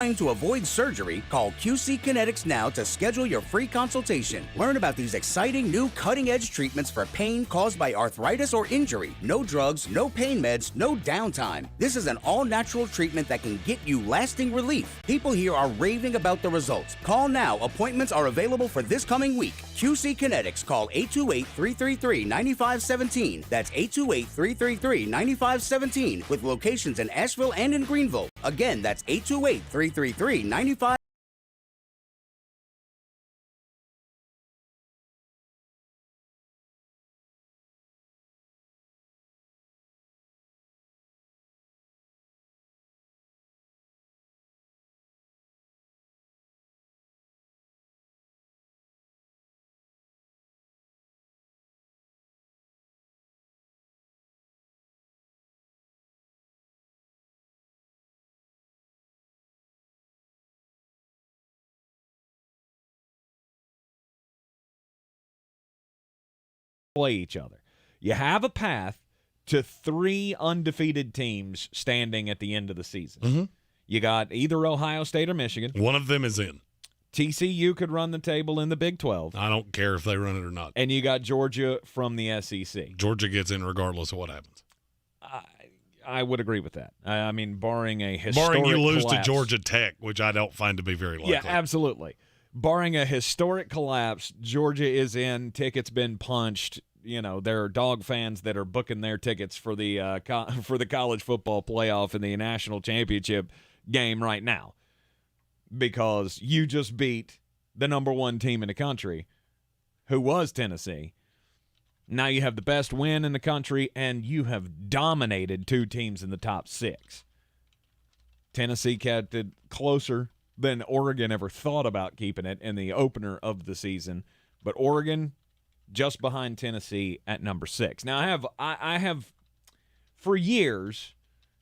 trying to avoid surgery, call QC Kinetics now to schedule your free consultation. Learn about these exciting new cutting-edge treatments for pain caused by arthritis or injury. No drugs, no pain meds, no downtime. This is an all-natural treatment that can get you lasting relief. People here are raving about the results. Call now. Appointments are available for this coming week. QC Kinetics. Call 828-333-9517. That's 828-333-9517 with locations in Asheville and in Greenville. Again, that's 828-333-9517. Play each other. You have a path to 3 undefeated teams standing at the end of the season. Mm-hmm. You got either Ohio State or Michigan. One of them is in. TCU could run the table in the Big 12. I don't care if they run it or not. And you got Georgia from the SEC. Georgia gets in regardless of what happens. I would agree with that. I mean, barring a historic Barring you lose collapse. to Georgia Tech, which I don't find to be very likely. Yeah, absolutely. Barring a historic collapse, Georgia is in. Tickets been punched. You know, there are dog fans that are booking their tickets for the college football playoff and the national championship game right now because you just beat the number 1 team in the country, who was Tennessee. Now you have the best win in the country, and you have dominated 2 teams in the top 6. Tennessee kept it closer than Oregon ever thought about keeping it in the opener of the season, but Oregon just behind Tennessee at number 6. Now I have for years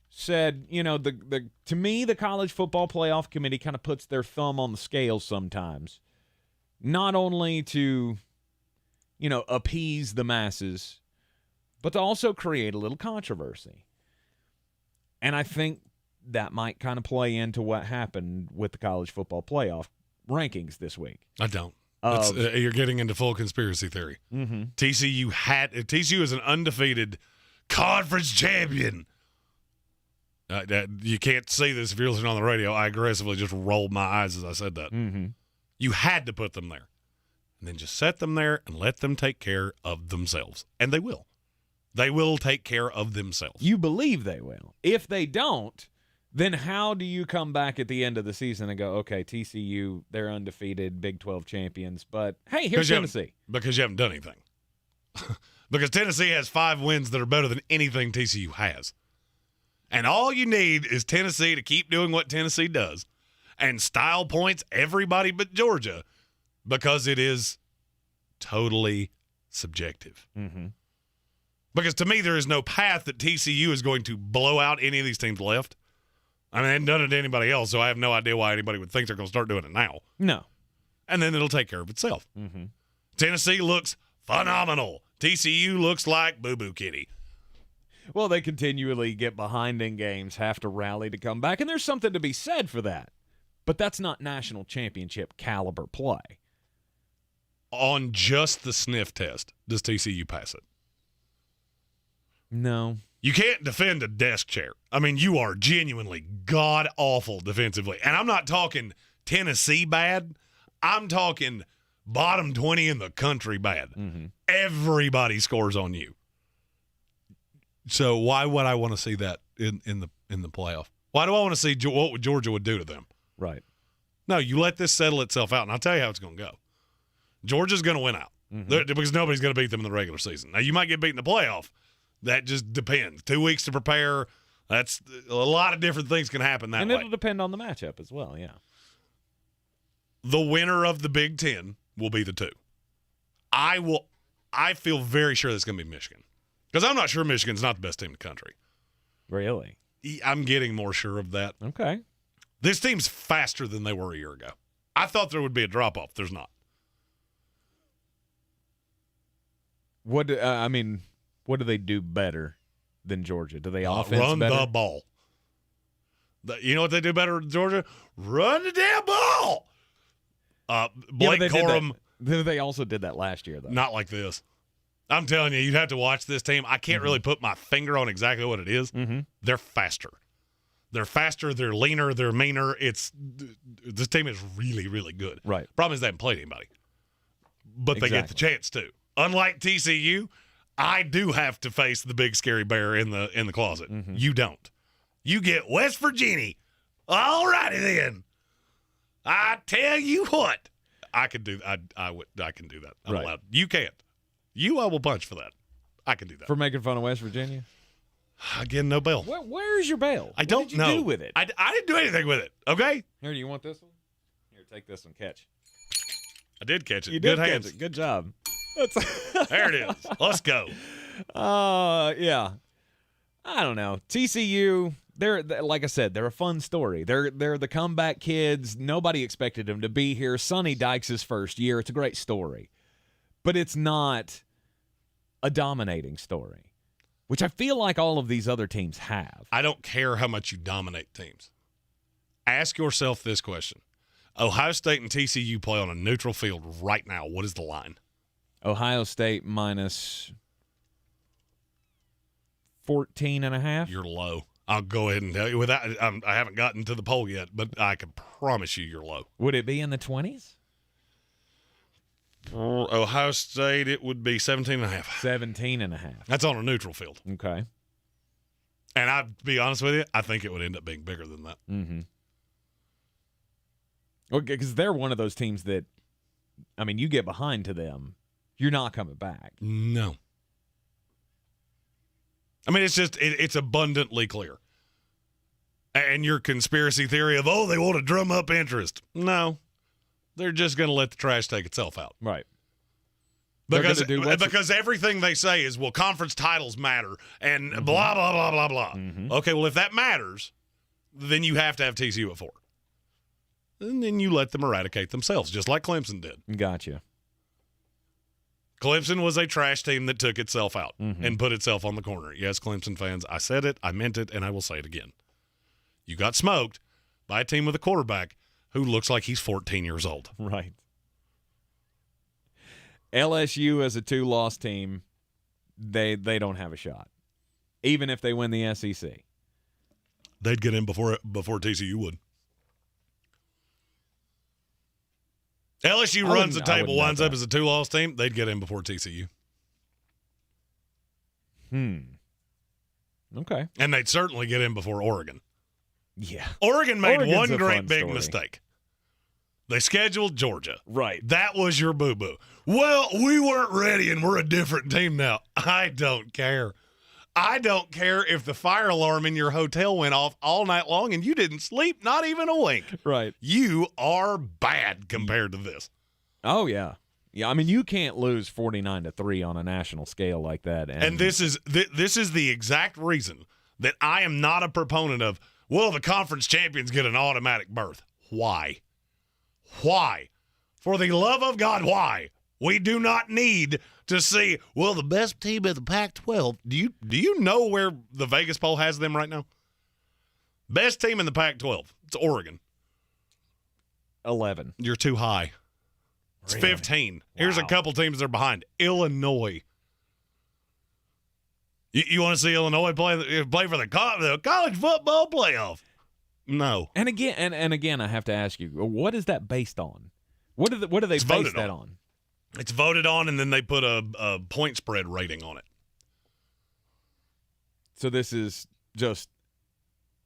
said, you know, to me the College Football Playoff Committee kind of puts their thumb on the scale sometimes, not only to, you know, appease the masses, but to also create a little controversy. And I think that might kind of play into what happened with the College Football Playoff rankings this week. I don't. You're getting into full conspiracy theory. Mm-hmm. TCU is an undefeated conference champion. You can't see this if you're listening on the radio. I aggressively just rolled my eyes as I said that. Mm-hmm. You had to put them there. And then just set them there and let them take care of themselves. And they will. They will take care of themselves. You believe they will. If they don't, then how do you come back at the end of the season and go, okay, TCU, they're undefeated, Big 12 champions, but hey, here's Tennessee. Because you haven't done anything. Because Tennessee has 5 wins that are better than anything TCU has. And all you need is Tennessee to keep doing what Tennessee does and style points everybody but Georgia, because it is totally subjective. Mm-hmm. Because to me, there is no path that TCU is going to blow out any of these teams left. I mean, they haven't done it to anybody else, so I have no idea why anybody would think they're going to start doing it now. No. And then it'll take care of itself. Mm-hmm. Tennessee looks phenomenal. TCU looks like boo-boo kitty. Well, they continually get behind in games, have to rally to come back, and there's something to be said for that. But that's not national championship caliber play. On just the sniff test, does TCU pass it? No. You can't defend a desk chair. I mean, you are genuinely god-awful defensively. And I'm not talking Tennessee bad. I'm talking bottom 20 in the country bad. Mm-hmm. Everybody scores on you. So why would I want to see that in the playoff? Why do I want to see what Georgia would do to them? Right. No, you let this settle itself out, and I'll tell you how it's going to go. Georgia's going to win out because nobody's going to beat them in the regular season. Now, you might get beat in the playoff. That just depends. 2 weeks to prepare. That's a lot of different things can happen that way. And it'll depend on the matchup as well, yeah. The winner of the Big Ten will be the 2. I feel very sure that's going to be Michigan. Because I'm not sure Michigan's not the best team in the country. Really? I'm getting more sure of that. Okay. This team's faster than they were a year ago. I thought there would be a drop-off. There's not. What do they do better than Georgia? Do they offense run better? the ball? You know what they do better than Georgia? Run the damn ball. Blake Corum. They also did that last year, though. Not like this. I'm telling you, you'd have to watch this team. I can't really put my finger on exactly what it is. They're faster. They're faster. They're leaner. They're meaner. This team is really, really good. Right. Problem is they haven't played anybody. But they get the chance to. Unlike TCU, I do have to face the big scary bear in the closet. You don't. You get West Virginia. All righty then. I tell you what. I can do that. I can do that. I'm allowed. You can't. I will punch for that. I can do that. For making fun of West Virginia? Again, no bail. Where's your bail? I don't know. What did you do with it? I didn't do anything with it, okay? Here, do you want this one? Here, take this one. Catch. I did catch it. You Good did hands. catch it. Good job. There it is. Let's go. Yeah. I don't know. TCU, they're like I said, they're a fun story. They're the comeback kids. Nobody expected them to be here. Sonny Dykes' first year. It's a great story. But it's not a dominating story, which I feel like all of these other teams have. I don't care how much you dominate teams. Ask yourself this question. Ohio State and TCU play on a neutral field right now. What is the line? Ohio State minus 14.5. You're low. I'll go ahead and tell you. I haven't gotten to the poll yet, but I can promise you're low. Would it be in the 20s? For Ohio State, it would be 17.5. 17.5. That's on a neutral field. Okay. And I'd be honest with you, I think it would end up being bigger than that. Mm-hmm. Well, because they're one of those teams that, I mean, you get behind to them, you're not coming back. No. I mean, it's abundantly clear. And your conspiracy theory of, they want to drum up interest. No. They're just going to let the trash take itself out. Right. Because everything they say is, well, conference titles matter and blah, blah, blah, blah, blah. Mm-hmm. Okay, well, if that matters, then you have to have TCU at 4. And then you let them eradicate themselves, just like Clemson did. Gotcha. Clemson was a trash team that took itself out and put itself on the corner. Yes, Clemson fans, I said it, I meant it, and I will say it again. You got smoked by a team with a quarterback who looks like he's 14 years old. Right. LSU as a 2-loss team, they don't have a shot, even if they win the SEC. They'd get in before TCU would. LSU runs the table, winds up as a 2-loss team. They'd get in before TCU. Okay. And they'd certainly get in before Oregon. Yeah. Oregon made Oregon's one great big story. mistake. They scheduled Georgia. Right. That was your boo-boo. Well, we weren't ready and we're a different team now. I don't care. I don't care if the fire alarm in your hotel went off all night long and you didn't sleep, not even a wink. Right. You are bad compared to this. Oh, yeah. Yeah, I mean, you can't lose 49-3 on a national scale like that. And this is the exact reason that I am not a proponent of, well, the conference champions get an automatic berth. Why? Why? For the love of God, why? We do not need to see, well, the best team in the Pac-12. Do you know where the Vegas poll has them right now? Best team in the Pac-12. It's Oregon. 11. You're too high. It's Really? 15. Wow. Here's a couple teams they're behind. Illinois. You want to see Illinois play for the college football playoff? No. And again, I have to ask you, what is that based on? What do they base that on? It's voted on, and then they put a point spread rating on it. So this is just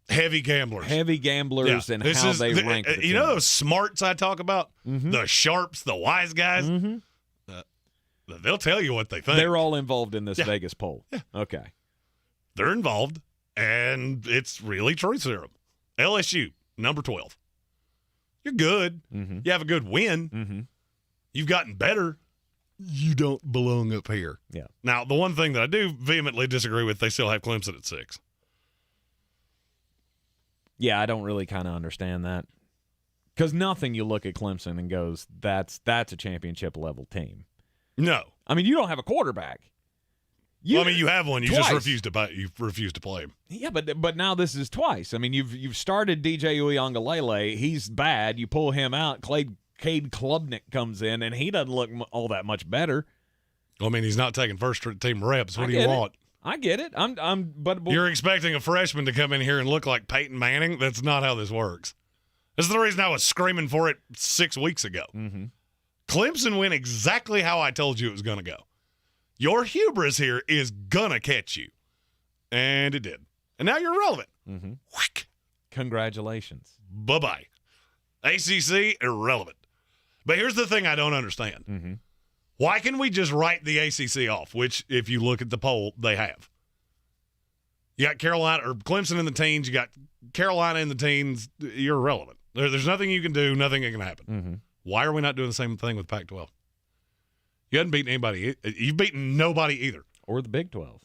heavy gamblers and how they rank. You know those smarts I talk about? Mm-hmm. The sharps, the wise guys? Mm-hmm. They'll tell you what they think. They're all involved in this Vegas poll. Yeah. Okay. They're involved, and it's really truth serum. LSU, number 12. You're good. Mm-hmm. You have a good win. Mm-hmm. You've gotten better. You don't belong up here. Yeah. Now, the one thing that I do vehemently disagree with, they still have Clemson at 6. Yeah, I don't really kind of understand that. Because nothing you look at Clemson and goes, that's a championship level team. No. I mean, you don't have a quarterback. You have one. You twice. just refuse to buy. You refuse to play him. Yeah, but now this is twice. I mean, you've started DJ Uiagalelei. He's bad. You pull him out. Cade Klubnik comes in, and he doesn't look all that much better. I mean, he's not taking first team reps. What do you want? I get it. But you're expecting a freshman to come in here and look like Peyton Manning? That's not how this works. This is the reason I was screaming for it 6 weeks ago. Mm-hmm. Clemson went exactly how I told you it was going to go. Your hubris here is going to catch you. And it did. And now you're irrelevant. Mm-hmm. Whack. Congratulations. Bye-bye. ACC, irrelevant. But here's the thing I don't understand. Mm-hmm. Why can we just write the ACC off, which, if you look at the poll, they have? You got Carolina or Clemson in the teens. You got Carolina in the teens. You're irrelevant. There's nothing you can do. Nothing that can happen. Mm-hmm. Why are we not doing the same thing with Pac-12? You haven't beaten anybody. You've beaten nobody either. Or the Big 12.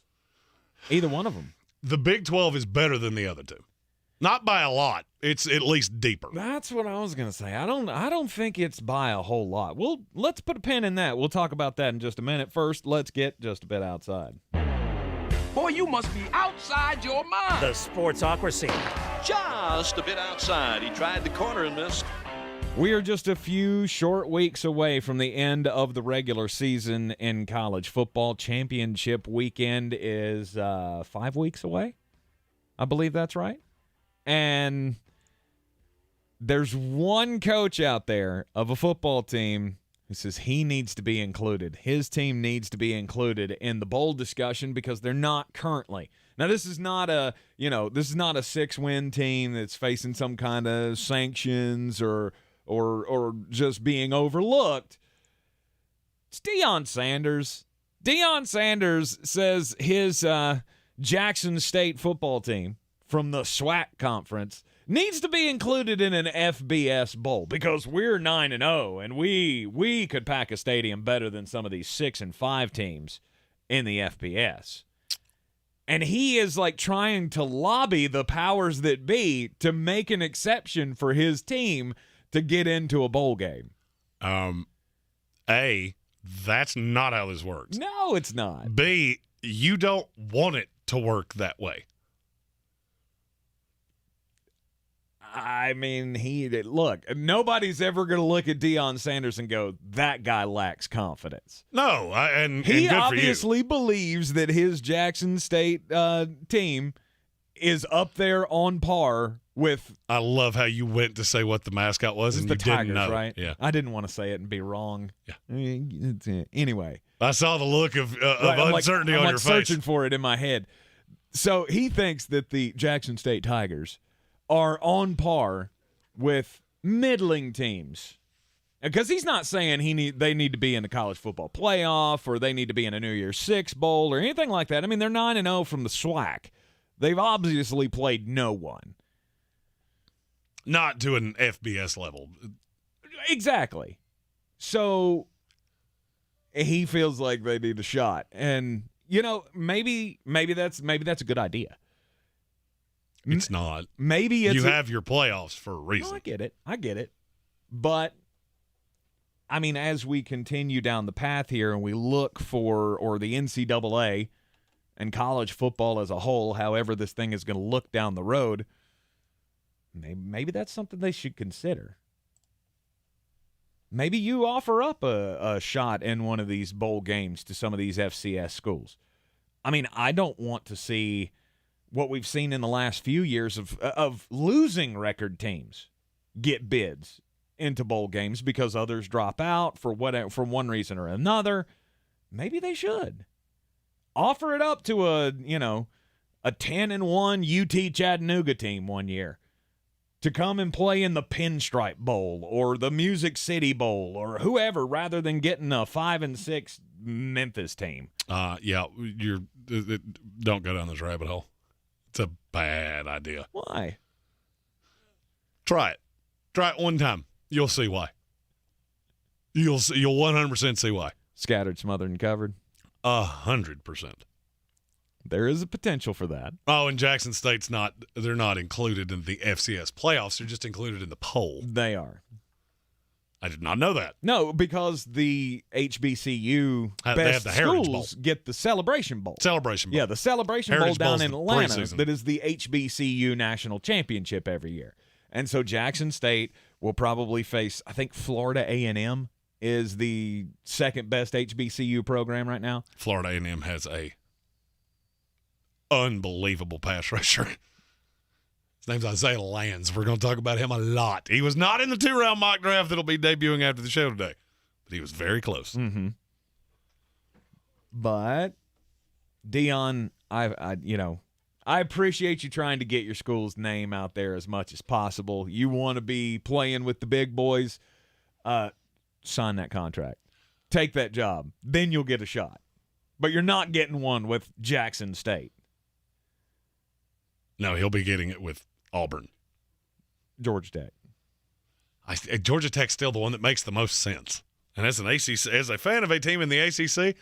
Either one of them. The Big 12 is better than the other two. Not by a lot. It's at least deeper. That's what I was going to say. I don't think it's by a whole lot. Let's put a pin in that. We'll talk about that in just a minute. First, let's get just a bit outside. Boy, you must be outside your mind. The Sportsocracy. Just a bit outside. He tried the corner and missed. We are just a few short weeks away from the end of the regular season in college football. Championship weekend is 5 weeks away. I believe that's right. And there's one coach out there of a football team who says he needs to be included. His team needs to be included in the bowl discussion because they're not currently. Now, this is not a 6-win team that's facing some kind of sanctions or just being overlooked. It's Deion Sanders. Deion Sanders says his Jackson State football team from the SWAC conference needs to be included in an FBS bowl because we're 9-0 and we could pack a stadium better than some of these 6-5 teams in the FBS. And he is like trying to lobby the powers that be to make an exception for his team to get into a bowl game. A, that's not how this works. No, it's not. B, you don't want it to work that way. I mean, look, nobody's ever going to look at Deion Sanders and go, that guy lacks confidence. No, and he good obviously believes that his Jackson State team is up there on par with. I love how you went to say what the mascot was, and the you Tigers, didn't know. Right? Yeah, I didn't want to say it and be wrong. Yeah. Anyway, I saw the look of right, uncertainty I'm on your face. Searching for it in my head. So he thinks that the Jackson State Tigers are on par with middling teams. Because he's not saying they need to be in the college football playoff or they need to be in a New Year's Six bowl or anything like that. I mean, they're 9-0 from the SWAC. They've obviously played no one. Not to an FBS level. Exactly. So he feels like they need a shot. And, maybe that's a good idea. It's not. Maybe you have your playoffs for a reason. No, I get it. But, I mean, as we continue down the path here and we look for, or the NCAA and college football as a whole, however this thing is going to look down the road, maybe that's something they should consider. Maybe you offer up a shot in one of these bowl games to some of these FCS schools. I mean, I don't want to see what we've seen in the last few years of losing record teams get bids into bowl games because others drop out for one reason or another. Maybe they should offer it up to a 10-1 UT Chattanooga team one year to come and play in the Pinstripe Bowl or the Music City Bowl or whoever, rather than getting a 5-6 Memphis team. Yeah, don't go down this rabbit hole. It's a bad idea. Why? Try it. Try it one time. You'll see why. You'll 100% see why. Scattered, smothered, and covered. 100%. There is a potential for that. Oh, and Jackson State's they're not included in the FCS playoffs. They're just included in the poll. They are. I did not know that. No, because the HBCU They have best the Heritage schools Bowl. get the Celebration Bowl. Celebration Bowl. Yeah, the Celebration Heritage Bowl down Bowl's in the Atlanta preseason. that is the HBCU national championship every year. And so Jackson State will probably face, I think Florida A&M is the second best HBCU program right now. Florida A&M has a unbelievable pass rusher. His name's Isaiah Lands. We're going to talk about him a lot. He was not in the 2-round mock draft that'll be debuting after the show today, but he was very close. Mm-hmm. But Dion, I appreciate you trying to get your school's name out there as much as possible. You want to be playing with the big boys, sign that contract. Take that job. Then you'll get a shot. But you're not getting one with Jackson State. No, he'll be getting it with Auburn. Georgia Tech. Georgia Tech's still the one that makes the most sense. And as an ACC, as a fan of a team in the ACC,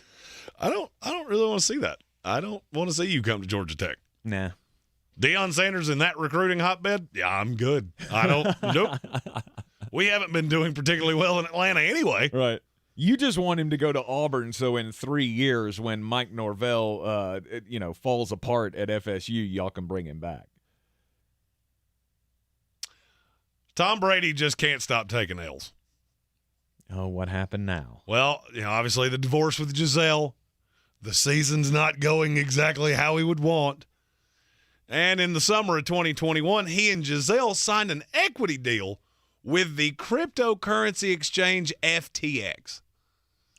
I don't really want to see that. I don't want to see you come to Georgia Tech. Nah. Deion Sanders in that recruiting hotbed? Yeah, I'm good. I don't. Nope. We haven't been doing particularly well in Atlanta anyway. Right. You just want him to go to Auburn so in 3 years when Mike Norvell, falls apart at FSU, y'all can bring him back. Tom Brady just can't stop taking L's. Oh, what happened now? Well, obviously the divorce with Giselle. The season's not going exactly how he would want. And in the summer of 2021, he and Giselle signed an equity deal with the cryptocurrency exchange FTX.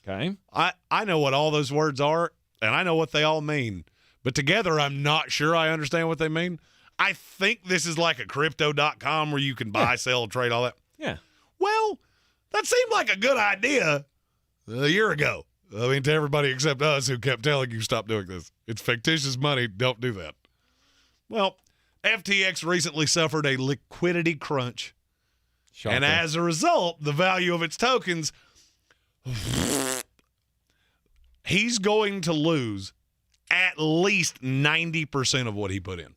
Okay. I know what all those words are, and I know what they all mean. But together, I'm not sure I understand what they mean. I think this is like a crypto.com where you can buy, sell, trade, all that. Yeah. Well, that seemed like a good idea a year ago. I mean, to everybody except us who kept telling you, stop doing this. It's fictitious money. Don't do that. Well, FTX recently suffered a liquidity crunch. Shocker. And as a result, the value of its tokens, he's going to lose at least 90% of what he put in.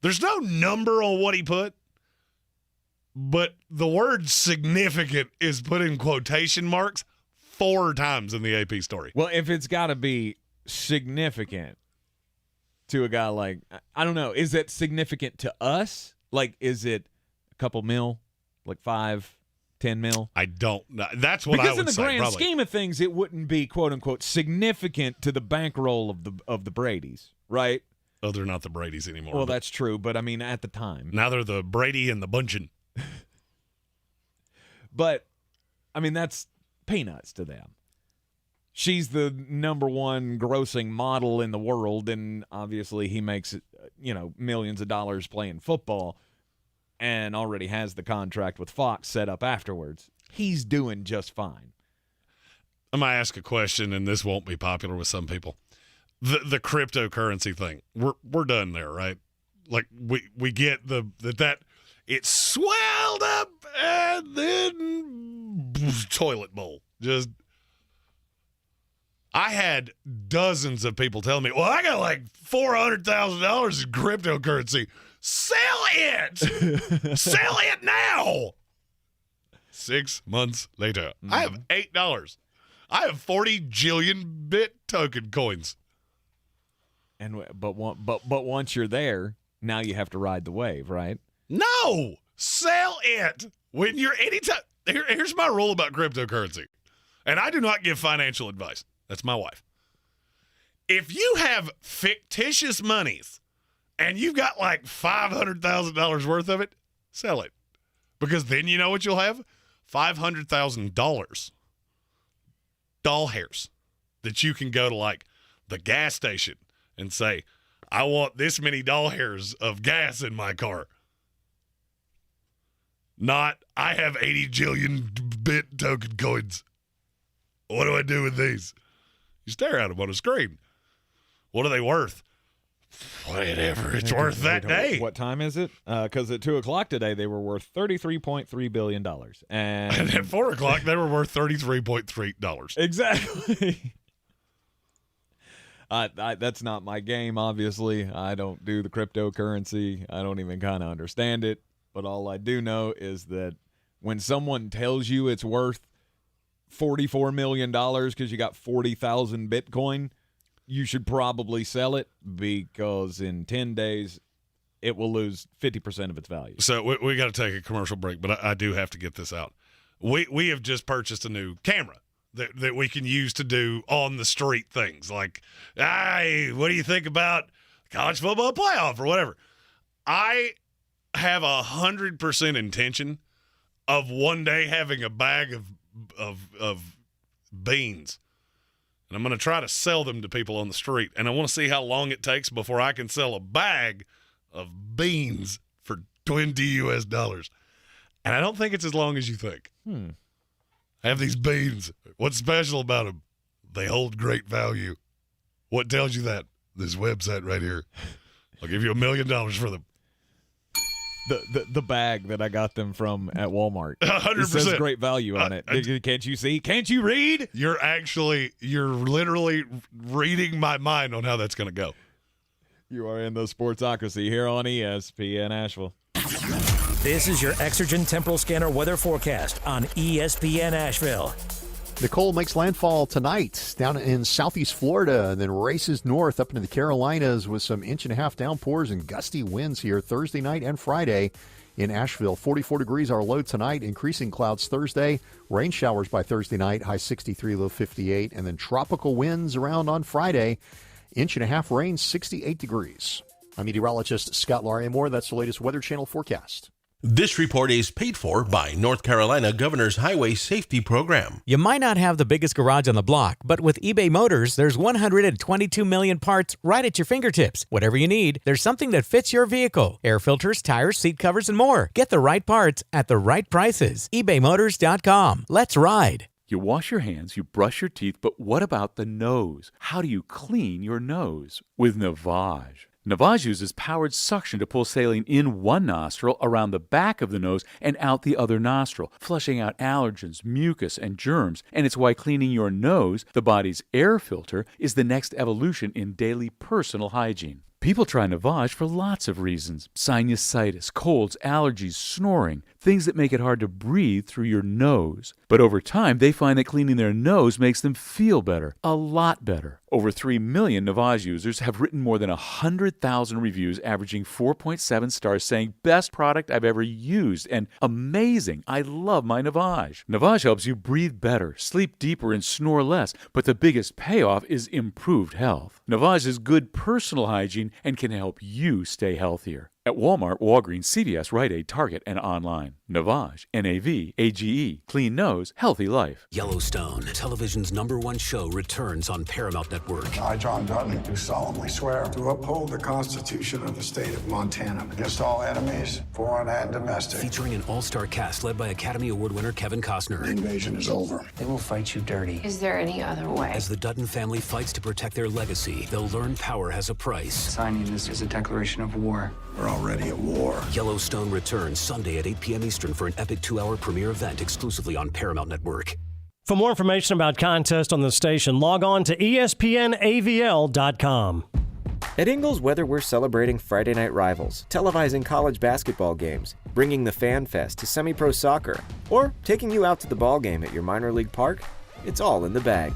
There's no number on what he put, but the word significant is put in quotation marks 4 times in the AP story. Well, if it's got to be significant to a guy like, I don't know, is it significant to us? Like, is it a couple mil? Like 5, 10 mil? I don't know. That's what I because would in the say, grand probably. scheme of things, it wouldn't be quote unquote significant to the bankroll of the Bradys, right? Oh, they're not the Bradys anymore. Well, but that's true, but I mean at the time. now they're the Brady and the Bunchen. But I mean that's peanuts to them. She's the number one grossing model in the world, and obviously he makes millions of dollars playing football. And already has the contract with Fox set up afterwards. He's doing just fine. I'm going to ask a question, and this won't be popular with some people. The cryptocurrency thing, we're done there, right? Like, we get that it swelled up and then toilet bowl. Just, I had dozens of people telling me, well, I got like $400,000 in cryptocurrency. Sell it! Sell it now! 6 months later, I have $8. I have 40 jillion bit token coins. But once you're there, now you have to ride the wave, right? No! Sell it! When you're anytime. Here's my rule about cryptocurrency. And I do not give financial advice. That's my wife. If you have fictitious monies and you've got like $500,000 worth of it, sell it. Because then you know what you'll have? $500,000 doll hairs that you can go to like the gas station and say, I want this many doll hairs of gas in my car. Not, I have 80 jillion bit token coins. What do I do with these? You stare at them on a screen. What are they worth? Whatever it's worth that day. What time is it? Because at 2 o'clock today, they were worth $33.3 billion. And at 4 o'clock, they were worth $33.3. Exactly. That's not my game, obviously. I don't do the cryptocurrency. I don't even kind of understand it. But all I do know is that when someone tells you it's worth $44 million because you got 40,000 Bitcoin, you should probably sell it because in 10 days it will lose 50% of its value. So we got to take a commercial break, but I do have to get this out. We have just purchased a new camera that we can use to do on the street things like, hey, what do you think about college football playoff or whatever? I have 100% intention of one day having a bag of beans, and I'm going to try to sell them to people on the street, and I want to see how long it takes before I can sell a bag of beans for $20 US. And I don't think it's as long as you think. I have these beans. What's special about them? They hold great value. What tells you that? This website right here. I'll give you $1 million for them. The bag that I got them from at Walmart. 100%. It says great value on it. Can't you see? Can't you read? You're literally reading my mind on how that's going to go. You are in the Sportsocracy here on ESPN Asheville. This is your Exergen Temporal Scanner weather forecast on ESPN Asheville. Nicole makes landfall tonight down in southeast Florida and then races north up into the Carolinas with some 1.5-inch downpours and gusty winds here Thursday night and Friday in Asheville. 44 degrees our low tonight, increasing clouds Thursday, rain showers by Thursday night, high 63, low 58, and then tropical winds around on Friday, 1.5-inch rain, 68 degrees. I'm meteorologist Scott Larimore. That's the latest Weather Channel forecast. This report is paid for by North Carolina Governor's Highway Safety Program. You might not have the biggest garage on the block, but with eBay Motors, there's 122 million parts right at your fingertips. Whatever you need, there's something that fits your vehicle. Air filters, tires, seat covers, and more. Get the right parts at the right prices. ebaymotors.com. Let's ride. You wash your hands, you brush your teeth, but what about the nose? How do you clean your nose? With Navage. Navage uses powered suction to pull saline in one nostril, around the back of the nose, and out the other nostril, flushing out allergens, mucus, and germs. And it's why cleaning your nose, the body's air filter, is the next evolution in daily personal hygiene. People try Navage for lots of reasons. Sinusitis, colds, allergies, snoring, things that make it hard to breathe through your nose. But over time, they find that cleaning their nose makes them feel better, a lot better. Over 3 million Navage users have written more than 100,000 reviews, averaging 4.7 stars, saying, best product I've ever used, and amazing, I love my Navage. Navage helps you breathe better, sleep deeper, and snore less, but the biggest payoff is improved health. Navage is good personal hygiene and can help you stay healthier. At Walmart, Walgreens, CVS, Rite Aid, Target, and online. Navage, N-A-V-A-G-E. Clean nose, healthy life. Yellowstone, television's #1 show, returns on Paramount Network. I, John Dutton, do solemnly swear to uphold the Constitution of the state of Montana against all enemies, foreign and domestic. Featuring an all-star cast led by Academy Award winner Kevin Costner. The invasion is over. They will fight you dirty. Is there any other way? As the Dutton family fights to protect their legacy, they'll learn power has a price. Signing this is a declaration of war. We're already at war. Yellowstone returns Sunday at 8 p.m. Eastern for an epic 2-hour premiere event exclusively on Paramount Network. For more information about contests on the station, log on to espnavl.com. At Ingles, whether we're celebrating Friday night rivals, televising college basketball games, bringing the Fan Fest to semi-pro soccer, or taking you out to the ball game at your minor league park, it's all in the bag.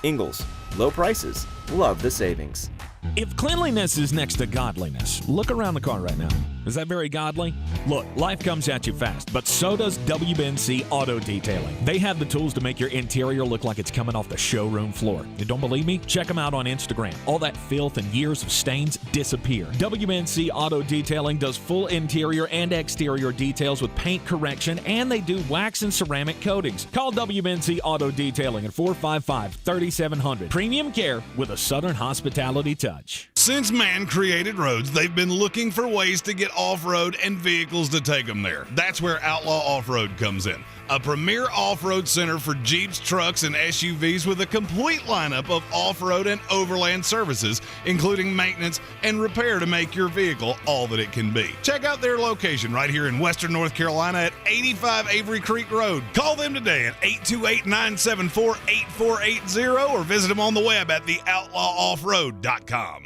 Ingles, low prices, love the savings. If cleanliness is next to godliness, look around the car right now. Is that very godly? Look, life comes at you fast, but so does WBNC Auto Detailing. They have the tools to make your interior look like it's coming off the showroom floor. You don't believe me? Check them out on Instagram. All that filth and years of stains disappear. WBNC Auto Detailing does full interior and exterior details with paint correction, and they do wax and ceramic coatings. Call WBNC Auto Detailing at 455-3700. Premium care with a Southern hospitality touch. Since man created roads, they've been looking for ways to get off-road and vehicles to take them there. That's where Outlaw Off-Road comes in. A premier off-road center for Jeeps, trucks, and SUVs with a complete lineup of off-road and overland services, including maintenance and repair to make your vehicle all that it can be. Check out their location right here in Western North Carolina at 85 Avery Creek Road. Call them today at 828-974-8480 or visit them on the web at theoutlawoffroad.com.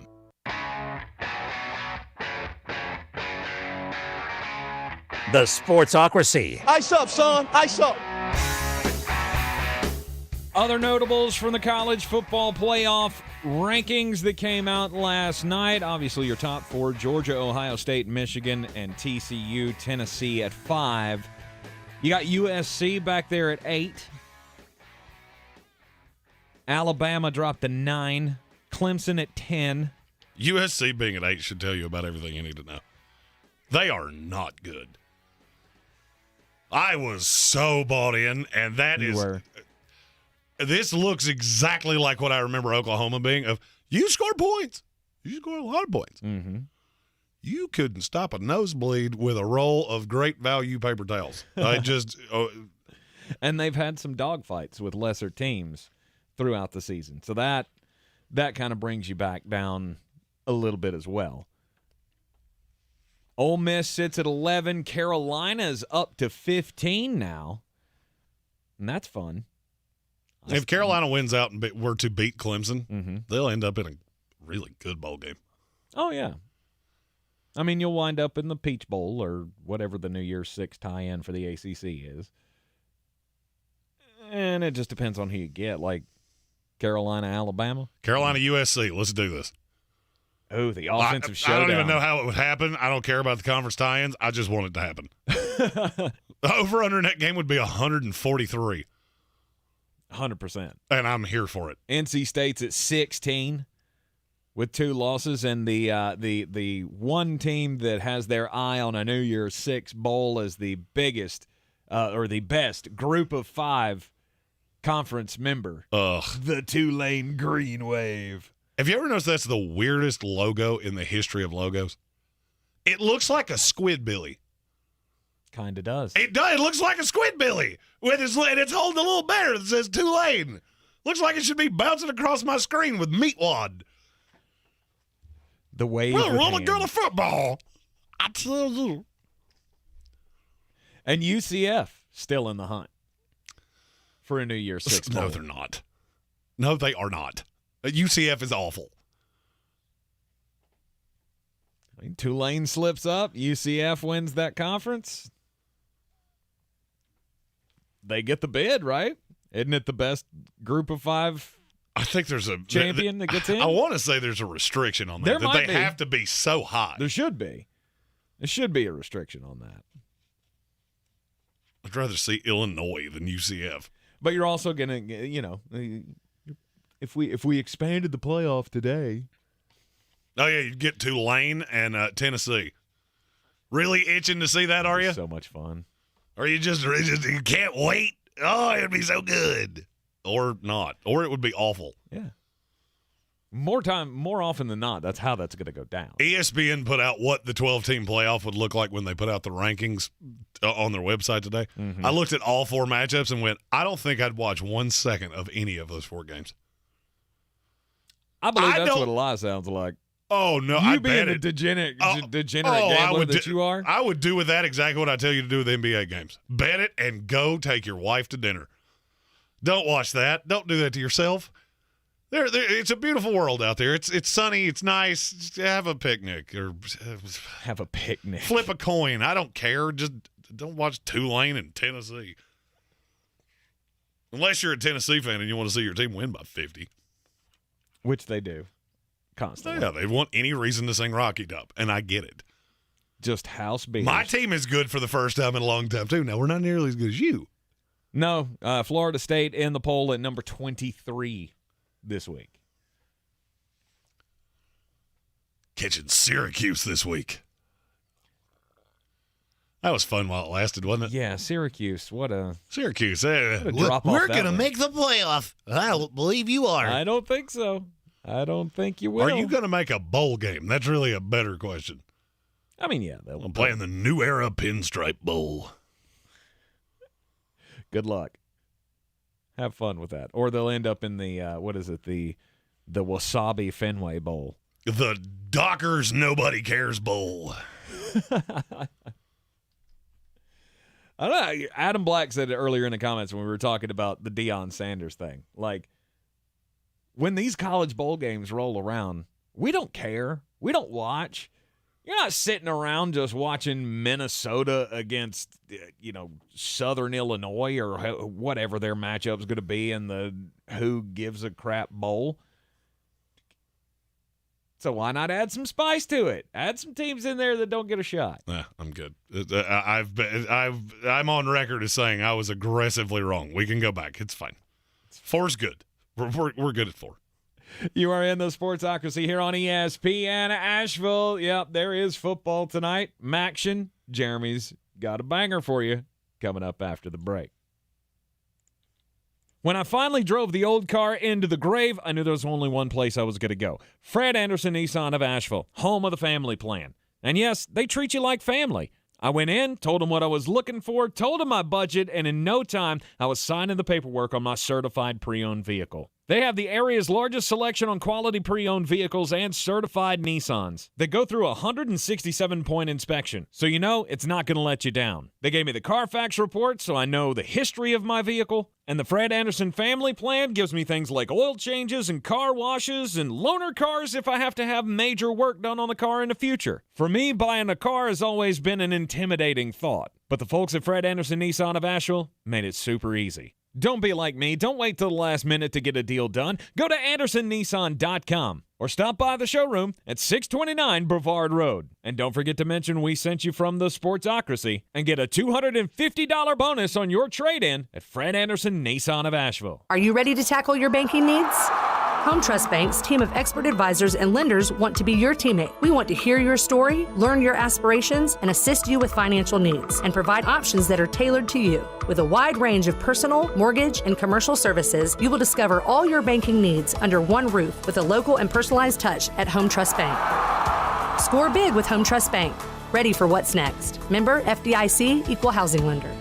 The Sportsocracy. Ice up, son. Ice up. Other notables from the college football playoff rankings that came out last night. Obviously, your top four, Georgia, Ohio State, Michigan, and TCU. Tennessee at 5. You got USC back there at 8. Alabama dropped to 9. Clemson at 10. USC being at 8 should tell you about everything you need to know. They are not good. I was so bought in, and this looks exactly like what I remember Oklahoma being of, you score points. You score a lot of points. Mm-hmm. You couldn't stop a nosebleed with a roll of great value paper towels. And they've had some dogfights with lesser teams throughout the season. So that kind of brings you back down a little bit as well. Ole Miss sits at 11. Carolina's up to 15 now. And that's fun. If Carolina wins out and were to beat Clemson, they'll end up in a really good bowl game. Oh, yeah. I mean, you'll wind up in the Peach Bowl or whatever the New Year's Six tie-in for the ACC is. And it just depends on who you get, like Carolina, Alabama. Carolina, USC. Let's do this. Oh, the offensive showdown. I don't even know how it would happen. I don't care about the conference tie-ins. I just want it to happen. The over-under in that game would be 143. 100%. And I'm here for it. NC State's at 16 with 2 losses, and the one team that has their eye on a New Year's Six bowl as the biggest or the best group of 5 conference member. The Tulane Green Wave. Have you ever noticed that's the weirdest logo in the history of logos? It looks like a squidbilly. Kind of does. It does. It looks like a squidbilly. And it's holding a little banner that says Tulane. Looks like it should be bouncing across my screen with meatwad. The wave. We're really good at football. I tell you. And UCF still in the hunt for a New Year's Six bowl. No, they're not. No, they are not. UCF is awful. I mean, Tulane slips up. UCF wins that conference. They get the bid, right? Isn't it the best group of 5? I think there's a champion that gets in. I want to say there's a restriction on that. They have to be so high. There should be. There should be a restriction on that. I'd rather see Illinois than UCF. But you're also gonna, if we expanded the playoff today. Oh yeah, you'd get Tulane and Tennessee. Really itching to see that, are you? So much fun. Or you just you can't wait? Oh, it'd be so good. Or not. Or it would be awful. Yeah. More often than not, that's how that's going to go down. ESPN put out what the 12-team playoff would look like when they put out the rankings on their website today. I looked at all 4 matchups and went, I don't think I'd watch 1 second of any of those 4 games. I believe that's what a lie sounds like. Oh, no, you being the degenerate gambler that you are? I would do with that exactly what I tell you to do with NBA games. Bet it and go take your wife to dinner. Don't watch that. Don't do that to yourself. It's a beautiful world out there. It's sunny. It's nice. Just have a picnic or have a picnic. Flip a coin. I don't care. Just don't watch Tulane and Tennessee. Unless you're a Tennessee fan and you want to see your team win by 50. Which they do. Constantly. Yeah, they want any reason to sing Rocky Top, and I get it. Just house beers. My team is good for the first time in a long time, too. Now, we're not nearly as good as you. No, Florida State in the poll at number 23 this week. Catching Syracuse this week. That was fun while it lasted, wasn't it? Yeah, Syracuse. What a Syracuse. What a drop off. We're going to make the playoff. I don't believe you are. I don't think so. I don't think you will. Are you going to make a bowl game? That's really a better question. I mean, yeah. I'm playing the New Era Pinstripe Bowl. Good luck. Have fun with that. Or they'll end up in the, the Wasabi Fenway Bowl. The Dockers Nobody Cares Bowl. I don't know. Adam Black said it earlier in the comments when we were talking about the Deion Sanders thing. Like, when these college bowl games roll around, we don't care. We don't watch. You're not sitting around just watching Minnesota against, Southern Illinois or whatever their matchup's going to be in the Who Gives a Crap Bowl. So why not add some spice to it? Add some teams in there that don't get a shot. I'm good. I'm on record as saying I was aggressively wrong. We can go back. It's fine. 4's good. We're good at 4. You are in the Sportsocracy here on ESPN Asheville. Yep, there is football tonight. Maction, Jeremy's got a banger for you coming up after the break. When I finally drove the old car into the grave, I knew there was only one place I was going to go. Fred Anderson Nissan of Asheville, home of the family plan. And yes, they treat you like family. I went in, told them what I was looking for, told them my budget, and in no time, I was signing the paperwork on my certified pre-owned vehicle. They have the area's largest selection on quality pre-owned vehicles and certified Nissans. They go through a 167-point inspection, so you know it's not going to let you down. They gave me the Carfax report, so I know the history of my vehicle. And the Fred Anderson family plan gives me things like oil changes and car washes and loaner cars if I have to have major work done on the car in the future. For me, buying a car has always been an intimidating thought. But the folks at Fred Anderson Nissan of Asheville made it super easy. Don't be like me. Don't wait till the last minute to get a deal done. Go to AndersonNissan.com or stop by the showroom at 629 Brevard Road. And don't forget to mention we sent you from the Sportsocracy and get a $250 bonus on your trade-in at Fred Anderson Nissan of Asheville. Are you ready to tackle your banking needs? Home Trust Bank's team of expert advisors and lenders want to be your teammate. We want to hear your story, learn your aspirations, and assist you with financial needs and provide options that are tailored to you. With a wide range of personal, mortgage, and commercial services, you will discover all your banking needs under one roof with a local and personalized touch at Home Trust Bank. Score big with Home Trust Bank. Ready for what's next. Member FDIC, Equal Housing Lender.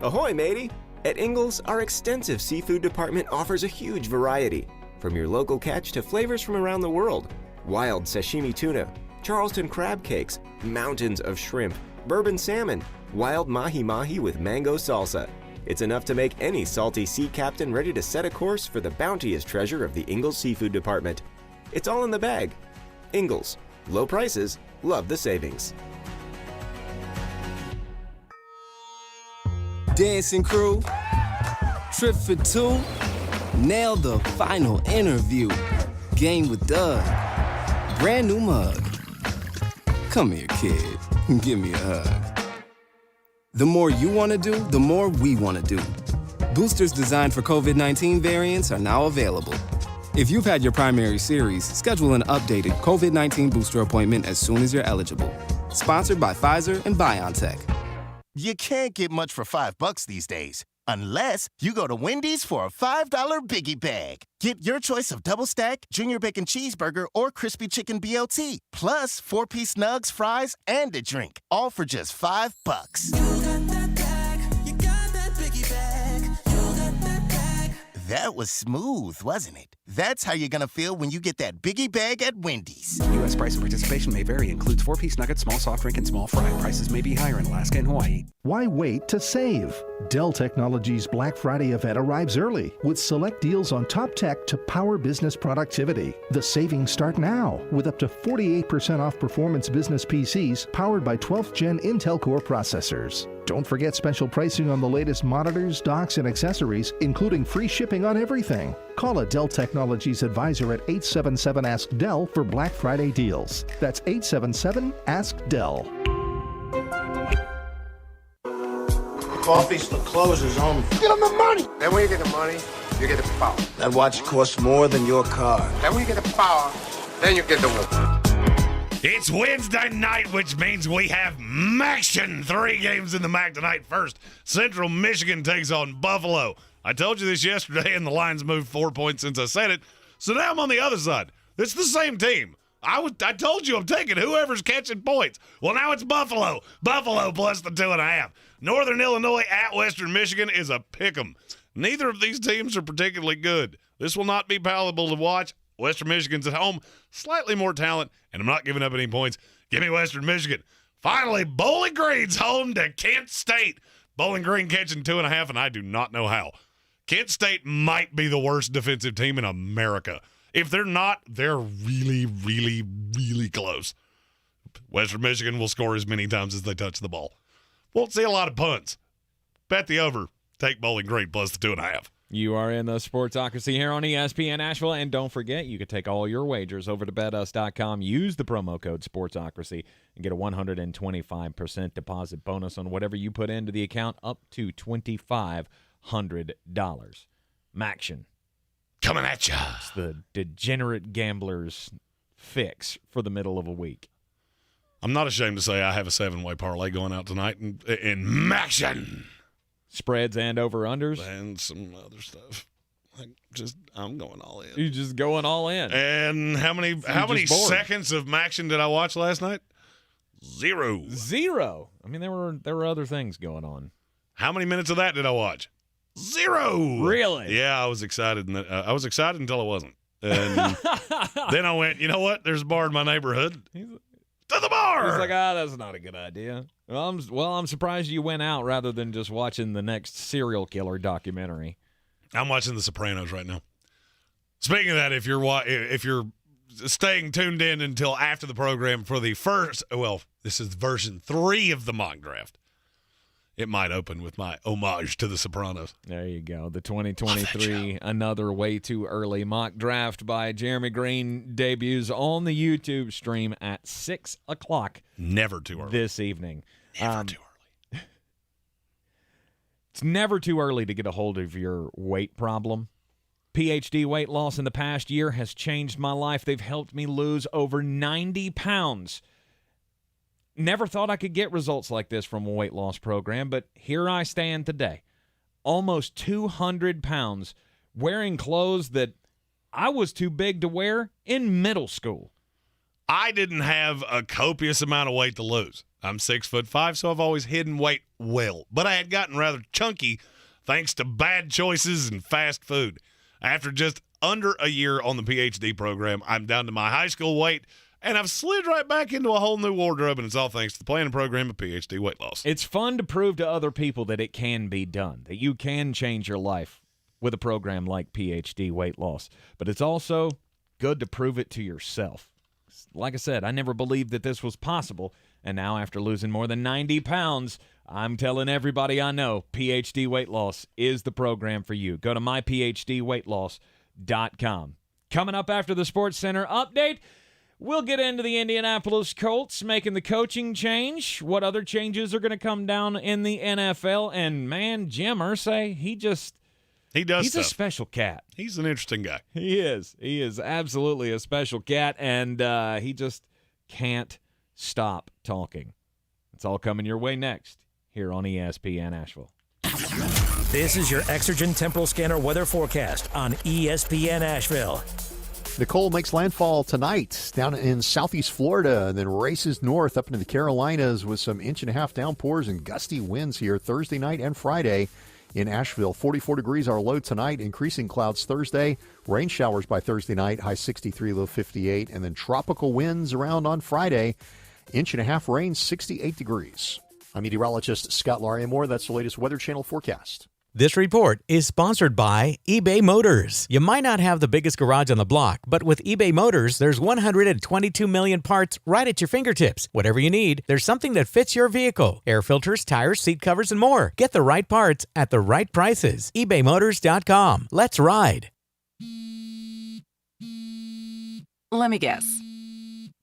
Ahoy, matey! At Ingles, our extensive seafood department offers a huge variety, from your local catch to flavors from around the world. Wild sashimi tuna, Charleston crab cakes, mountains of shrimp, bourbon salmon, wild mahi-mahi with mango salsa. It's enough to make any salty sea captain ready to set a course for the bounteous treasure of the Ingles Seafood Department. It's all in the bag. Ingles. Low prices, love the savings. Dancing crew, trip for 2, nailed the final interview. Game with Doug, brand new mug. Come here, kid, give me a hug. The more you want to do, the more we want to do. Boosters designed for COVID-19 variants are now available. If you've had your primary series, schedule an updated COVID-19 booster appointment as soon as you're eligible. Sponsored by Pfizer and BioNTech. You can't get much for $5 these days, unless you go to Wendy's for a $5 Biggie Bag. Get your choice of double stack, junior bacon cheeseburger, or crispy chicken BLT, plus 4-piece nugs, fries, and a drink, all for just $5. That was smooth, wasn't it? That's how you're gonna feel when you get that Biggie Bag at Wendy's. U.S. price and participation may vary. Includes 4-piece nuggets, small soft drink, and small fry. Prices may be higher in Alaska and Hawaii. Why wait to save? Dell Technologies Black Friday event arrives early with select deals on top tech to power business productivity. The savings start now with up to 48% off performance business PCs powered by 12th Gen Intel Core processors. Don't forget special pricing on the latest monitors, docks, and accessories, including free shipping on everything. Call a Dell Technologies advisor at 877-ASK-DELL for Black Friday deals. That's 877-ASK-DELL. Coffee closes on. Get them the money. Then when you get the money, you get the power. That watch costs more than your car. Then when you get the power, then you get the woman. It's Wednesday night, which means we have Maction. 3 games in the MAC tonight. First, Central Michigan takes on Buffalo. I told you this yesterday, and the line's moved 4 points since I said it. So now I'm on the other side. It's the same team. I told you I'm taking whoever's catching points. Well, now it's Buffalo. Buffalo plus the 2.5. Northern Illinois at Western Michigan is a pick'em. Neither of these teams are particularly good. This will not be palatable to watch. Western Michigan's at home, slightly more talent, and I'm not giving up any points. Give me Western Michigan. Finally, Bowling Green's home to Kent State. Bowling Green catching 2.5, and I do not know how. Kent State might be the worst defensive team in America. If they're not, they're really, really, really close. Western Michigan will score as many times as they touch the ball. Won't see a lot of punts. Bet the over. Take Bowling Green plus the 2.5. You are in the Sportsocracy here on ESPN Asheville, and don't forget, you can take all your wagers over to BetUs.com. Use the promo code Sportsocracy and get a 125% deposit bonus on whatever you put into the account, up to $2,500. Maction. Coming at ya. It's the degenerate gambler's fix for the middle of a week. I'm not ashamed to say I have a 7-way parlay going out tonight in Maction. Spreads and over-unders. And some other stuff. I'm going all in. You're just going all in. And how many seconds of Maction did I watch last night? Zero. I mean, there were other things going on. How many minutes of that did I watch? Zero. Really? Yeah, I was excited. I was excited until I wasn't. And then I went, you know what? There's a bar in my neighborhood. To the bar. He's like, that's not a good idea. Well, I'm surprised you went out rather than just watching the next serial killer documentary. I'm watching The Sopranos right now. Speaking of that, if you're staying tuned in until after the program for the first, this is version 3 of the mock draft. It might open with my homage to The Sopranos. There you go. The 2023 Another Way Too Early mock draft by Jeremy Greene debuts on the YouTube stream at 6 o'clock. Never too early. This evening. Never too early. It's never too early to get a hold of your weight problem. PhD Weight Loss in the past year has changed my life. They've helped me lose over 90 pounds. Never thought I could get results like this from a weight loss program, but here I stand today, almost 200 pounds, wearing clothes that I was too big to wear in middle school. I didn't have a copious amount of weight to lose. I'm 6'5", so I've always hidden weight well, but I had gotten rather chunky thanks to bad choices and fast food. After just under a year on the PhD program, I'm down to my high school weight, and I've slid right back into a whole new wardrobe, and it's all thanks to the planning program of PhD Weight Loss. It's fun to prove to other people that it can be done, that you can change your life with a program like PhD Weight Loss. But it's also good to prove it to yourself. Like I said, I never believed that this was possible, and now after losing more than 90 pounds, I'm telling everybody I know, PhD Weight Loss is the program for you. Go to myphdweightloss.com. Coming up after the Sports Center update, we'll get into the Indianapolis Colts making the coaching change, what other changes are going to come down in the NFL, and man, Jim Irsay, he's stuff. A special cat. He's an interesting guy. He is absolutely a special cat, and he just can't stop talking. It's all coming your way next here on ESPN Asheville. This is your Exergen Temporal Scanner weather forecast on ESPN Asheville. Nicole makes landfall tonight down in southeast Florida and then races north up into the Carolinas with some 1.5-inch downpours and gusty winds here Thursday night and Friday in Asheville. 44 degrees our low tonight, increasing clouds Thursday, rain showers by Thursday night, high 63, low 58, and then tropical winds around on Friday, 1.5-inch rain, 68 degrees. I'm meteorologist Scott Larimore. That's the latest Weather Channel forecast. This report is sponsored by eBay Motors. You might not have the biggest garage on the block, but with eBay Motors, there's 122 million parts right at your fingertips. Whatever you need, there's something that fits your vehicle. Air filters, tires, seat covers, and more. Get the right parts at the right prices. ebaymotors.com. Let's ride. Let me guess.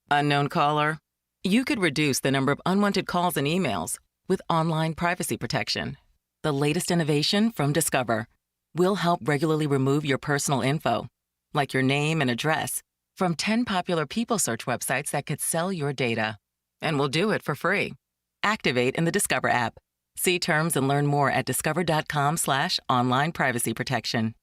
Unknown caller. You could reduce the number of unwanted calls and emails with online privacy protection. The latest innovation from Discover will help regularly remove your personal info, like your name and address, from 10 popular people search websites that could sell your data. And we'll do it for free. Activate in the Discover app. See terms and learn more at discover.com/online privacy protection.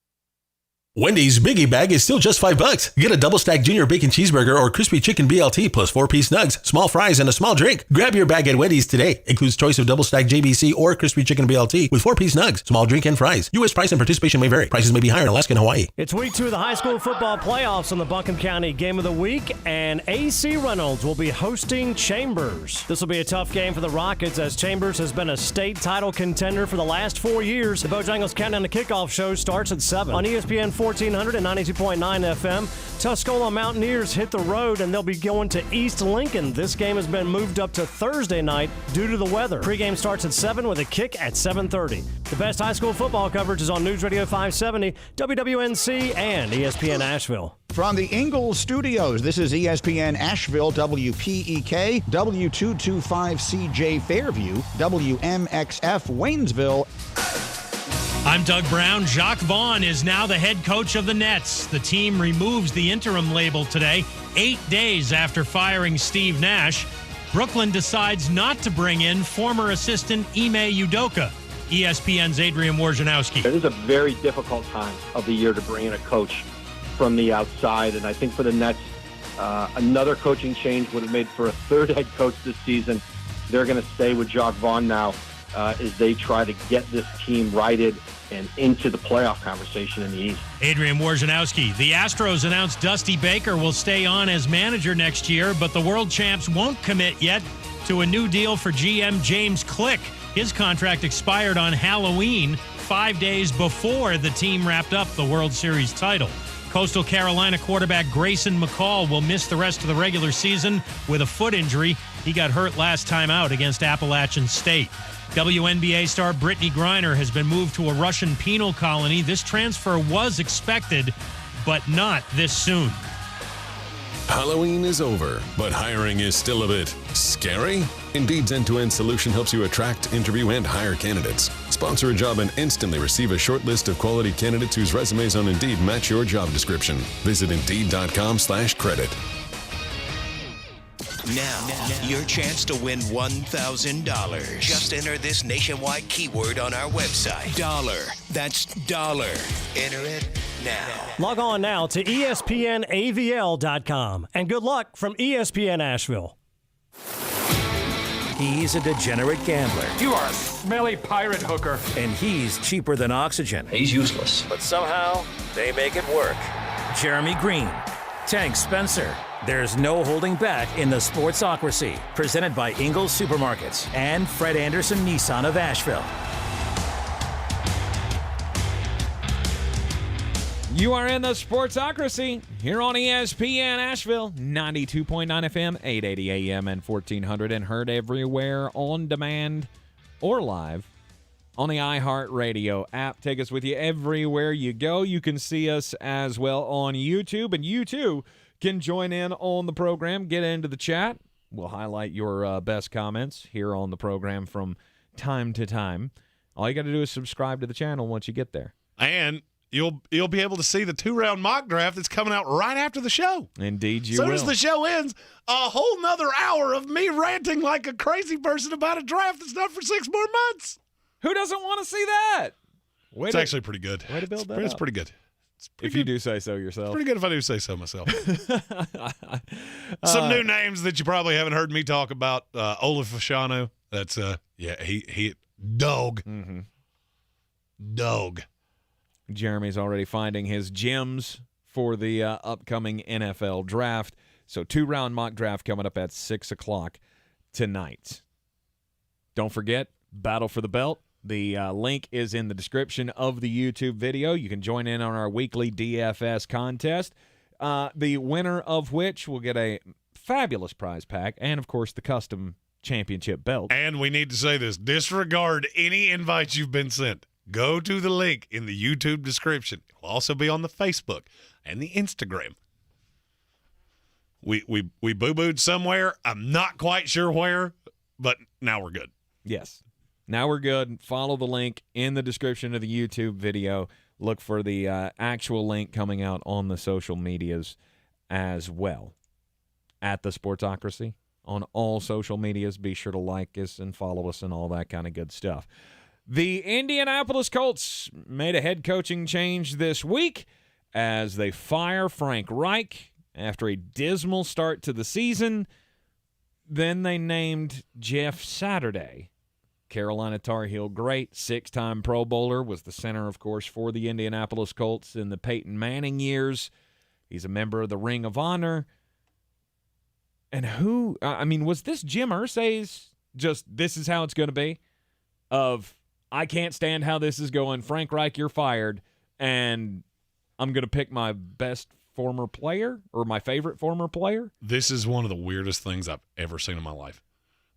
Wendy's Biggie Bag is still just $5. Get a double-stack junior bacon cheeseburger or crispy chicken BLT plus 4-piece nugs, small fries, and a small drink. Grab your bag at Wendy's today. Includes choice of double-stack JBC or crispy chicken BLT with 4-piece nugs, small drink, and fries. U.S. price and participation may vary. Prices may be higher in Alaska and Hawaii. It's week 2 of the high school football playoffs on the Buncombe County Game of the Week, and A.C. Reynolds will be hosting Chambers. This will be a tough game for the Rockets, as Chambers has been a state title contender for the last 4 years. The Bojangles Countdown to Kickoff show starts at 7 on ESPN 4 1400 and 92.9 FM. Tuscola Mountaineers hit the road, and they'll be going to East Lincoln. This game has been moved up to Thursday night due to the weather. Pregame starts at 7 with a kick at 7:30. The best high school football coverage is on News Radio 570, WWNC, and ESPN Asheville. From the Ingles studios, this is ESPN Asheville, WPEK, W225CJ Fairview, WMXF Waynesville. I'm Doug Brown. Jacques Vaughn is now the head coach of the Nets. The team removes the interim label today, 8 days after firing Steve Nash. Brooklyn decides not to bring in former assistant Ime Udoka. ESPN's Adrian Wojnarowski. It is a very difficult time of the year to bring in a coach from the outside, and I think for the Nets, another coaching change would have made for a third head coach this season. They're going to stay with Jacques Vaughn now as they try to get this team righted and into the playoff conversation in the East. Adrian Wojnarowski. The Astros announced Dusty Baker will stay on as manager next year, but the world champs won't commit yet to a new deal for GM James Click. His contract expired on Halloween, 5 days before the team wrapped up the World Series title. Coastal Carolina quarterback Grayson McCall will miss the rest of the regular season with a foot injury. He got hurt last time out against Appalachian State. WNBA star Brittany Griner has been moved to a Russian penal colony. This transfer was expected, but not this soon. Halloween is over, but hiring is still a bit scary? Indeed's end-to-end solution helps you attract, interview, and hire candidates. Sponsor a job and instantly receive a short list of quality candidates whose resumes on Indeed match your job description. Visit Indeed.com/credit. Now, your chance to win $1,000. Just enter this nationwide keyword on our website. Dollar. That's dollar. Enter it now. Log on now to ESPNAVL.com. And good luck from ESPN Asheville. He's a degenerate gambler. You are a smelly pirate hooker. And he's cheaper than oxygen. He's useless. But somehow, they make it work. Jeremy Greene, Tank Spencer. There's no holding back in the Sportsocracy. Presented by Ingles Supermarkets and Fred Anderson Nissan of Asheville. You are in the Sportsocracy here on ESPN Asheville, 92.9 FM, 880 AM, and 1400, and heard everywhere on demand or live on the iHeartRadio app. Take us with you everywhere you go. You can see us as well on YouTube, and you too can join in on the program, get into the chat. We'll highlight your best comments here on the program from time to time. All you got to do is subscribe to the channel once you get there. And you'll be able to see the 2-round mock draft that's coming out right after the show. Indeed, you will. As soon as the show ends, a whole nother hour of me ranting like a crazy person about a draft that's not for 6 more months. Who doesn't want to see that? It's actually pretty good. Way to build that It's up. pretty good. If you do say so yourself. Pretty good if I do say so myself. Some new names that you probably haven't heard me talk about. Olaf Fashanu. That's, he dog. Mm-hmm. Dog. Jeremy's already finding his gems for the upcoming NFL draft. So 2-round mock draft coming up at 6 o'clock tonight. Don't forget, Battle for the Belt. The link is in the description of the YouTube video. You can join in on our weekly DFS contest, the winner of which will get a fabulous prize pack and, of course, the custom championship belt. And we need to say this. Disregard any invites you've been sent. Go to the link in the YouTube description. It will also be on the Facebook and the Instagram. We boo-booed somewhere. I'm not quite sure where, but now we're good. Yes. Now we're good. Follow the link in the description of the YouTube video. Look for the actual link coming out on the social medias as well. At the Sportsocracy on all social medias. Be sure to like us and follow us and all that kind of good stuff. The Indianapolis Colts made a head coaching change this week as they fire Frank Reich after a dismal start to the season. Then they named Jeff Saturday, Carolina Tar Heel great, 6-time Pro Bowler, was the center, of course, for the Indianapolis Colts in the Peyton Manning years. He's a member of the Ring of Honor. And was this Jim Irsay's just, this is how it's going to be? Of, I can't stand how this is going. Frank Reich, you're fired. And I'm going to pick my best former player or my favorite former player. This is one of the weirdest things I've ever seen in my life.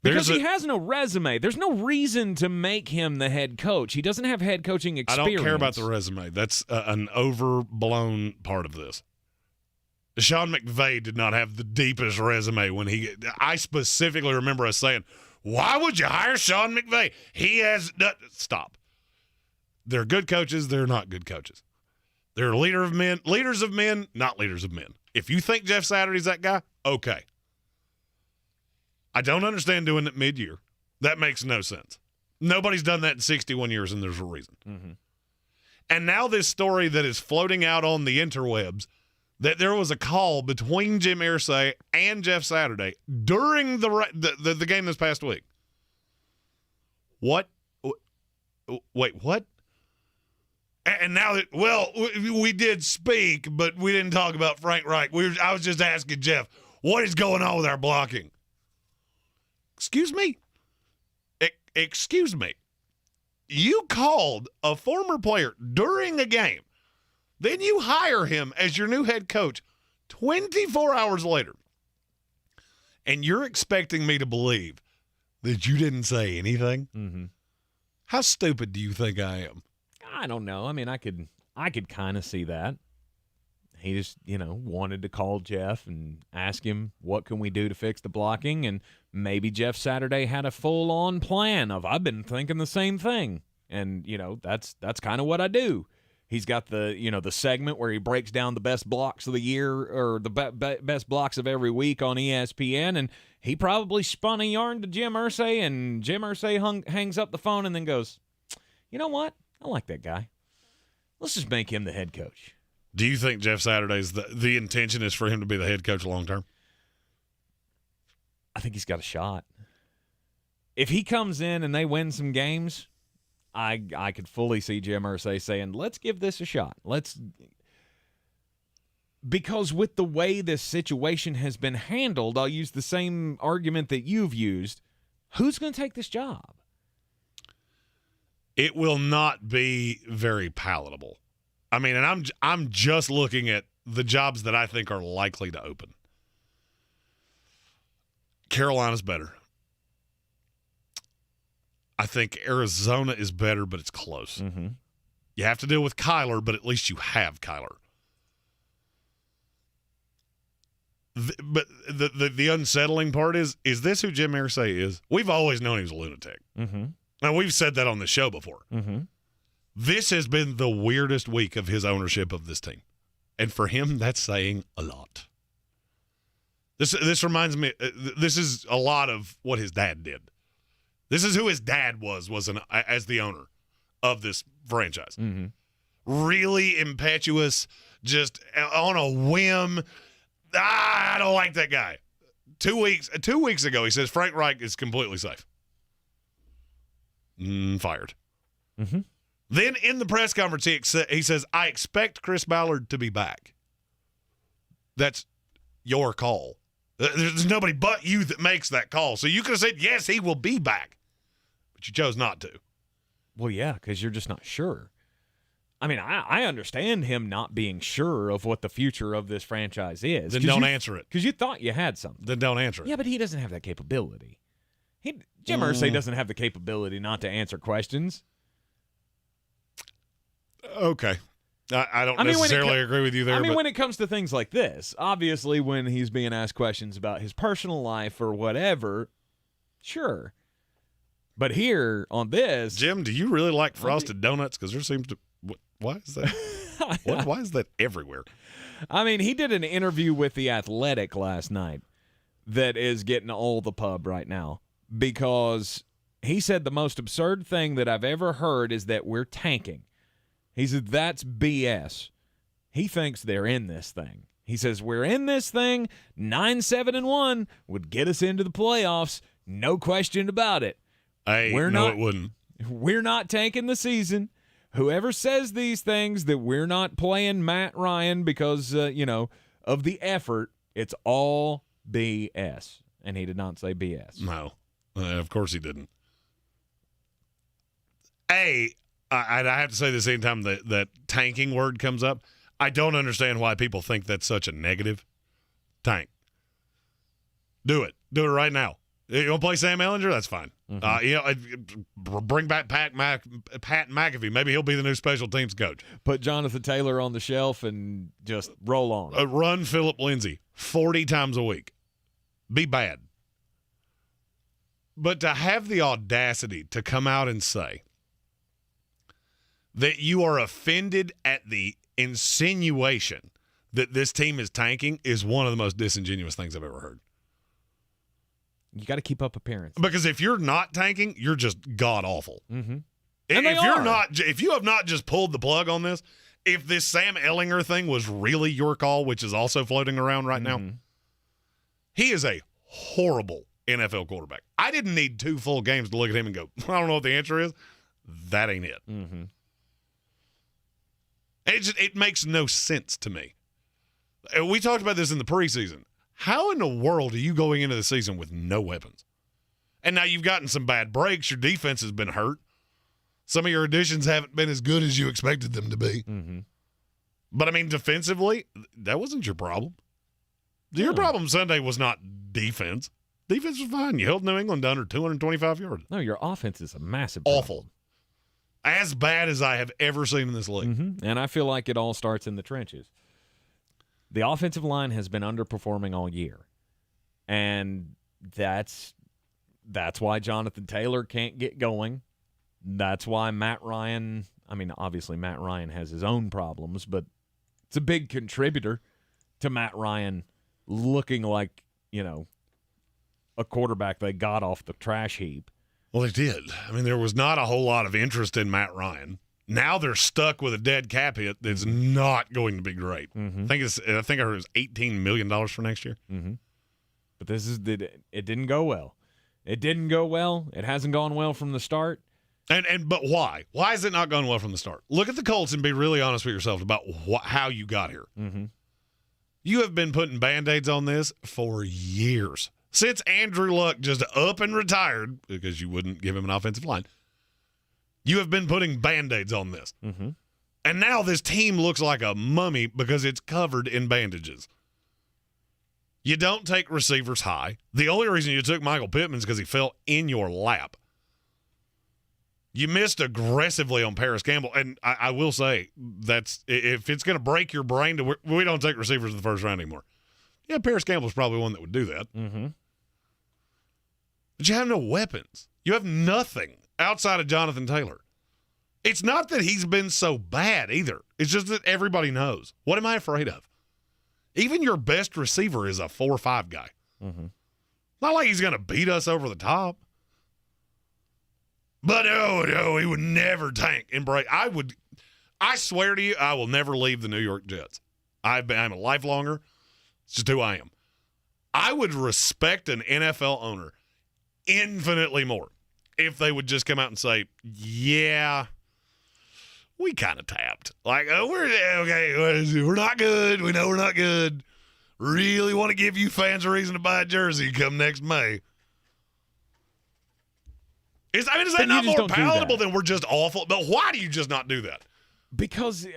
Because he has no resume. There's no reason to make him the head coach. He doesn't have head coaching experience. I don't care about the resume. That's an overblown part of this. Sean McVay did not have the deepest resume when I specifically remember us saying, why would you hire Sean McVay? He has stop. They're good coaches. They're not good coaches. They're leaders of men, not leaders of men. If you think Jeff Saturday's that guy, okay. I don't understand doing it mid-year. That makes no sense. Nobody's done that in 61 years, and there's a reason. Mm-hmm. And now this story that is floating out on the interwebs, that there was a call between Jim Irsay and Jeff Saturday during the game this past week. What? Wait, what? And now that, we did speak, but we didn't talk about Frank Reich. I was just asking Jeff, what is going on with our blocking? Excuse me? Excuse me. You called a former player during a game. Then you hire him as your new head coach 24 hours later. And you're expecting me to believe that you didn't say anything? Mm-hmm. How stupid do you think I am? I don't know. I mean, I could kind of see that. He just, wanted to call Jeff and ask him, what can we do to fix the blocking? And maybe Jeff Saturday had a full-on plan of, I've been thinking the same thing. And, that's kind of what I do. He's got the segment where he breaks down the best blocks of the year or the best blocks of every week on ESPN. And he probably spun a yarn to Jim Irsay, and Jim Irsay hangs up the phone and then goes, you know what? I like that guy. Let's just make him the head coach. Do you think Jeff Saturday's the intention is for him to be the head coach long term? I think he's got a shot. If he comes in and they win some games, I could fully see Jim Irsay saying, let's give this a shot. Because with the way this situation has been handled, I'll use the same argument that you've used. Who's going to take this job? It will not be very palatable. I mean, and I'm just looking at the jobs that I think are likely to open. Carolina's better. I think Arizona is better, but it's close. Mm-hmm. You have to deal with Kyler, but at least you have Kyler. But the unsettling part is this who Jim Irsay is? We've always known he was a lunatic. Mm-hmm. Now, we've said that on the show before. Mm-hmm. This has been the weirdest week of his ownership of this team. And for him, that's saying a lot. This reminds me, this is a lot of what his dad did. This is who his dad was as the owner of this franchise. Mm-hmm. Really impetuous, just on a whim. I don't like that guy. 2 weeks ago, he says Frank Reich is completely safe. Fired. Mm-hmm. Then in the press conference, he says, I expect Chris Ballard to be back. That's your call. There's nobody but you that makes that call. So you could have said, yes, he will be back. But you chose not to. Well, yeah, because you're just not sure. I mean, I understand him not being sure of what the future of this franchise is. Then don't answer it. Because you thought you had something. Then don't answer it. Yeah, but he doesn't have that capability. Jim Irsay doesn't have the capability not to answer questions. Okay. I don't necessarily agree with you there. When it comes to things like this, obviously when he's being asked questions about his personal life or whatever, sure. But here on this... Jim, do you really like frosted donuts? Because there seems to... Why is that? Why is that everywhere? I mean, he did an interview with The Athletic last night that is getting all the pub right now because he said the most absurd thing that I've ever heard is that we're tanking. He said, that's BS. He thinks they're in this thing. He says, we're in this thing. 9-7-1 would get us into the playoffs. No question about it. It wouldn't. We're not tanking the season. Whoever says these things that we're not playing Matt Ryan because, of the effort, it's all BS. And he did not say BS. No. Of course he didn't. I have to say this anytime that tanking word comes up, I don't understand why people think that's such a negative. Tank. Do it. Do it right now. You want to play Sam Ehlinger? That's fine. Bring back Pat McAfee. Maybe he'll be the new special teams coach. Put Jonathan Taylor on the shelf and just roll on. Run Philip Lindsay 40 times a week. Be bad. But to have the audacity to come out and say that you are offended at the insinuation that this team is tanking is one of the most disingenuous things I've ever heard. You got to keep up appearance. Because if you're not tanking, you're just god-awful. Mm-hmm. If you have not just pulled the plug on this, if this Sam Ehlinger thing was really your call, which is also floating around right now, he is a horrible NFL quarterback. I didn't need 2 full games to look at him and go, I don't know what the answer is. That ain't it. Mm-hmm. It makes no sense to me. We talked about this in the preseason. How in the world are you going into the season with no weapons? And now you've gotten some bad breaks. Your defense has been hurt. Some of your additions haven't been as good as you expected them to be. Mm-hmm. But, I mean, defensively, that wasn't your problem. Your problem Sunday was not defense. Defense was fine. You held New England to under 225 yards. No, your offense is a massive awful. As bad as I have ever seen in this league. Mm-hmm. And I feel like it all starts in the trenches. The offensive line has been underperforming all year. And that's why Jonathan Taylor can't get going. That's why Matt Ryan, obviously Matt Ryan has his own problems, but it's a big contributor to Matt Ryan looking like, a quarterback they got off the trash heap. Well, they did. There was not a whole lot of interest in Matt Ryan. Now they're stuck with a dead cap hit that's not going to be great. Mm-hmm. I think I heard it was $18 million for next year. Mm-hmm. But it didn't go well. It didn't go well. It hasn't gone well from the start. But why? Why has it not gone well from the start? Look at the Colts and be really honest with yourself about how you got here. Mm-hmm. You have been putting Band-Aids on this for years. Since Andrew Luck just up and retired, because you wouldn't give him an offensive line, you have been putting Band-Aids on this. Mm-hmm. And now this team looks like a mummy because it's covered in bandages. You don't take receivers high. The only reason you took Michael Pittman is because he fell in your lap. You missed aggressively on Paris Campbell. And I will say, if it's going to break your brain, we don't take receivers in the first round anymore. Yeah, Paris Campbell's probably one that would do that. Mm-hmm. But you have no weapons. You have nothing outside of Jonathan Taylor. It's not that he's been so bad either. It's just that everybody knows. What am I afraid of? Even your best receiver is a 4-5 guy. Mm-hmm. Not like he's going to beat us over the top. But no, he would never tank and break. I swear to you, I will never leave the New York Jets. I'm a lifelonger. It's just who I am. I would respect an NFL owner infinitely more if they would just come out and say, yeah, we kind of tapped. Like, we're not good. We know we're not good. Really want to give you fans a reason to buy a jersey come next May. Is that not more palatable than we're just awful? But why do you just not do that? Because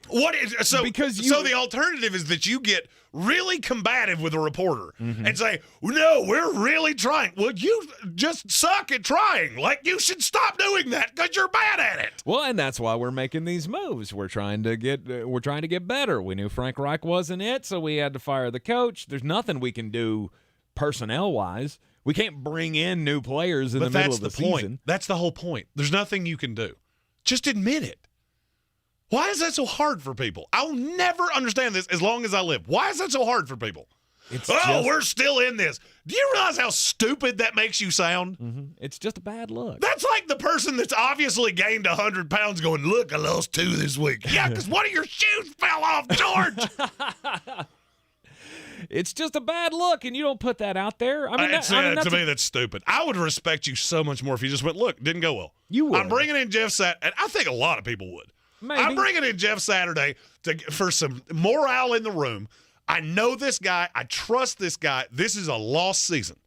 so the alternative is that you get really combative with a reporter and say, no, we're really trying. Well, you just suck at trying. Like, you should stop doing that because you're bad at it. Well, and that's why we're making these moves. We're trying to get better. We knew Frank Reich wasn't it, so we had to fire the coach. There's nothing we can do personnel-wise. We can't bring in new players in the middle of the season. That's the whole point. There's nothing you can do. Just admit it. Why is that so hard for people? I'll never understand this as long as I live. Why is that so hard for people? We're still in this. Do you realize how stupid that makes you sound? Mm-hmm. It's just a bad look. That's like the person that's obviously gained 100 pounds going, look, I lost 2 this week. Yeah, because one of your shoes fell off, George. It's just a bad look, and you don't put that out there. To me, that's stupid. I would respect you so much more if you just went, look, didn't go well. You would. I'm bringing in Jeff Saturday, and I think a lot of people would. Maybe. I'm bringing in Jeff Saturday for some morale in the room. I know this guy. I trust this guy. This is a lost season.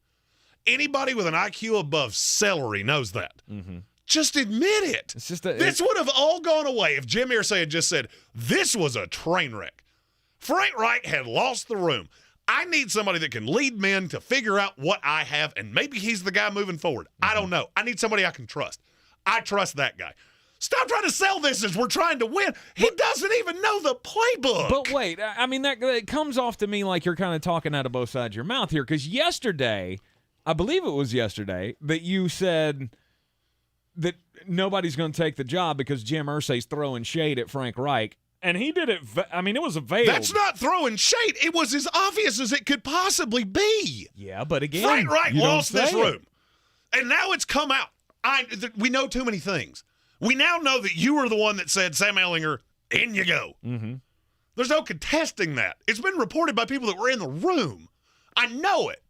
Anybody with an IQ above celery knows that. Mm-hmm. Just admit it. It's just this would have all gone away if Jim Irsay had just said, this was a train wreck. Frank Reich had lost the room. I need somebody that can lead men to figure out what I have, and maybe he's the guy moving forward. I don't know. I need somebody I can trust. I trust that guy. Stop trying to sell this as we're trying to win. He doesn't even know the playbook. But wait, I mean, that comes off to me like you're kind of talking out of both sides of your mouth here, because yesterday, I believe it was yesterday, that you said that nobody's going to take the job because Jim Irsay's throwing shade at Frank Reich. And he did it, I mean, it was a veiled. That's not throwing shade. It was as obvious as it could possibly be. Yeah, but again, Frank Reich lost this it. room. And now it's come out. We know too many things. We now know that you were the one that said, Sam Ehlinger, in you go. Mm-hmm. There's no contesting that. It's been reported by people that were in the room. I know it.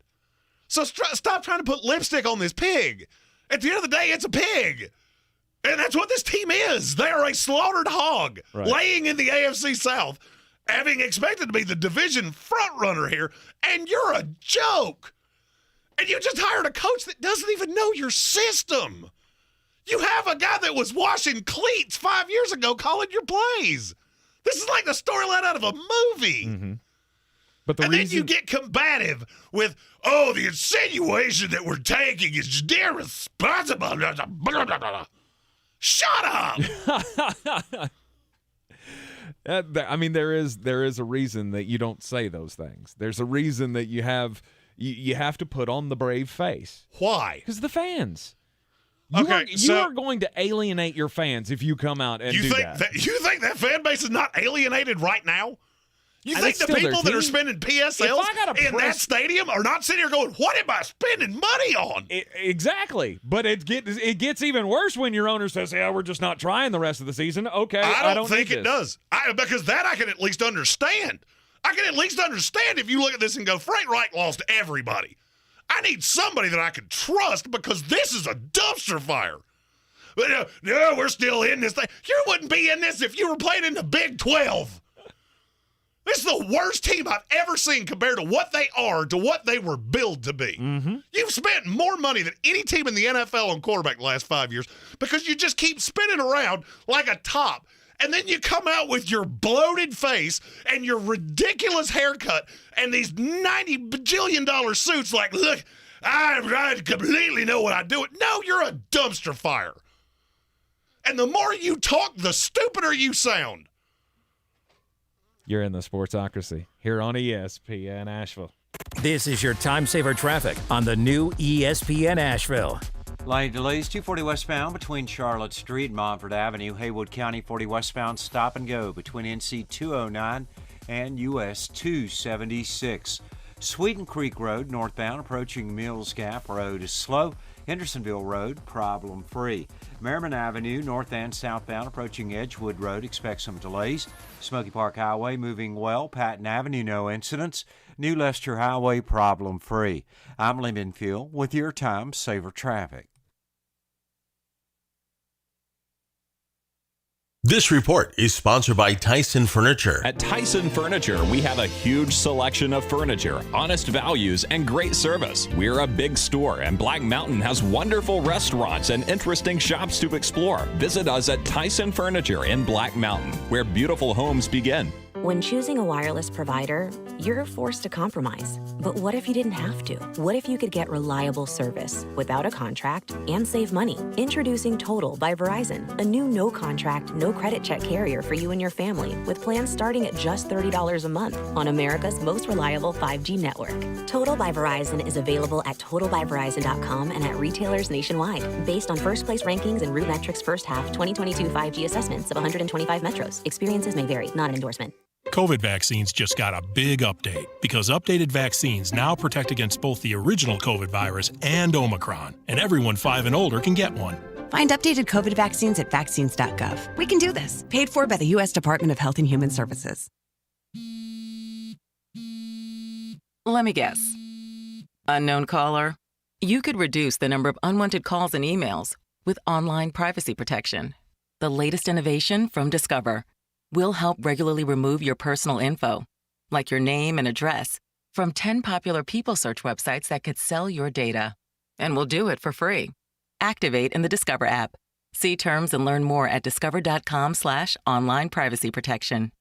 So stop trying to put lipstick on this pig. At the end of the day, it's a pig. And that's what this team is. They are a slaughtered hog, laying in the AFC South, having expected to be the division front runner here, and you're a joke. And you just hired a coach that doesn't even know your system. You have a guy that was washing cleats 5 years ago calling your plays. This is like the storyline out of a movie. Mm-hmm. But then you get combative with, the insinuation that we're taking is irresponsible. Shut up! I mean, there is a reason that you don't say those things. There's a reason that you have to put on the brave face. Why? Because the fans. You are going to alienate your fans if you come out and do that. You think that fan base is not alienated right now? You think the people that are spending PSLs in that stadium are not sitting here going, what am I spending money on? Exactly. But it gets even worse when your owner says, yeah, we're just not trying the rest of the season. Okay, I don't think it does. Because that I can at least understand. I can at least understand if you look at this and go, Frank Reich lost everybody. I need somebody that I can trust because this is a dumpster fire. But no, we're still in this thing. You wouldn't be in this if you were playing in the Big 12. This is the worst team I've ever seen compared to what they are to what they were billed to be. Mm-hmm. You've spent more money than any team in the NFL on quarterback the last 5 years because you just keep spinning around like a top. And then you come out with your bloated face and your ridiculous haircut and these $90 bajillion suits like, look, I completely know what I do. No, you're a dumpster fire. And the more you talk, the stupider you sound. You're in the Sportsocracy here on ESPN Asheville. This is your time saver traffic on the new ESPN Asheville. Lane delays 240 westbound between Charlotte Street and Montford Avenue. Haywood County 40 westbound stop and go between NC 209 and US 276. Sweden Creek Road northbound approaching Mills Gap Road is slow. Hendersonville Road problem free. Merriman Avenue north and southbound approaching Edgewood Road expect some delays. Smoky Park Highway moving well. Patton Avenue no incidents. New Leicester Highway problem free. I'm Lee Minfield with your time saver traffic. This report is sponsored by Tyson Furniture. At Tyson Furniture, we have a huge selection of furniture, honest values, and great service. We're a big store, and Black Mountain has wonderful restaurants and interesting shops to explore. Visit us at Tyson Furniture in Black Mountain, where beautiful homes begin. When choosing a wireless provider, you're forced to compromise. But what if you didn't have to? What if you could get reliable service without a contract and save money? Introducing Total by Verizon, a new no-contract, no-credit check carrier for you and your family with plans starting at just $30 a month on America's most reliable 5G network. Total by Verizon is available at totalbyverizon.com and at retailers nationwide. Based on first-place rankings and RootMetrics first half 2022 5G assessments of 125 metros. Experiences may vary, not an endorsement. COVID vaccines just got a big update because updated vaccines now protect against both the original COVID virus and Omicron, and everyone 5 and older can get one. Find updated COVID vaccines at vaccines.gov. We can do this. Paid for by the U.S. Department of Health and Human Services. Let me guess. Unknown caller? You could reduce the number of unwanted calls and emails with online privacy protection. The latest innovation from Discover. We'll help regularly remove your personal info, like your name and address, from 10 popular people search websites that could sell your data. And we'll do it for free. Activate in the Discover app. See terms and learn more at discover.com/online privacy protection.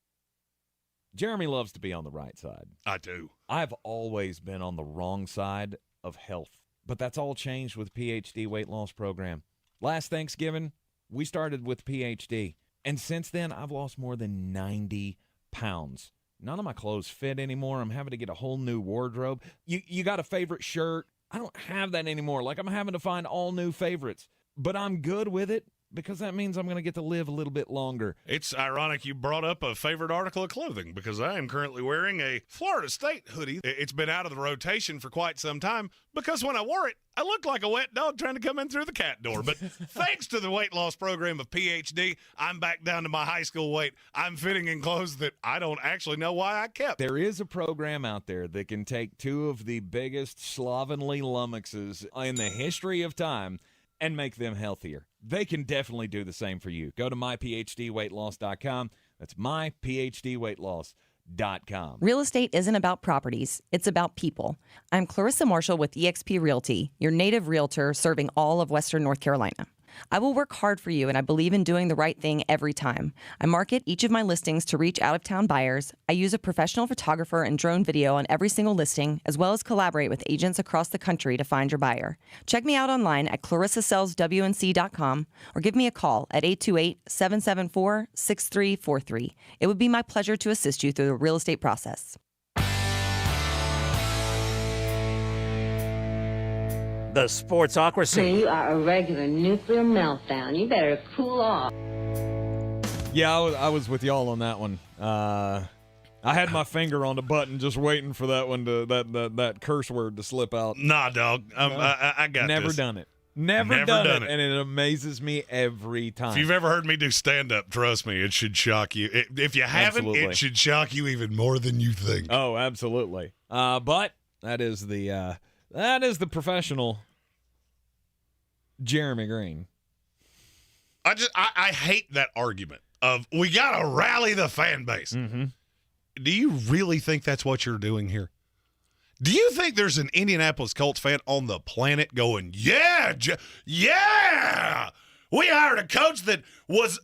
Jeremy loves to be on the right side. I do. I've always been on the wrong side of health, but that's all changed with PhD weight loss program. Last Thanksgiving, we started with PhD, and since then, I've lost more than 90 pounds. None of my clothes fit anymore. I'm having to get a whole new wardrobe. You got a favorite shirt? I don't have that anymore. Like, I'm having to find all new favorites, but I'm good with it, because that means I'm going to get to live a little bit longer. It's ironic you brought up a favorite article of clothing, because I am currently wearing a Florida State hoodie. It's been out of the rotation for quite some time, because when I wore it, I looked like a wet dog trying to come in through the cat door. But thanks to the weight loss program of PhD, I'm back down to my high school weight. I'm fitting in clothes that I don't actually know why I kept. There is a program out there that can take two of the biggest slovenly lummoxes in the history of time and make them healthier. They can definitely do the same for you. Go to myphdweightloss.com. That's myphdweightloss.com. Real estate isn't about properties. It's about people. I'm Clarissa Marshall with eXp Realty, your native realtor serving all of Western North Carolina. I will work hard for you, and I believe in doing the right thing every time. I market each of my listings to reach out-of-town buyers. I use a professional photographer and drone video on every single listing, as well as collaborate with agents across the country to find your buyer. Check me out online at clarissasellswnc.com or give me a call at 828-774-6343. It would be my pleasure to assist you through the real estate process. The Sportsocracy. You are a regular nuclear meltdown. You better cool off. Yeah, I was with y'all on that one. I had my finger on the button just waiting for that one that curse word to slip out. Nah, dog. I got Never this. done it. Never done it. And it amazes me every time. If you've ever heard me do stand-up, trust me, it should shock you. If you haven't, Absolutely. it should shock you even more than you think. Oh, absolutely. But that is the professional Jeremy Greene. I hate that argument of we got to rally the fan base. Mm-hmm. Do you really think that's what you're doing here? Do you think there's an Indianapolis Colts fan on the planet going, yeah, we hired a coach that was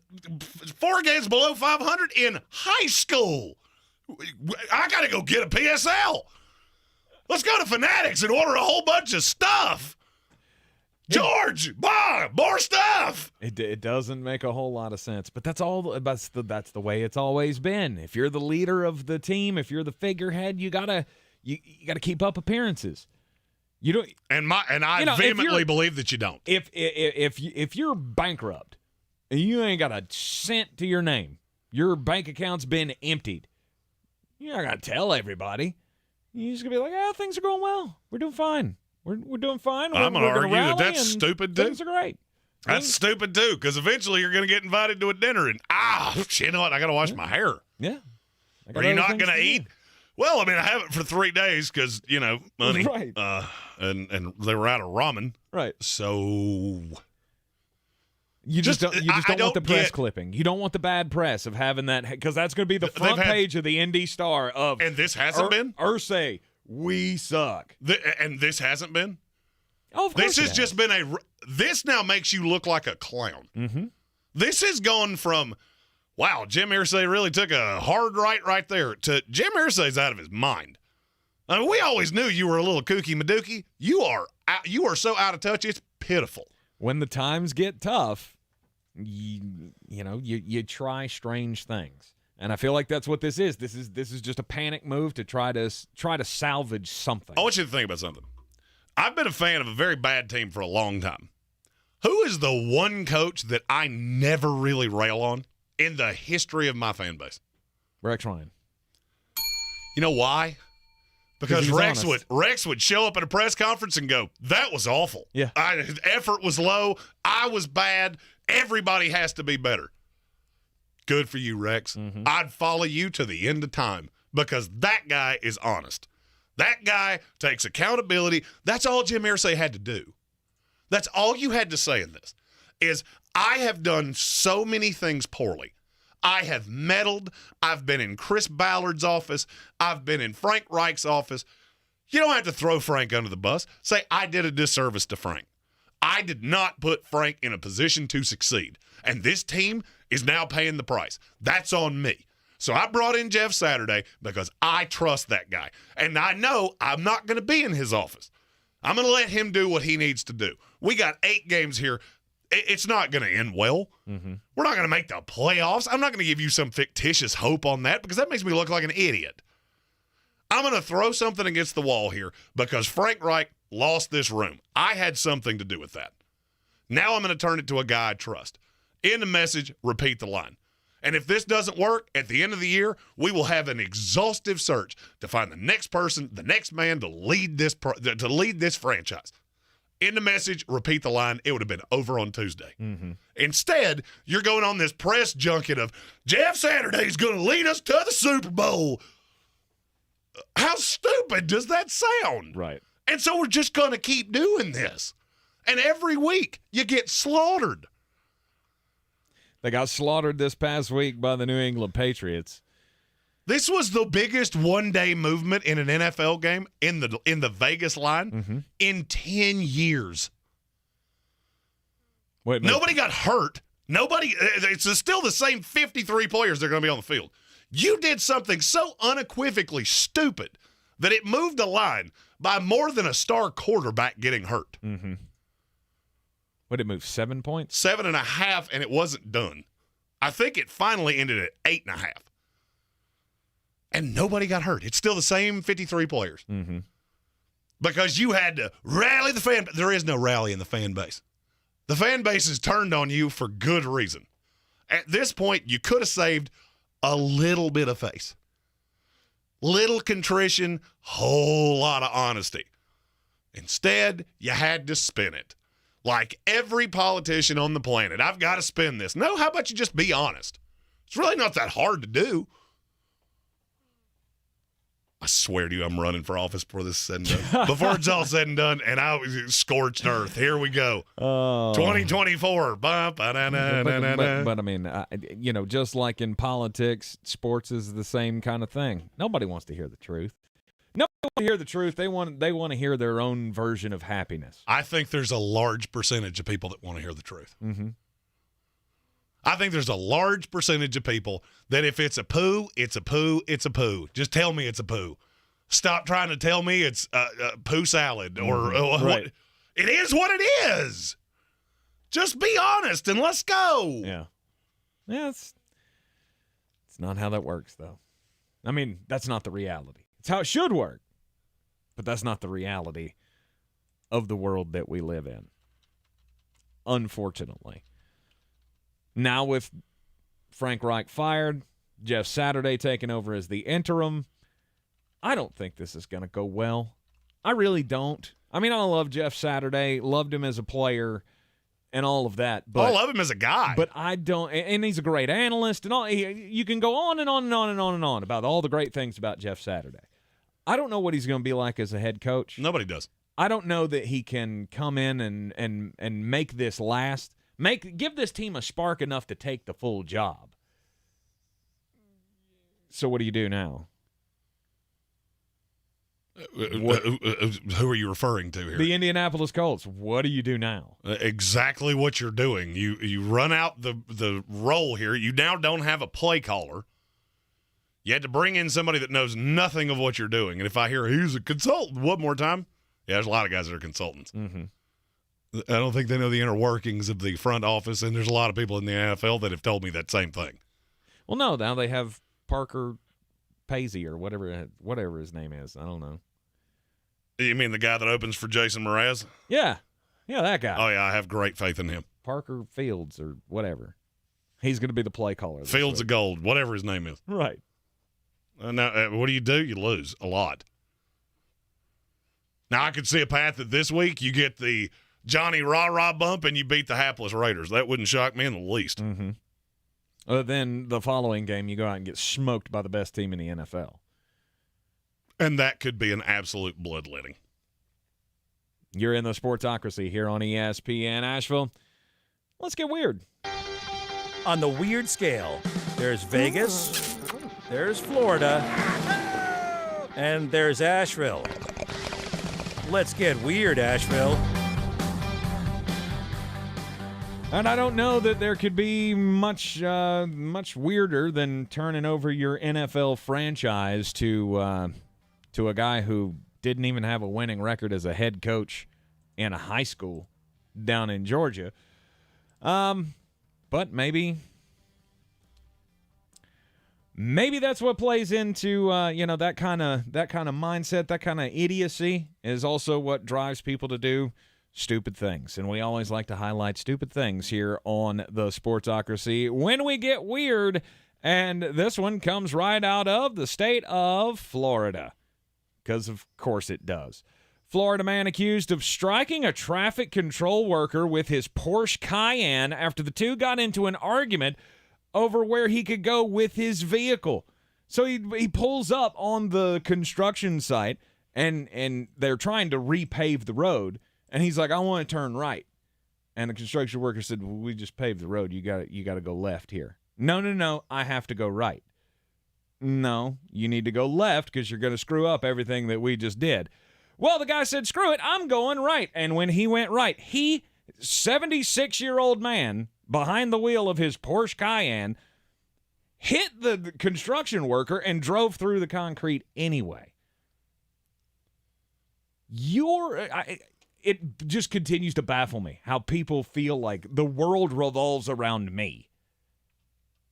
4 games below 500 in high school. I got to go get a PSL. Let's go to Fanatics and order a whole bunch of stuff. George, more stuff. It doesn't make a whole lot of sense, but that's the way it's always been. If you're the leader of the team, if you're the figurehead, you gotta keep up appearances. You don't, and I vehemently believe that you don't. If you're bankrupt and you ain't got a cent to your name, your bank account's been emptied, you're not gonna tell everybody. You're just gonna be like, things are going well. We're doing fine. We're doing fine. I'm going to argue that's stupid, too. Things are great. That's stupid, too, because eventually you're going to get invited to a dinner and, you know what, I got to wash my hair. Yeah. Are you not going to eat? Well, I mean, I haven't for 3 days because, money. Right. And they were out of ramen. Right. So You just don't want the press clipping. You don't want the bad press of having that, because that's going to be the front page of the Indy Star of. And this hasn't been? Irsay, we suck. And this hasn't been? Oh, of course This has just been this now makes you look like a clown. Mm-hmm. This has gone from, wow, Jim Irsay really took a hard right there, to Jim Irsay's out of his mind. I mean, we always knew you were a little kooky madookie. You are so out of touch, it's pitiful. When the times get tough, you try strange things. And I feel like that's what this is. This is just a panic move to try to salvage something. I want you to think about something. I've been a fan of a very bad team for a long time. Who is the one coach that I never really rail on in the history of my fan base? Rex Ryan. You know why? Because Rex honest. would show up at a press conference and go, that was awful. Yeah. His effort was low. I was bad. Everybody has to be better. Good for you, Rex. Mm-hmm. I'd follow you to the end of time because that guy is honest. That guy takes accountability. That's all Jim Irsay had to do. That's all you had to say in this is, I have done so many things poorly. I have meddled. I've been in Chris Ballard's office. I've been in Frank Reich's office. You don't have to throw Frank under the bus. Say, I did a disservice to Frank. I did not put Frank in a position to succeed. And this team is now paying the price. That's on me. So I brought in Jeff Saturday because I trust that guy. And I know I'm not going to be in his office. I'm going to let him do what he needs to do. We got 8 games here. It's not going to end well. Mm-hmm. We're not going to make the playoffs. I'm not going to give you some fictitious hope on that because that makes me look like an idiot. I'm going to throw something against the wall here because Frank Reich lost this room. I had something to do with that. Now I'm going to turn it to a guy I trust. In the message, repeat the line. And if this doesn't work, at the end of the year, we will have an exhaustive search to find the next person, the next man to lead this franchise. In the message, repeat the line. It would have been over on Tuesday. Mm-hmm. Instead, you're going on this press junket of Jeff Saturday's going to lead us to the Super Bowl. How stupid does that sound? Right. And so we're just going to keep doing this. And every week, you get slaughtered. They got slaughtered this past week by the New England Patriots. This was the biggest one-day movement in an NFL game in the Vegas line in 10 years. Nobody got hurt. It's still the same 53 players that are going to be on the field. You did something so unequivocally stupid that it moved the line by more than a star quarterback getting hurt. Mm-hmm. What did it move, 7 points? 7.5, and it wasn't done. I think it finally ended at 8.5. And nobody got hurt. It's still the same 53 players. Mm-hmm. Because you had to rally the fan. There is no rally in the fan base. The fan base is turned on you for good reason. At this point, you could have saved a little bit of face. Little contrition, whole lot of honesty. Instead, you had to spin it. Like every politician on the planet. I've got to spin this. No, how about you just be honest? It's really not that hard to do. I swear to you, I'm running for office before this is said and done. Before it's all said and done, and I was scorched earth. Here we go. 2024. But I mean, just like in politics, sports is the same kind of thing. Nobody wants to hear the truth. Nobody wants to hear the truth. They want to hear their own version of happiness. I think there's a large percentage of people that want to hear the truth. Mm-hmm. I think there's a large percentage of people that if it's a poo, it's a poo, it's a poo. Just tell me it's a poo. Stop trying to tell me it's a poo salad or right. What. It is what it is. Just be honest and let's go. Yeah. Yeah, it's not how that works, though. I mean, that's not the reality. It's how it should work, but that's not the reality of the world that we live in, unfortunately. Now with Frank Reich fired, Jeff Saturday taking over as the interim, I don't think this is going to go well. I really don't. I mean, I love Jeff Saturday, loved him as a player and all of that. But I love him as a guy. But I don't, and he's a great analyst and all. You can go on and on and on and on and on about all the great things about Jeff Saturday. I don't know what he's going to be like as a head coach. Nobody does. I don't know that he can come in and make this last. Give this team a spark enough to take the full job. So what do you do now? Who are you referring to here? The Indianapolis Colts. What do you do now? Exactly what you're doing. You run out the role here. You now don't have a play caller. You had to bring in somebody that knows nothing of what you're doing. And if I hear he's a consultant one more time, yeah, there's a lot of guys that are consultants. Mm-hmm. I don't think they know the inner workings of the front office, and there's a lot of people in the NFL that have told me that same thing. Well, no, now they have Parker Paisley or whatever his name is. I don't know. You mean the guy that opens for Jason Mraz? Yeah, that guy. Oh, yeah, I have great faith in him. Parker Fields or whatever. He's going to be the play caller. Fields of Gold, whatever his name is. Right. Now, what do? You lose a lot. Now, I could see a path that this week you get the Johnny Rah-Rah bump and you beat the hapless Raiders. That wouldn't shock me in the least. Mm-hmm. Then the following game, you go out and get smoked by the best team in the NFL. And that could be an absolute bloodletting. You're in the Sportsocracy here on ESPN Asheville. Let's get weird. On the weird scale, there's Vegas, there's Florida, and there's Asheville. Let's get weird, Asheville. And I don't know that there could be much weirder than turning over your NFL franchise to a guy who didn't even have a winning record as a head coach in a high school down in Georgia. But maybe that's what plays into that kind of mindset, that kind of idiocy is also what drives people to do stupid things. And we always like to highlight stupid things here on the Sportsocracy when we get weird. And this one comes right out of the state of Florida, because of course it does. Florida man accused of striking a traffic control worker with his Porsche Cayenne after the two got into an argument over where he could go with his vehicle. So he pulls up on the construction site, and they're trying to repave the road, and he's like, I want to turn right. And the construction worker said, well, we just paved the road. You got to go left here. No, I have to go right. No, you need to go left because you're going to screw up everything that we just did. Well, the guy said, screw it, I'm going right. And when he went right, 76-year-old man behind the wheel of his Porsche Cayenne, hit the construction worker and drove through the concrete anyway. It just continues to baffle me how people feel like the world revolves around me.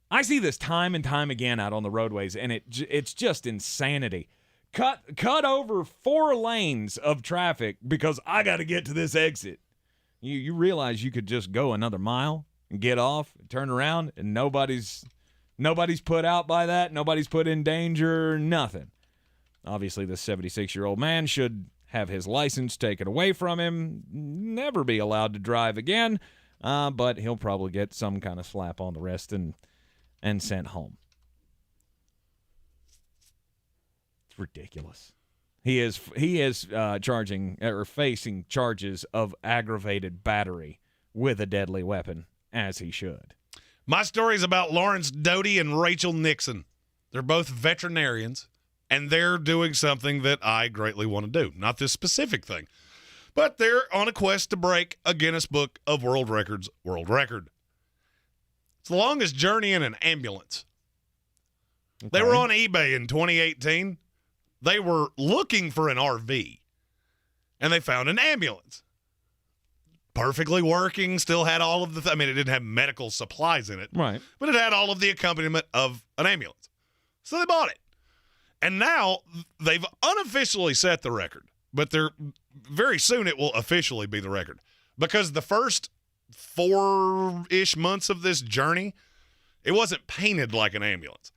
I see this time and time again out on the roadways, and it's just insanity. Cut over 4 lanes of traffic because I got to get to this exit. You realize you could just go another mile and get off, and turn around, and nobody's put out by that. Nobody's put in danger, nothing. Obviously, this 76-year-old man should have his license taken away from him, never be allowed to drive again, but he'll probably get some kind of slap on the wrist and sent home. It's ridiculous. He is facing charges of aggravated battery with a deadly weapon, as he should. My story is about Lawrence Doty and Rachel Nixon. They're both veterinarians, and they're doing something that I greatly want to do. Not this specific thing, but they're on a quest to break a Guinness Book of World Records world record. It's the longest journey in an ambulance. Okay. They were on eBay in 2018. They were looking for an RV, and they found an ambulance. Perfectly working, still had all of the... it didn't have medical supplies in it. Right. But it had all of the accompaniment of an ambulance. So they bought it. And now they've unofficially set the record, but very soon it will officially be the record. Because the first 4-ish months of this journey, it wasn't painted like an ambulance.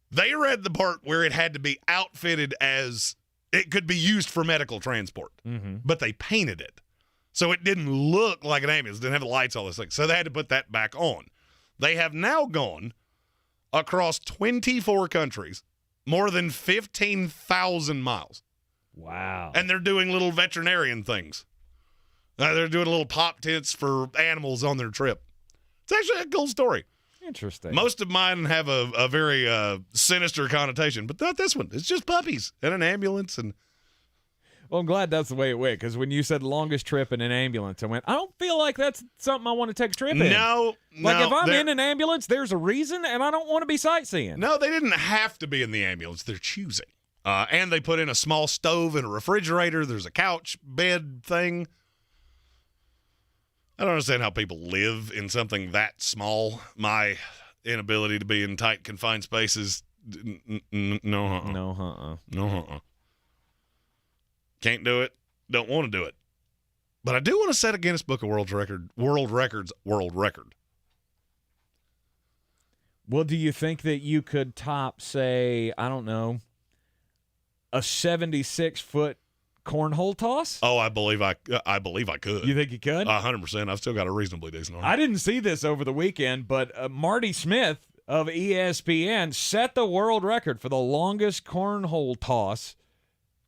They read the part where it had to be outfitted as it could be used for medical transport, but they painted it. So it didn't look like an ambulance, didn't have the lights, all this thing. So they had to put that back on. They have now gone across 24 countries, more than 15,000 miles. Wow. And they're doing little veterinarian things. They're doing little pop tents for animals on their trip. It's actually a cool story. Interesting. Most of mine have a very sinister connotation, but not this one. It's just puppies and an ambulance. Well, I'm glad that's the way it went, because when you said longest trip in an ambulance, I went, I don't feel like that's something I want to take a trip in. No. If I'm in an ambulance, there's a reason, and I don't want to be sightseeing. No, they didn't have to be in the ambulance. They're choosing. And they put in a small stove and a refrigerator. There's a couch, bed thing. I don't understand how people live in something that small. My inability to be in tight, confined spaces, no. Can't do it. Don't want to do it. But I do want to set a Guinness Book of World Records world record. Well, do you think that you could top, say, I don't know, a 76-foot cornhole toss? Oh, I believe I could. You think you could? 100%. I've still got a reasonably decent arm. I didn't see this over the weekend, but Marty Smith of ESPN set the world record for the longest cornhole toss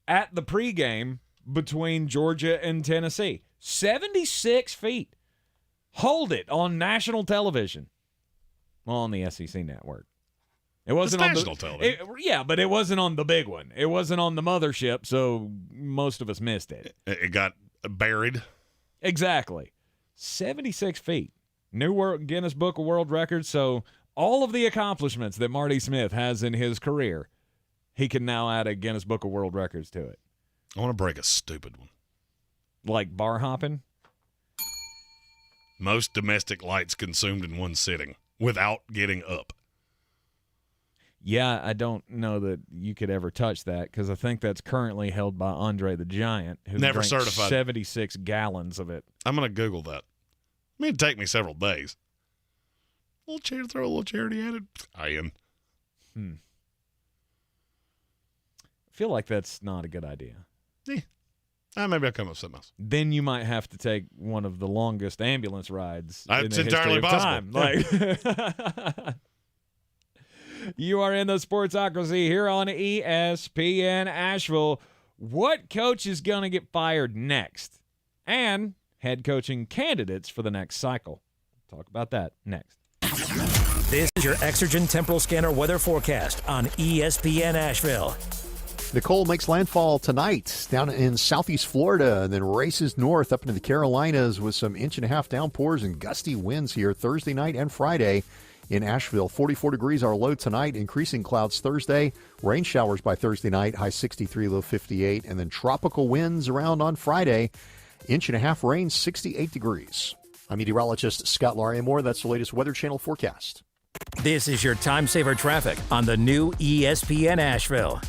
at the pregame between Georgia and Tennessee. 76 feet. Hold it on national television. Well, on the SEC network. It wasn't on national television. But it wasn't on the big one. It wasn't on the mothership, so most of us missed it. It got buried. Exactly. 76 feet. New Guinness Book of World Records. So all of the accomplishments that Marty Smith has in his career, he can now add a Guinness Book of World Records to it. I want to break a stupid one. Like bar hopping? Most domestic lights consumed in one sitting without getting up. Yeah, I don't know that you could ever touch that because I think that's currently held by Andre the Giant, who Never drank certified. 76 gallons of it. I'm going to Google that. I mean, it'd take me several days. Throw a little charity at it. I am. I feel like that's not a good idea. Maybe I'll come up with something else. Then you might have to take one of the longest ambulance rides in That's the history entirely of possible. time. You are in the Sportsocracy here on ESPN Asheville. What coach is going to get fired next? And head coaching candidates for the next cycle. Talk about that next. This is your Exergen Temporal Scanner weather forecast on ESPN Asheville. Nicole makes landfall tonight down in southeast Florida and then races north up into the Carolinas with some 1.5-inch downpours and gusty winds here Thursday night and Friday in Asheville. 44 degrees our low tonight, increasing clouds Thursday, rain showers by Thursday night, high 63, low 58, and then tropical winds around on Friday, 1.5-inch rain, 68 degrees. I'm meteorologist Scott Larimore. That's the latest Weather Channel forecast. This is your time saver traffic on the new ESPN Asheville.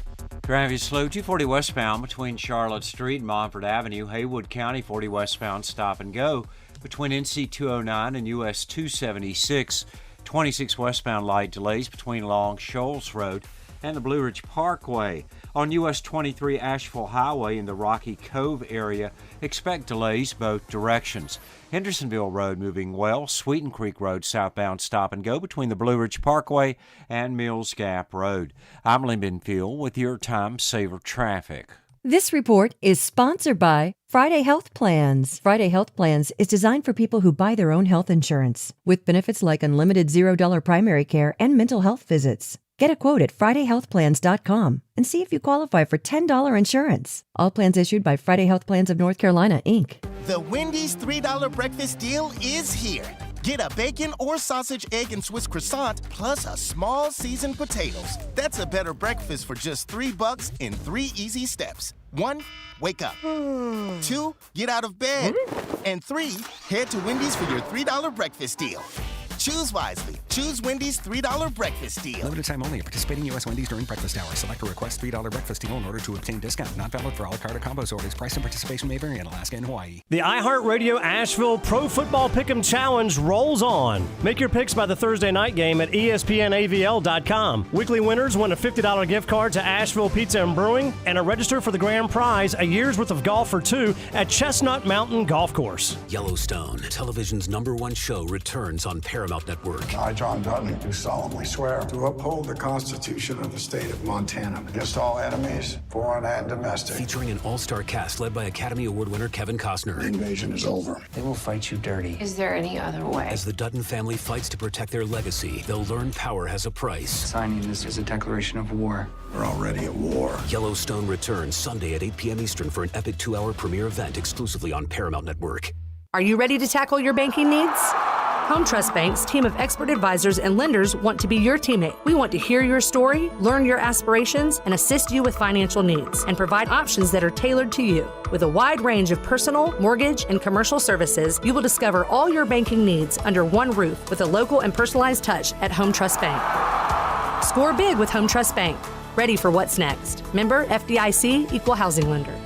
Traffic slow, 240 westbound between Charlotte Street and Montford Avenue, Haywood County, 40 westbound stop and go between NC 209 and US 276. 26 westbound light delays between Long Shoals Road and the Blue Ridge Parkway. On US 23 Asheville Highway in the Rocky Cove area, expect delays both directions. Hendersonville Road moving well. Sweeten Creek Road southbound stop and go between the Blue Ridge Parkway and Mills Gap Road. I'm Lynn Benfield with your Time Saver Traffic. This report is sponsored by Friday Health Plans. Friday Health Plans is designed for people who buy their own health insurance, with benefits like unlimited $0 primary care and mental health visits. Get a quote at FridayHealthPlans.com and see if you qualify for $10 insurance. All plans issued by Friday Health Plans of North Carolina, Inc. The Wendy's $3 breakfast deal is here. Get a bacon or sausage, egg, and Swiss croissant, plus a small seasoned potatoes. That's a better breakfast for just $3 in 3 easy steps. 1, wake up. 2, get out of bed. And 3, head to Wendy's for your $3 breakfast deal. Choose wisely. Choose Wendy's $3 breakfast deal. Limited time only. Participating U.S. Wendy's during breakfast hour. Select a request $3 breakfast deal in order to obtain discount. Not valid for a la carte or combos orders. Price and participation may vary in Alaska and Hawaii. The iHeartRadio Asheville Pro Football Pick'em Challenge rolls on. Make your picks by the Thursday night game at ESPNAVL.com. Weekly winners win a $50 gift card to Asheville Pizza and Brewing and a register for the grand prize, a year's worth of golf for 2 at Chestnut Mountain Golf Course. Yellowstone, television's #1 show, returns on Paramount Network. I, John Dutton, do solemnly swear to uphold the Constitution of the state of Montana against all enemies, foreign and domestic. Featuring an all-star cast led by Academy Award winner Kevin Costner. The invasion is over. They will fight you dirty. Is there any other way? As the Dutton family fights to protect their legacy, they'll learn power has a price. Signing this is a declaration of war. We're already at war. Yellowstone returns Sunday at 8 p.m. Eastern for an epic 2-hour premiere event exclusively on Paramount Network. Are you ready to tackle your banking needs? Home Trust Bank's team of expert advisors and lenders want to be your teammate. We want to hear your story, learn your aspirations, and assist you with financial needs, and provide options that are tailored to you. With a wide range of personal, mortgage, and commercial services, you will discover all your banking needs under one roof with a local and personalized touch at Home Trust Bank. Score big with Home Trust Bank. Ready for what's next. Member FDIC, Equal Housing Lender.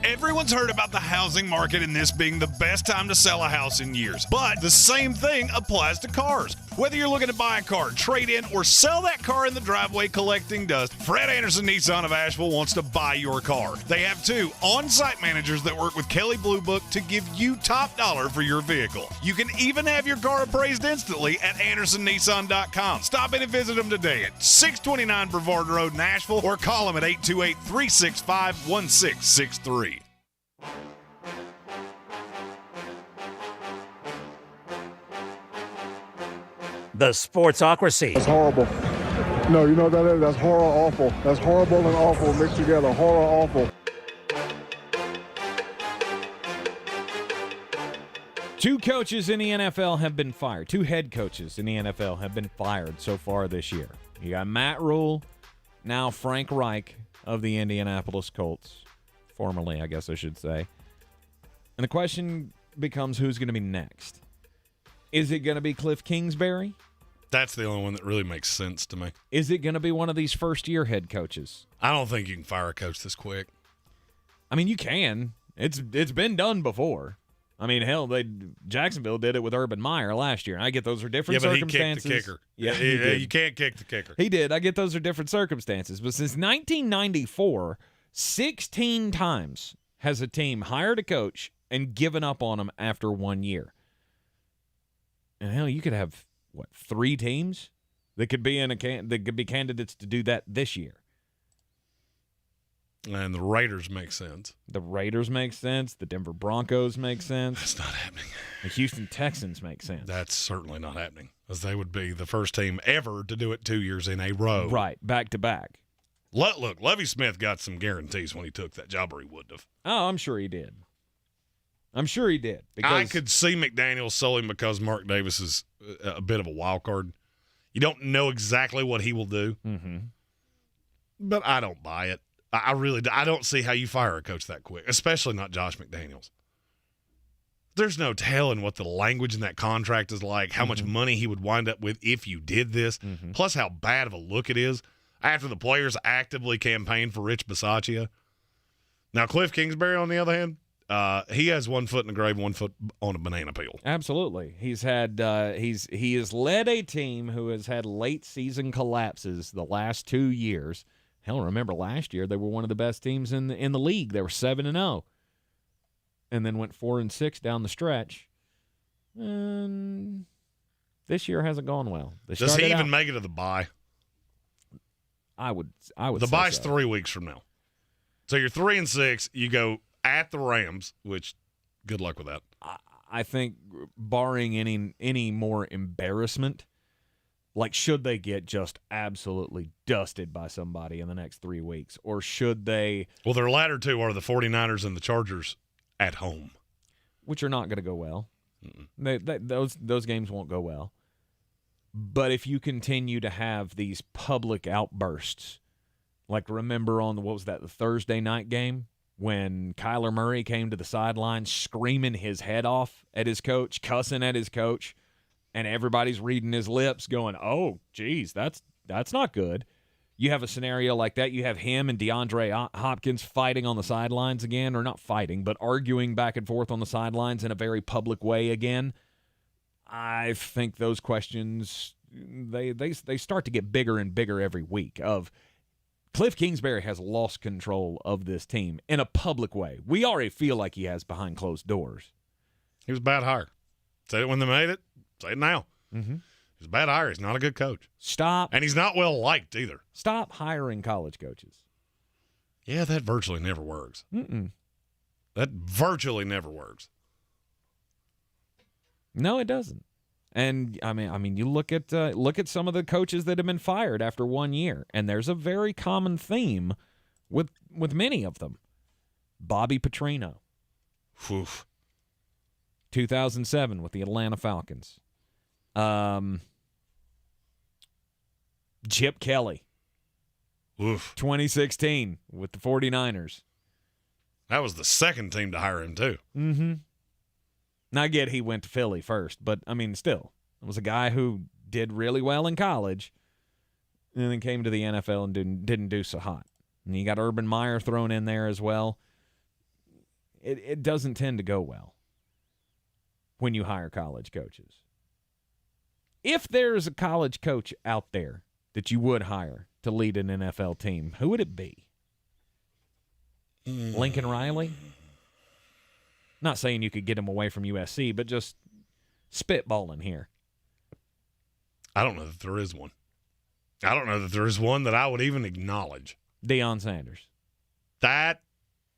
Everyone's heard about the housing market and this being the best time to sell a house in years. But the same thing applies to cars. Whether you're looking to buy a car, trade in, or sell that car in the driveway collecting dust, Fred Anderson Nissan of Asheville wants to buy your car. They have 2 on-site managers that work with Kelly Blue Book to give you top dollar for your vehicle. You can even have your car appraised instantly at AndersonNissan.com. Stop in and visit them today at 629 Brevard Road in Asheville or call them at 828-365-1663. The Sportsocracy. That's horrible. No, you know what that is? That's horror awful. That's horrible and awful mixed together. Horror awful. Two coaches in the NFL have been fired. Two head coaches in the NFL have been fired so far this year. You got Matt Rule, now Frank Reich of the Indianapolis Colts, formerly, I guess I should say. And the question becomes, who's going to be next? Is it going to be Cliff Kingsbury? That's the only one that really makes sense to me. Is it going to be one of these first-year head coaches? I don't think you can fire a coach this quick. I mean, you can. It's been done before. I mean, hell, Jacksonville did it with Urban Meyer last year. And I get those are different circumstances. He kicked the kicker. Yeah, you can't kick the kicker. He did. I get those are different circumstances. But since 1994, 16 times has a team hired a coach and given up on him after 1 year. And hell, you could have 3 teams that could be that could be candidates to do that this year. And the Raiders make sense. The Raiders make sense. The Denver Broncos make sense. That's not happening. The Houston Texans make sense. That's certainly not happening, as they would be the first team ever to do it 2 years in a row. Right, back to back. Look, Lovie Smith got some guarantees when he took that job, or he wouldn't have. Oh, I'm sure he did. Because I could see McDaniels solely because Mark Davis is a bit of a wild card. You don't know exactly what he will do, but I don't buy it. I don't see how you fire a coach that quick, especially not Josh McDaniels. There's no telling what the language in that contract is like, how much money he would wind up with if you did this, plus how bad of a look it is after the players actively campaigned for Rich Bisaccia. Now, Cliff Kingsbury, on the other hand, he has 1 foot in the grave, 1 foot on a banana peel. Absolutely. He has led a team who has had late season collapses the last 2 years. Hell, remember last year they were one of the best teams in the league. They were 7-0, and then went 4-6 down the stretch. And this year hasn't gone well. Does he even make it to the bye? I would. The bye's 3 weeks from now, so you're 3-6. You go at the Rams, which good luck with that. I think, barring any more embarrassment. Like, should they get just absolutely dusted by somebody in the next 3 weeks? Or should they... Well, their latter two are the 49ers and the Chargers at home. Which are not going to go well. Those games won't go well. But if you continue to have these public outbursts, like remember on the Thursday night game when Kyler Murray came to the sideline screaming his head off at his coach, cussing at his coach, and everybody's reading his lips going, oh, geez, that's not good. You have a scenario like that. You have him and DeAndre Hopkins fighting on the sidelines again, or not fighting, but arguing back and forth on the sidelines in a very public way again. I think those questions, they start to get bigger and bigger every week of Cliff Kingsbury has lost control of this team in a public way. We already feel like he has behind closed doors. He was a bad hire. Said it when they made it. Say it now. He's a bad hire. He's not a good coach. Stop. And he's not well liked either. Stop hiring college coaches. Yeah, that virtually never works. That virtually never works. No, it doesn't. And I mean, you look at some of the coaches that have been fired after 1 year, and there's a very common theme with many of them. Bobby Petrino. 2007 with the Atlanta Falcons. Chip Kelly. 2016 with the 49ers. That was the second team to hire him, too. Now, I get he went to Philly first, but, I mean, still, it was a guy who did really well in college and then came to the NFL and didn't do so hot. And you got Urban Meyer thrown in there as well. It doesn't tend to go well when you hire college coaches. If there's a college coach out there that you would hire to lead an NFL team, who would it be? Lincoln Riley? Not saying you could get him away from USC, but just spitballing here. I don't know that there is one. I don't know that there is one that I would even acknowledge. Deion Sanders. That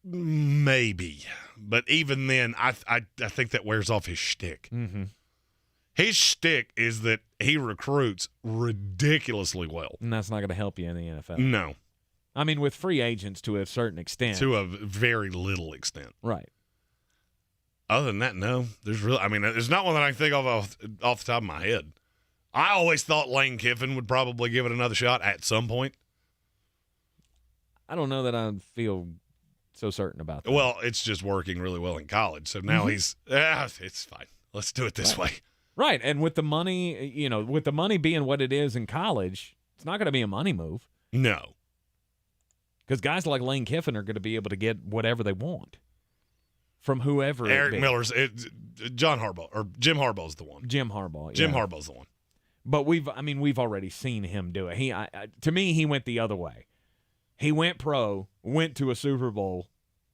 maybe. But even then, I think that wears off his shtick. His shtick is that he recruits ridiculously well. And that's not going to help you in the NFL. No. I mean, with free agents to a certain extent. To a very little extent. Right. Other than that, no. There's not one that I can think of off the top of my head. I always thought Lane Kiffin would probably give it another shot at some point. I don't know that I feel so certain about that. Well, it's just working really well in college. So now it's fine. Let's do it this way. Right. And with the money, with the money being what it is in college, it's not going to be a money move. No. Because guys like Lane Kiffin are going to be able to get whatever they want from whoever. Eric Miller's, John Harbaugh, or Jim Harbaugh's the one. Jim Harbaugh. Jim Harbaugh's the one. But we've already seen him do it. To me, he went the other way. He went pro, went to a Super Bowl,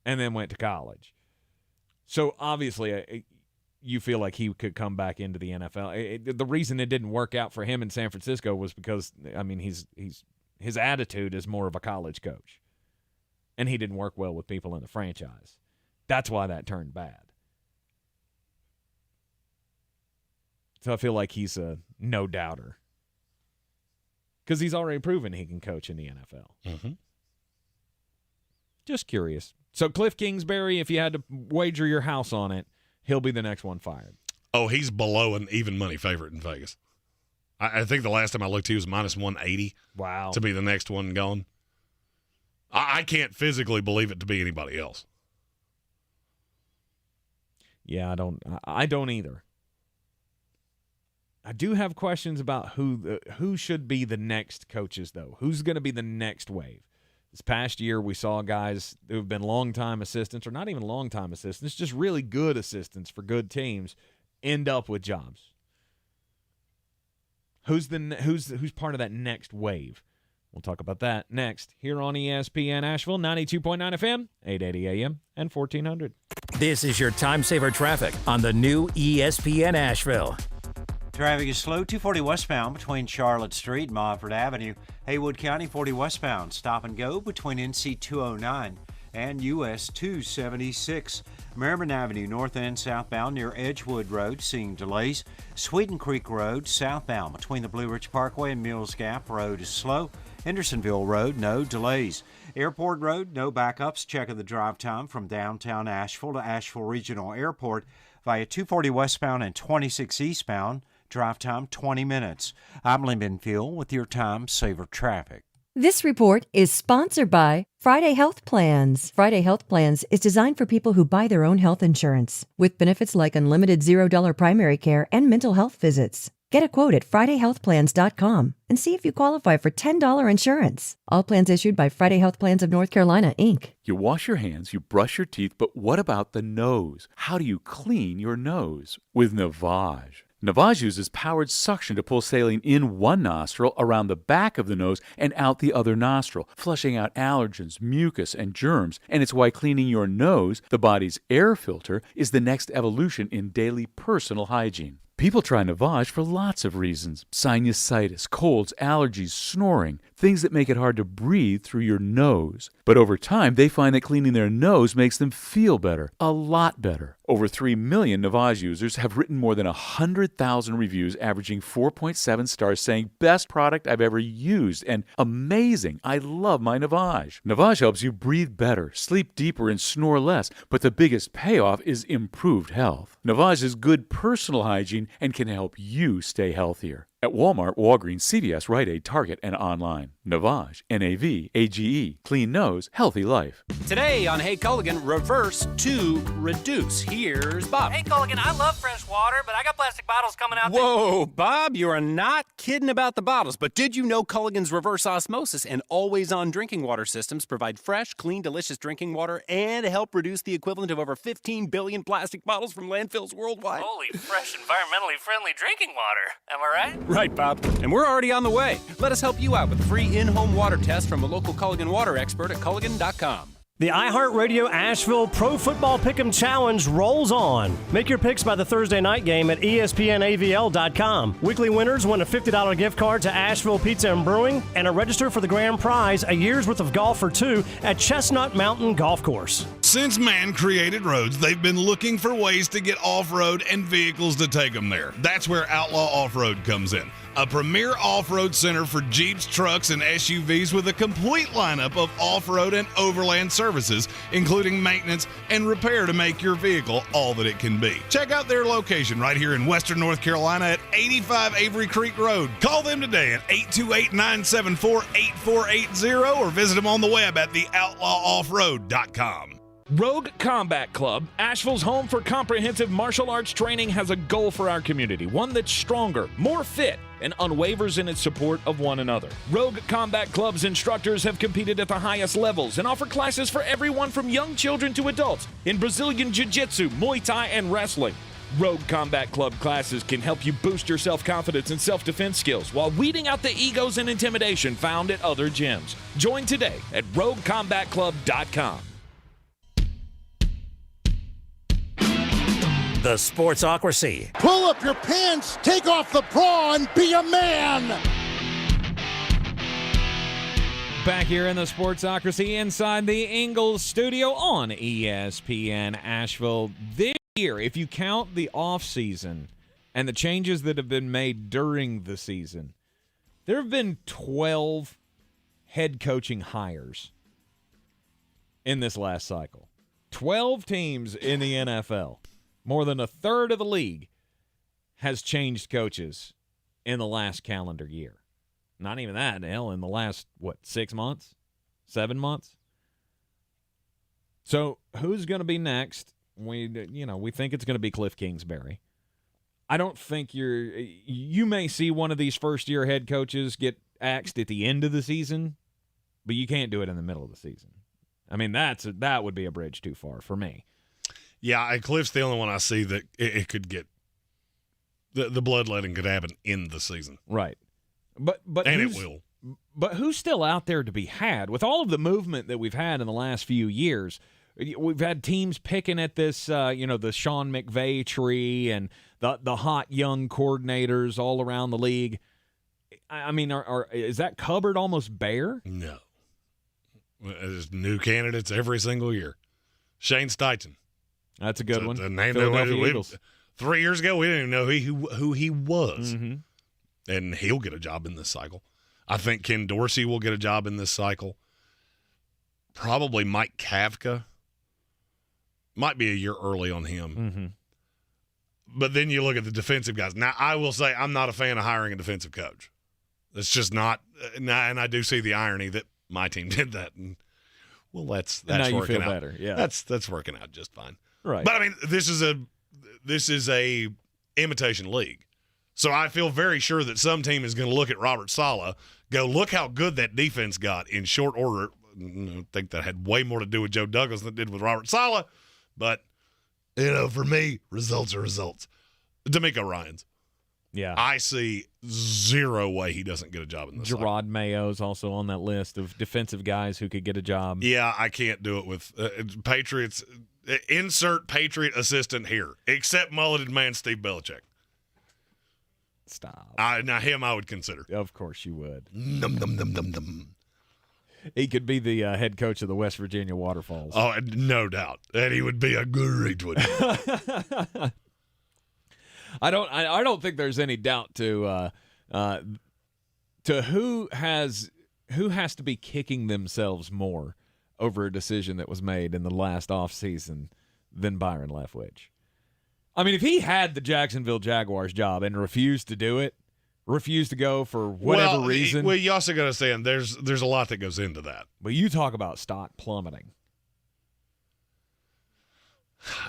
and then went to college. So obviously, you feel like he could come back into the NFL. The reason it didn't work out for him in San Francisco was because his attitude is more of a college coach, and he didn't work well with people in the franchise. That's why that turned bad. So I feel like he's a no-doubter because he's already proven he can coach in the NFL. Mm-hmm. Just curious. So Cliff Kingsbury, if you had to wager your house on it, he'll be the next one fired. Oh, he's below an even money favorite in Vegas. I think the last time I looked, he was minus 180. Wow. To be the next one gone. I can't physically believe it to be anybody else. Yeah, I don't either. I do have questions about who should be the next coaches, though. Who's going to be the next wave? This past year, we saw guys who have been long-time assistants, or not even long-time assistants, just really good assistants for good teams, end up with jobs. Who's part of that next wave? We'll talk about that next here on ESPN Asheville, 92.9 FM, 880 AM, and 1400. This is your Time Saver traffic on the new ESPN Asheville. Traffic is slow, 240 westbound between Charlotte Street and Mofford Avenue. Haywood County 40 westbound, stop and go between NC 209 and US 276. Merriman Avenue north and southbound near Edgewood Road, seeing delays. Sweden Creek Road southbound between the Blue Ridge Parkway and Mills Gap Road is slow. Hendersonville Road, no delays. Airport Road, no backups. Checking the drive time from downtown Asheville to Asheville Regional Airport via 240 westbound and 26 eastbound. Drive time 20 minutes. I'm Lynn Benfield with your Time Saver traffic. This report is sponsored by Friday Health Plans. Friday Health Plans is designed for people who buy their own health insurance, with benefits like unlimited $0 primary care and mental health visits. Get a quote at FridayHealthPlans.com and see if you qualify for $10 insurance. All plans issued by Friday Health Plans of North Carolina, Inc. You wash your hands, you brush your teeth, but what about the nose? How do you clean your nose? With Navage. Navage uses powered suction to pull saline in one nostril, around the back of the nose, and out the other nostril, flushing out allergens, mucus, and germs. And it's why cleaning your nose, the body's air filter, is the next evolution in daily personal hygiene. People try Navage for lots of reasons. Sinusitis, colds, allergies, snoring, things that make it hard to breathe through your nose. But over time, they find that cleaning their nose makes them feel better, a lot better. Over 3 million Navage users have written more than 100,000 reviews, averaging 4.7 stars, saying, "Best product I've ever used," and "Amazing, I love my Navage." Navage helps you breathe better, sleep deeper, and snore less, but the biggest payoff is improved health. Navage is good personal hygiene and can help you stay healthier. At Walmart, Walgreens, CVS, Rite Aid, Target, and online. Navage, N-A-V-A-G-E. Clean nose, healthy life. Today on Hey Culligan, reverse to reduce. Here's Bob. Hey Culligan, I love fresh water, but I got plastic bottles coming out. Whoa, Bob, you are not kidding about the bottles. But did you know Culligan's reverse osmosis and always-on drinking water systems provide fresh, clean, delicious drinking water and help reduce the equivalent of over 15 billion plastic bottles from landfills worldwide? Holy, fresh, environmentally friendly drinking water. Am I right? Right, Bob. And we're already on the way. Let us help you out with a free in-home water test from a local Culligan water expert at Culligan.com. The iHeartRadio Asheville Pro Football Pick'em Challenge rolls on. Make your picks by the Thursday night game at ESPNAVL.com. Weekly winners win a $50 gift card to Asheville Pizza and Brewing and a register for the grand prize, a year's worth of golf for two at Chestnut Mountain Golf Course. Since man created roads, they've been looking for ways to get off-road and vehicles to take them there. That's where Outlaw Off-Road comes in. a premier off-road center for Jeeps, trucks, and SUVs with a complete lineup of off-road and overland services, including maintenance and repair to make your vehicle all that it can be. Check out their location right here in Western North Carolina at 85 Avery Creek Road. Call them today at 828-974-8480 or visit them on the web at theoutlawoffroad.com. Rogue Combat Club, Asheville's home for comprehensive martial arts training, has a goal for our community, one that's stronger, more fit, and unwavers in its support of one another. Rogue Combat Club's instructors have competed at the highest levels and offer classes for everyone from young children to adults in Brazilian Jiu-Jitsu, Muay Thai, and wrestling. Rogue Combat Club classes can help you boost your self-confidence and self-defense skills while weeding out the egos and intimidation found at other gyms. Join today at roguecombatclub.com. The Sportsocracy. Pull up your pants, take off the bra, and be a man! Back here in the Sportsocracy inside the Ingles studio on ESPN Asheville. This year, if you count the offseason and the changes that have been made during the season, there have been 12 head coaching hires in this last cycle. 12 teams in the NFL. More than a third of the league has changed coaches in the last calendar year. Not even that, hell, in the last, 6 months? 7 months? So who's going to be next? We think it's going to be Cliff Kingsbury. I don't think you may see one of these first-year head coaches get axed at the end of the season, but you can't do it in the middle of the season. I mean, that would be a bridge too far for me. Yeah, Cliff's the only one I see that it could get the bloodletting could happen in the season. Right. But and it will. But who's still out there to be had? With all of the movement that we've had in the last few years, we've had teams picking at this, the Sean McVay tree and the hot young coordinators all around the league. I mean, is that cupboard almost bare? No. There's new candidates every single year. Shane Steichen. That's a good one. The name Philadelphia Eagles. 3 years ago, we didn't even know who he was. Mm-hmm. And he'll get a job in this cycle. I think Ken Dorsey will get a job in this cycle. Probably Mike Kafka. Might be a year early on him. Mm-hmm. But then you look at the defensive guys. Now, I will say I'm not a fan of hiring a defensive coach. It's just not. And I do see the irony that my team did that. And, well, that's now you working feel out. Better. Yeah. That's working out just fine. Right. But, I mean, this is a imitation league. So I feel very sure that some team is going to look at Robert Saleh, go, look how good that defense got in short order. I think that had way more to do with Joe Douglas than it did with Robert Saleh. But, for me, results are results. D'Amico Ryans. Yeah. I see zero way he doesn't get a job in this league. Gerard Mayo's also on that list of defensive guys who could get a job. Yeah, I can't do it with Patriots. Insert Patriot assistant here, except mulleted man Steve Belichick. Stop. Now him I would consider. Of course you would. Num, num, num, num, num. He could be the head coach of the West Virginia Waterfalls. Oh, no doubt. And he would be a great one. I don't think there's any doubt to who has to be kicking themselves more over a decision that was made in the last offseason than Byron Leftwich. I mean, if he had the Jacksonville Jaguars job and refused to do it, refused to go for whatever reason. Well, you also got to understand there's a lot that goes into that. But you talk about stock plummeting.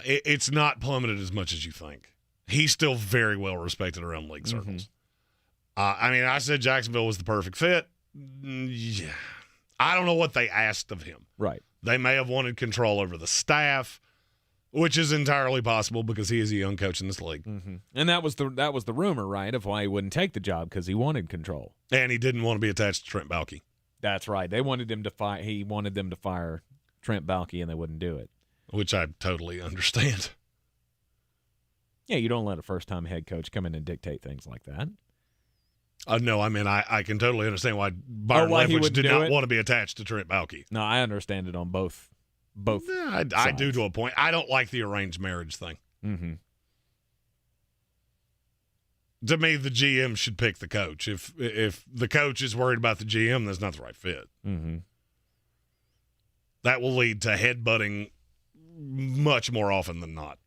It's not plummeted as much as you think. He's still very well respected around league circles. Mm-hmm. I said Jacksonville was the perfect fit. Yeah. I don't know what they asked of him. Right. They may have wanted control over the staff, which is entirely possible because he is a young coach in this league. Mm-hmm. And that was the rumor, right, of why he wouldn't take the job, because he wanted control. And he didn't want to be attached to Trent Baalke. That's right. They wanted him to he wanted them to fire Trent Baalke, and they wouldn't do it. Which I totally understand. Yeah, you don't let a first-time head coach come in and dictate things like that. No, I can totally understand why Byron Leftwich did not want to be attached to Trent Baalke. No, I understand it on both. Yeah, I do to a point. I don't like the arranged marriage thing. Mm-hmm. To me, the GM should pick the coach. If the coach is worried about the GM, that's not the right fit. Mm-hmm. That will lead to headbutting much more often than not.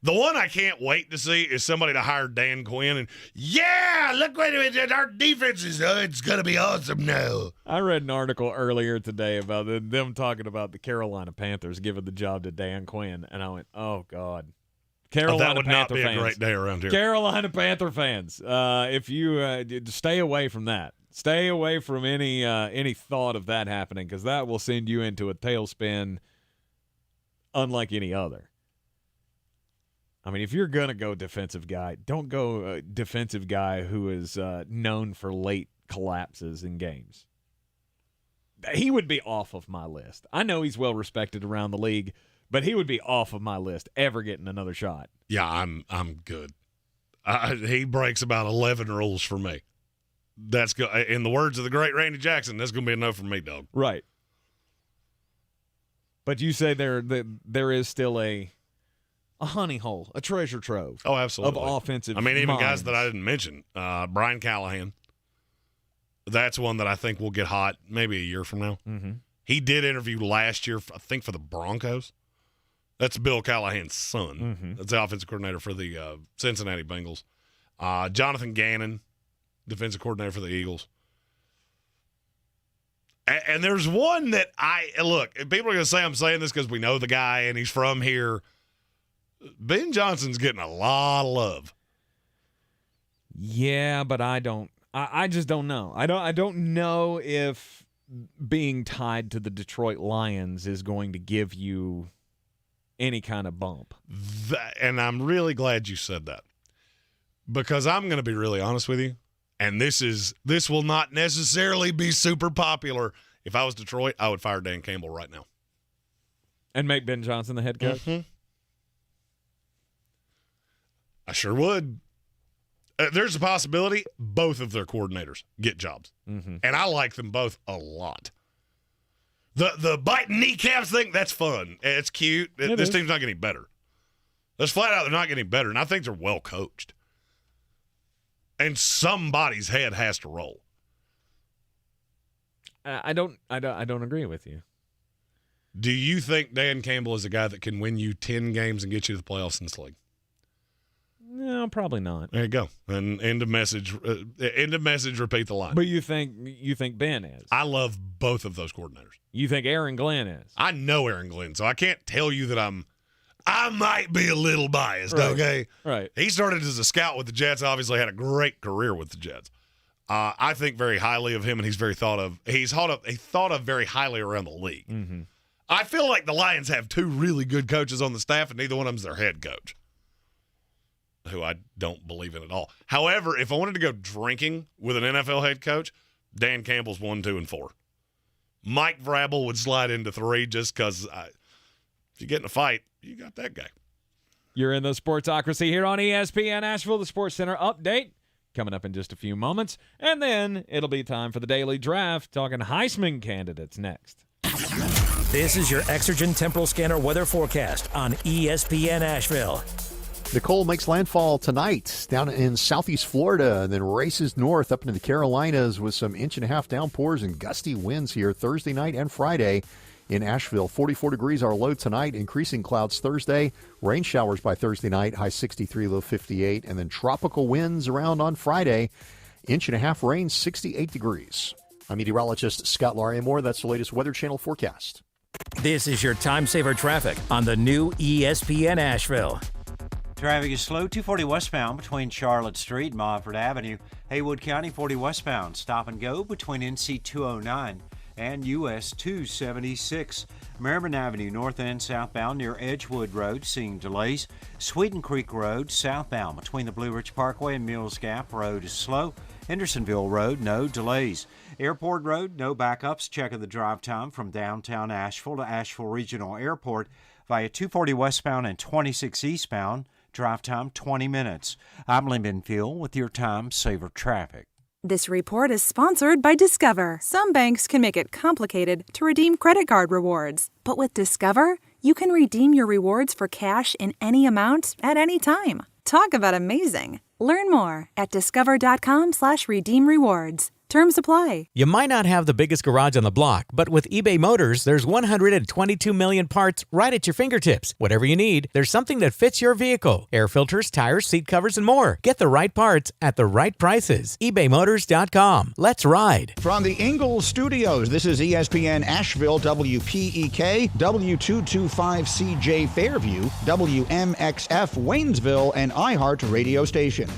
The one I can't wait to see is somebody to hire Dan Quinn and, yeah, look what our defense is. It's going to be awesome now. I read an article earlier today about them talking about the Carolina Panthers giving the job to Dan Quinn, and I went, oh, God. Carolina that would Panther not be fans. a great day around here. Carolina Panther fans, if you stay away from that. Stay away from any thought of that happening, because that will send you into a tailspin unlike any other. I mean, if you're going to go defensive guy, don't go defensive guy who is known for late collapses in games. He would be off of my list. I know he's well respected around the league, but he would be off of my list ever getting another shot. Yeah, I'm good. He breaks about 11 rules for me. That's in the words of the great Randy Jackson, that's going to be a no from me, dog. Right. But you say there is still a honey hole, a treasure trove. Oh, absolutely. Of offensive even minds. guys that I didn't mention. Brian Callahan. That's one that I think will get hot maybe a year from now. Mm-hmm. He did interview last year, I think, for the Broncos. That's Bill Callahan's son. Mm-hmm. That's the offensive coordinator for the Cincinnati Bengals. Jonathan Gannon, defensive coordinator for the Eagles. And there's one that look, people are going to say I'm saying this because we know the guy and he's from here. Ben Johnson's getting a lot of love. Yeah, but I just don't know. I don't know if being tied to the Detroit Lions is going to give you any kind of bump. And I'm really glad you said that, because I'm going to be really honest with you, and this will not necessarily be super popular. If I was Detroit, I would fire Dan Campbell right now and make Ben Johnson the head coach. Mm-hmm. I sure would. There's a possibility both of their coordinators get jobs. Mm-hmm. And I like them both a lot. The biting kneecaps thing, that's fun. It's cute. This team's not getting better. That's flat out, they're not getting better. And I think they're well coached. And somebody's head has to roll. I don't agree with you. Do you think Dan Campbell is a guy that can win you 10 games and get you to the playoffs in this league? No, probably not. There you go. And end of message. Repeat the line. But you think Ben is? I love both of those coordinators. You think Aaron Glenn is? I know Aaron Glenn, so I can't tell you that I might be a little biased. Right. Okay, right. He started as a scout with the Jets. Obviously, had a great career with the Jets. I think very highly of him, and he's thought of very highly around the league. Mm-hmm. I feel like the Lions have two really good coaches on the staff, and neither one of them's their head coach, who I don't believe in at all. However, if I wanted to go drinking with an NFL head coach, Dan Campbell's 1, 2, and 4. Mike Vrabel would slide into 3 just because if you get in a fight, you got that guy. You're in the Sportsocracy here on ESPN Asheville, the Sports Center update. Coming up in just a few moments. And then it'll be time for the Daily Draft, talking Heisman candidates next. This is your Exergen Temporal Scanner weather forecast on ESPN Asheville. Nicole makes landfall tonight down in southeast Florida and then races north up into the Carolinas with some 1.5-inch downpours and gusty winds here Thursday night and Friday in Asheville. 44 degrees our low tonight, increasing clouds Thursday, rain showers by Thursday night, high 63, low 58, and then tropical winds around on Friday, 1.5-inch rain, 68 degrees. I'm meteorologist Scott Larimore. That's the latest Weather Channel forecast. This is your time saver traffic on the new ESPN Asheville. Traffic is slow, 240 westbound between Charlotte Street and Montford Avenue. Haywood County 40 westbound, stop and go between NC 209 and US 276. Merriman Avenue north and southbound near Edgewood Road, seeing delays. Sweden Creek Road southbound between the Blue Ridge Parkway and Mills Gap Road is slow. Hendersonville Road, no delays. Airport Road, no backups. Check the drive time from downtown Asheville to Asheville Regional Airport via 240 westbound and 26 eastbound. Drive time 20 minutes. I'm Lee Benfield with your Time Saver Traffic. This report is sponsored by Discover. Some banks can make it complicated to redeem credit card rewards. But with Discover, you can redeem your rewards for cash in any amount at any time. Talk about amazing. Learn more at discover.com/redeem rewards. Terms apply. You might not have the biggest garage on the block, but with eBay Motors, there's 122 million parts right at your fingertips. Whatever you need, there's something that fits your vehicle. Air filters, tires, seat covers, and more. Get the right parts at the right prices. ebaymotors.com. Let's ride. From the Ingles studios, this is ESPN Asheville, WPEK, W225CJ Fairview, WMXF Waynesville, and iHeart radio station.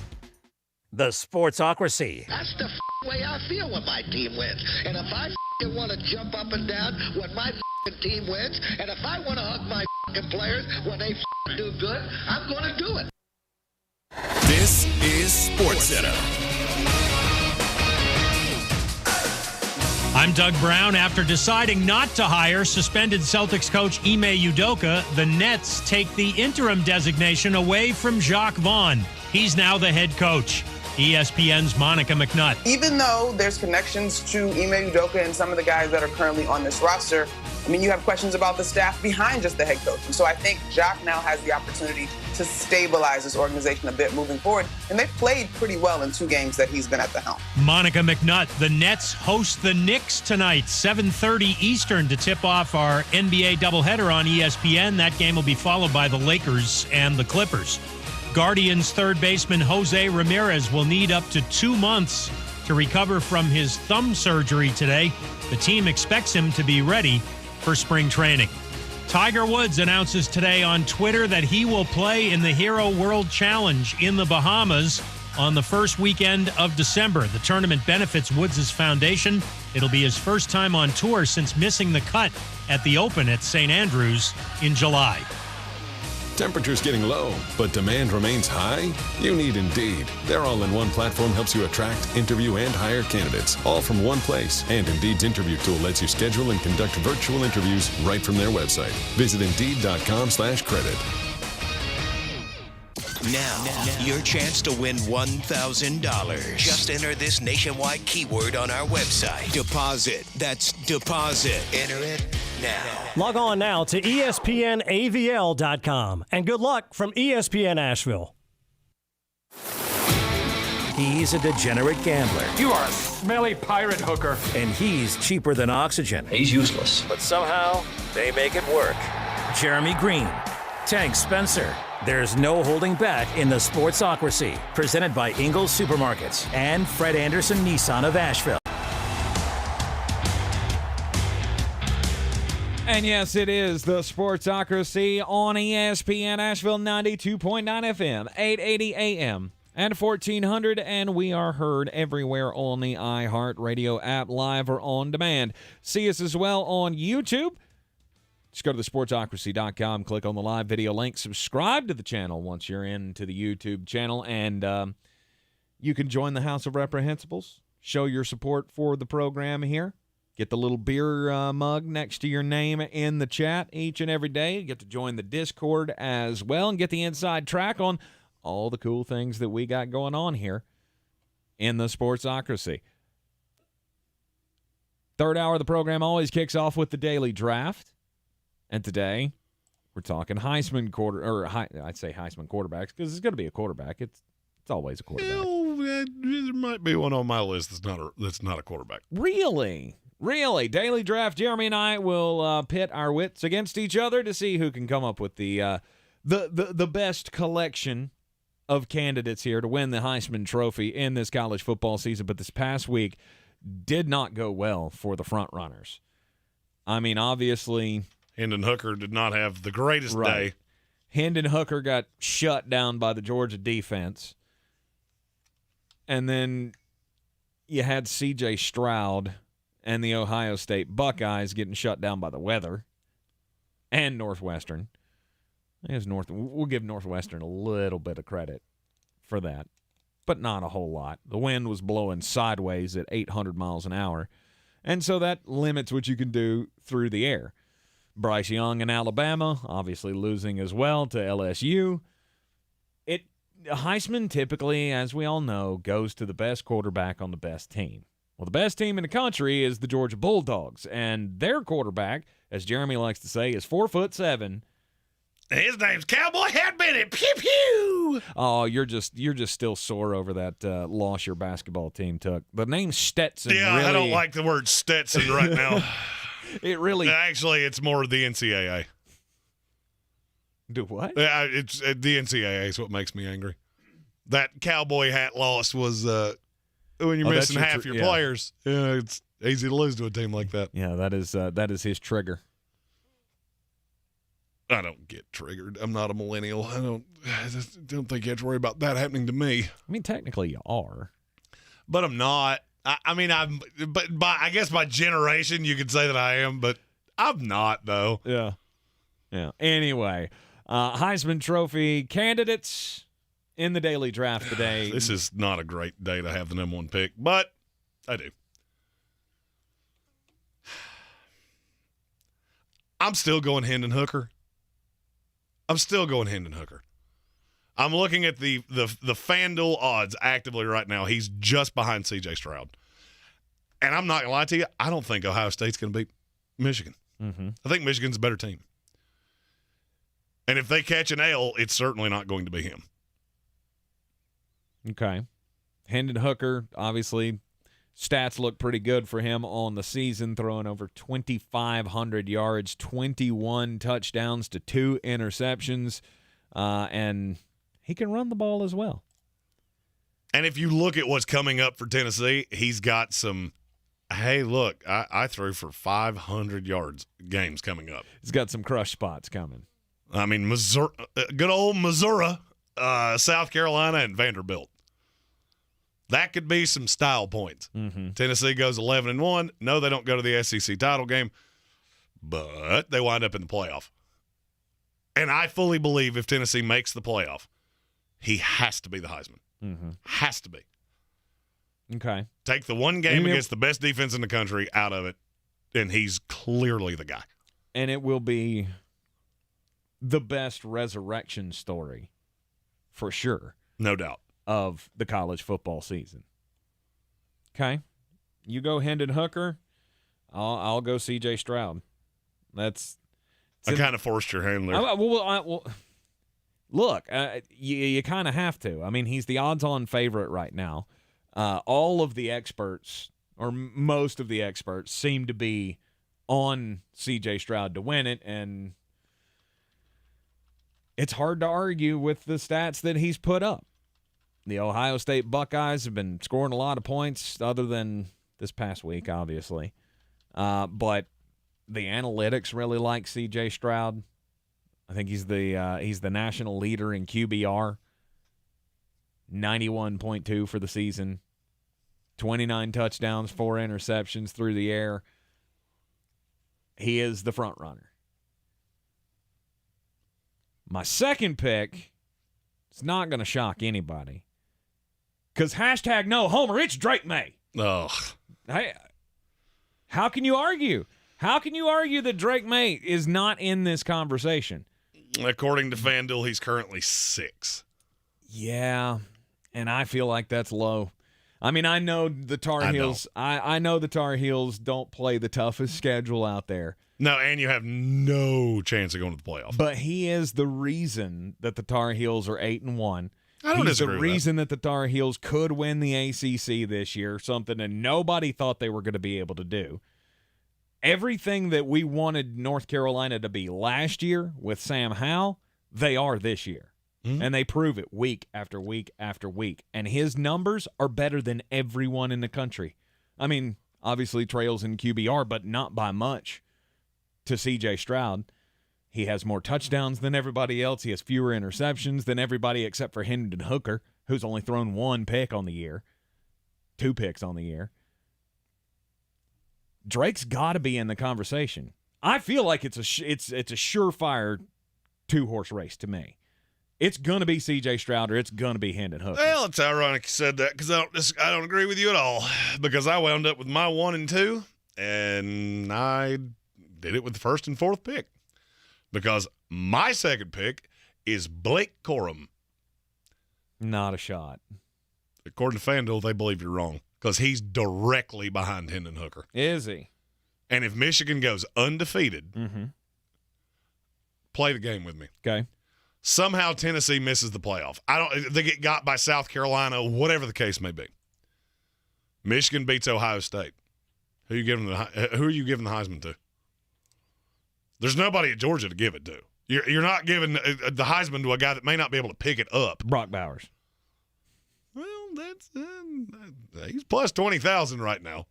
The Sportsocracy. That's the way I feel when my team wins. And if I want to jump up and down when my team wins, and if I want to hug my players when they do good, I'm going to do it. This is SportsCenter. I'm Doug Brown. After deciding not to hire suspended Celtics coach Ime Udoka, the Nets take the interim designation away from Jacques Vaughn. He's now the head coach. ESPN's Monica McNutt. Even though there's connections to Ime Udoka and some of the guys that are currently on this roster, I mean, you have questions about the staff behind just the head coach. And so I think Jacques now has the opportunity to stabilize this organization a bit moving forward. And they've played pretty well in 2 games that he's been at the helm. Monica McNutt. The Nets host the Knicks tonight, 7:30 Eastern, to tip off our NBA doubleheader on ESPN. That game will be followed by the Lakers and the Clippers. Guardians third baseman Jose Ramirez will need up to 2 months to recover from his thumb surgery today. The team expects him to be ready for spring training. Tiger Woods announces today on Twitter that he will play in the Hero World Challenge in the Bahamas on the first weekend of December. The tournament benefits Woods' foundation. It'll be his first time on tour since missing the cut at the Open at St. Andrews in July. Temperature's getting low, but demand remains high? You need Indeed. Their all-in-one platform helps you attract, interview, and hire candidates, all from one place. And Indeed's interview tool lets you schedule and conduct virtual interviews right from their website. Visit Indeed.com/credit. Now, your chance to win $1,000. Just enter this nationwide keyword on our website. Deposit. That's deposit. Enter it now. Log on now to ESPNAVL.com. And good luck from ESPN Asheville. He's a degenerate gambler. You are a smelly pirate hooker. And he's cheaper than oxygen. He's useless. But somehow, they make it work. Jeremy Greene, Tank Spencer. There's no holding back in the Sportsocracy. Presented by Ingles Supermarkets and Fred Anderson Nissan of Asheville. And yes, it is the Sportsocracy on ESPN Asheville 92.9 FM, 880 AM, and 1400. And we are heard everywhere on the iHeart Radio app, live or on demand. See us as well on YouTube. Just go to thesportsocracy.com, click on the live video link, subscribe to the channel once you're into the YouTube channel, and you can join the House of Reprehensibles, show your support for the program here, get the little beer mug next to your name in the chat each and every day, you get to join the Discord as well, and get the inside track on all the cool things that we got going on here in the Sportsocracy. Third hour of the program always kicks off with the daily draft. And today, we're talking Heisman Heisman quarterbacks, because it's going to be a quarterback. It's always a quarterback. There might be one on my list that's not a quarterback. Really? Daily draft. Jeremy and I will pit our wits against each other to see who can come up with the best collection of candidates here to win the Heisman Trophy in this college football season. But this past week did not go well for the front runners. I mean, obviously, Hendon Hooker did not have the greatest day. Hendon Hooker got shut down by the Georgia defense. And then you had C.J. Stroud and the Ohio State Buckeyes getting shut down by the weather and Northwestern. We'll give Northwestern a little bit of credit for that, but not a whole lot. The wind was blowing sideways at 800 miles an hour, and so that limits what you can do through the air. Bryce Young in Alabama, obviously losing as well to LSU. Heisman typically, as we all know, goes to the best quarterback on the best team. Well, the best team in the country is the Georgia Bulldogs, and their quarterback, as Jeremy likes to say, is 4'7", His name's Cowboy Hat Bennett. Pew pew. Oh, you're just still sore over that loss your basketball team took. The name Stetson. Yeah, really, I don't like the word Stetson right now. It really. Actually, it's more the NCAA. Do what? Yeah, it's the NCAA is what makes me angry. That cowboy hat loss was when you're missing half your players. Yeah, it's easy to lose to a team like that. Yeah, that is his trigger. I don't get triggered. I'm not a millennial. I don't think you have to worry about that happening to me. I mean, technically you are, but I'm not. But I guess by generation you could say that I am, but I'm not though. Yeah. Anyway, Heisman Trophy candidates in the daily draft today. This is not a great day to have the number one pick, but I do. I'm still going Hendon Hooker. I'm looking at the FanDuel odds actively right now. He's just behind C.J. Stroud. And I'm not going to lie to you, I don't think Ohio State's going to beat Michigan. Mm-hmm. I think Michigan's a better team. And if they catch an L, it's certainly not going to be him. Okay. Hendon Hooker, obviously, stats look pretty good for him on the season, throwing over 2,500 yards, 21 touchdowns to 2 interceptions, and he can run the ball as well. And if you look at what's coming up for Tennessee, he's got some, hey, look, I threw for 500 yards games coming up. He's got some crush spots coming. I mean, Missouri, good old Missouri, South Carolina, and Vanderbilt. That could be some style points. Mm-hmm. Tennessee goes 11-1. No, they don't go to the SEC title game, but they wind up in the playoff. And I fully believe if Tennessee makes the playoff, he has to be the Heisman. Mm-hmm. Has to be. Okay. Take the one game against the best defense in the country out of it, and he's clearly the guy. And it will be the best resurrection story, for sure. No doubt. Of the college football season. Okay. You go Hendon Hooker. I'll go C.J. Stroud. I kind of forced your hand there. Look, you kind of have to. I mean, he's the odds-on favorite right now. All of the experts, or most of the experts, seem to be on C.J. Stroud to win it, and it's hard to argue with the stats that he's put up. The Ohio State Buckeyes have been scoring a lot of points, other than this past week, obviously. But the analytics really like C.J. Stroud. I think he's the national leader in QBR. 91.2 for the season. 29 touchdowns, 4 interceptions through the air. He is the front runner. My second pick, it's not going to shock anybody. Because #no Homer, it's Drake May. Oh. Hey, how can you argue? How can you argue that Drake May is not in this conversation? According to FanDuel, he's currently 6. Yeah, and I feel like that's low. I mean, I know the Tar Heels. I know the Tar Heels don't play the toughest schedule out there. No, and you have no chance of going to the playoff. But he is the reason that the Tar Heels are 8-1. I don't He's disagree the with reason that the Tar Heels could win the ACC this year, something that nobody thought they were going to be able to do. Everything that we wanted North Carolina to be last year with Sam Howell, they are this year. Mm-hmm. And they prove it week after week after week. And his numbers are better than everyone in the country. I mean, obviously trails in QBR, but not by much to C.J. Stroud. He has more touchdowns than everybody else. He has fewer interceptions than everybody except for Hendon Hooker, who's only thrown 1 pick on the year. 2 picks on the year. Drake's got to be in the conversation. I feel like it's a surefire 2-horse race to me. It's going to be C.J. Stroud or it's going to be Hendon Hooker. Well, it's ironic you said that because I don't agree with you at all because I wound up with my 1 and 2, and I did it with the 1st and 4th pick. Because my second pick is Blake Corum. Not a shot. According to FanDuel, they believe you're wrong because he's directly behind Hendon Hooker. Is he? And if Michigan goes undefeated, play the game with me. Okay. Somehow Tennessee misses the playoff. They get got by South Carolina, whatever the case may be. Michigan beats Ohio State. Who are you giving the Heisman to? There's nobody at Georgia to give it to. You're not giving the Heisman to a guy that may not be able to pick it up. Brock Bowers. Well, that's he's plus 20,000 right now.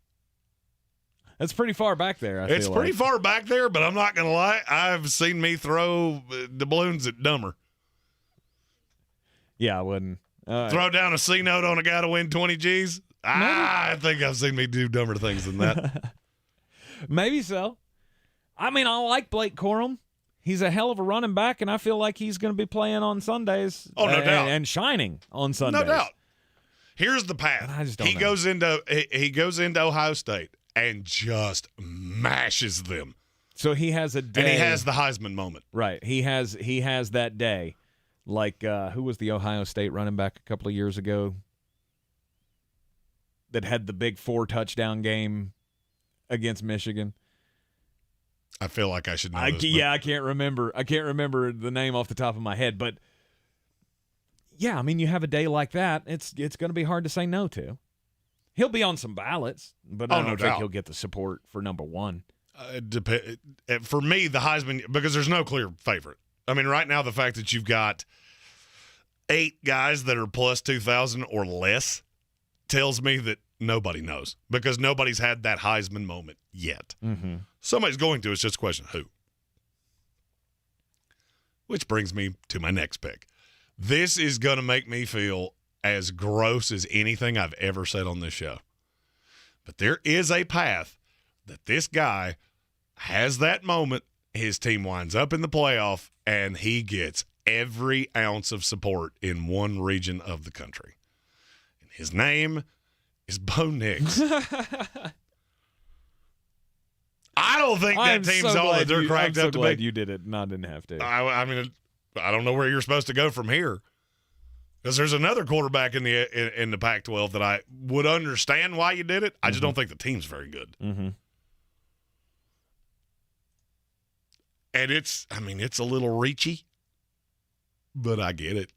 That's pretty far back there. It's pretty far back there, but I'm not going to lie. I've seen me throw the balloons at dumber. Yeah, I wouldn't. Throw down a C note on a guy to win 20 G's? I think I've seen me do dumber things than that. Maybe so. I mean, I like Blake Corum. He's a hell of a running back, and I feel like he's going to be playing on Sundays. Oh, no doubt. And shining on Sundays. No doubt. Here's the path. I just don't know. He goes into Ohio State and just mashes them. So he has a day. And he has the Heisman moment. Right. He has that day. Like, who was the Ohio State running back a couple of years ago that had the big 4-touchdown game against Michigan? I feel like I should know this. I can't remember. I can't remember the name off the top of my head. But, yeah, I mean, you have a day like that, it's going to be hard to say no to. He'll be on some ballots, but I don't think he'll get the support for number one. For me, the Heisman, because there's no clear favorite. I mean, right now, the fact that you've got 8 guys that are plus 2,000 or less tells me that nobody knows because nobody's had that Heisman moment yet. Mm-hmm. Somebody's going to. It's just a question of who. Which brings me to my next pick. This is going to make me feel as gross as anything I've ever said on this show. But there is a path that this guy has that moment. His team winds up in the playoff, and he gets every ounce of support in one region of the country. And his name is Bo Nix. I don't think that team's all that they're cracked up to be. I'm so glad you did it, and I didn't have to. I mean, I don't know where you're supposed to go from here. Because there's another quarterback in the Pac-12 that I would understand why you did it. I just don't think the team's very good. Mm-hmm. And it's a little reachy, but I get it.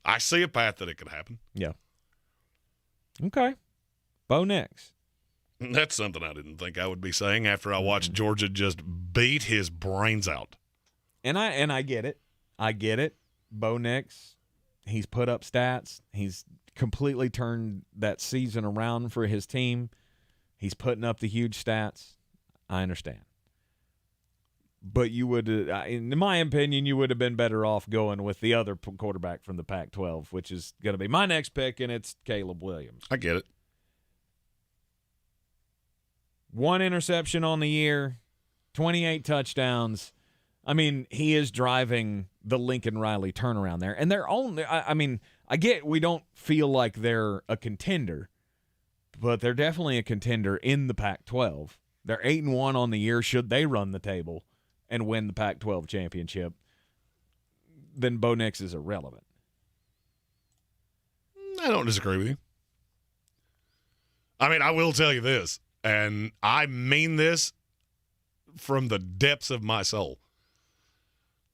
I see a path that it could happen. Yeah. Okay. Bo Nix. That's something I didn't think I would be saying after I watched Georgia just beat his brains out. And I get it. I get it. Bo Nix, he's put up stats. He's completely turned that season around for his team. He's putting up the huge stats. I understand. But you would, in my opinion, you would have been better off going with the other quarterback from the Pac-12, which is going to be my next pick, and it's Caleb Williams. I get it. 1 interception on the year, 28 touchdowns. I mean, he is driving the Lincoln Riley turnaround there. And they're only, I get we don't feel like they're a contender, but they're definitely a contender in the Pac-12. They're 8-1 on the year. Should they run the table and win the Pac-12 championship, then Bo Nix is irrelevant. I don't disagree with you. I mean, I will tell you this, and I mean this from the depths of my soul.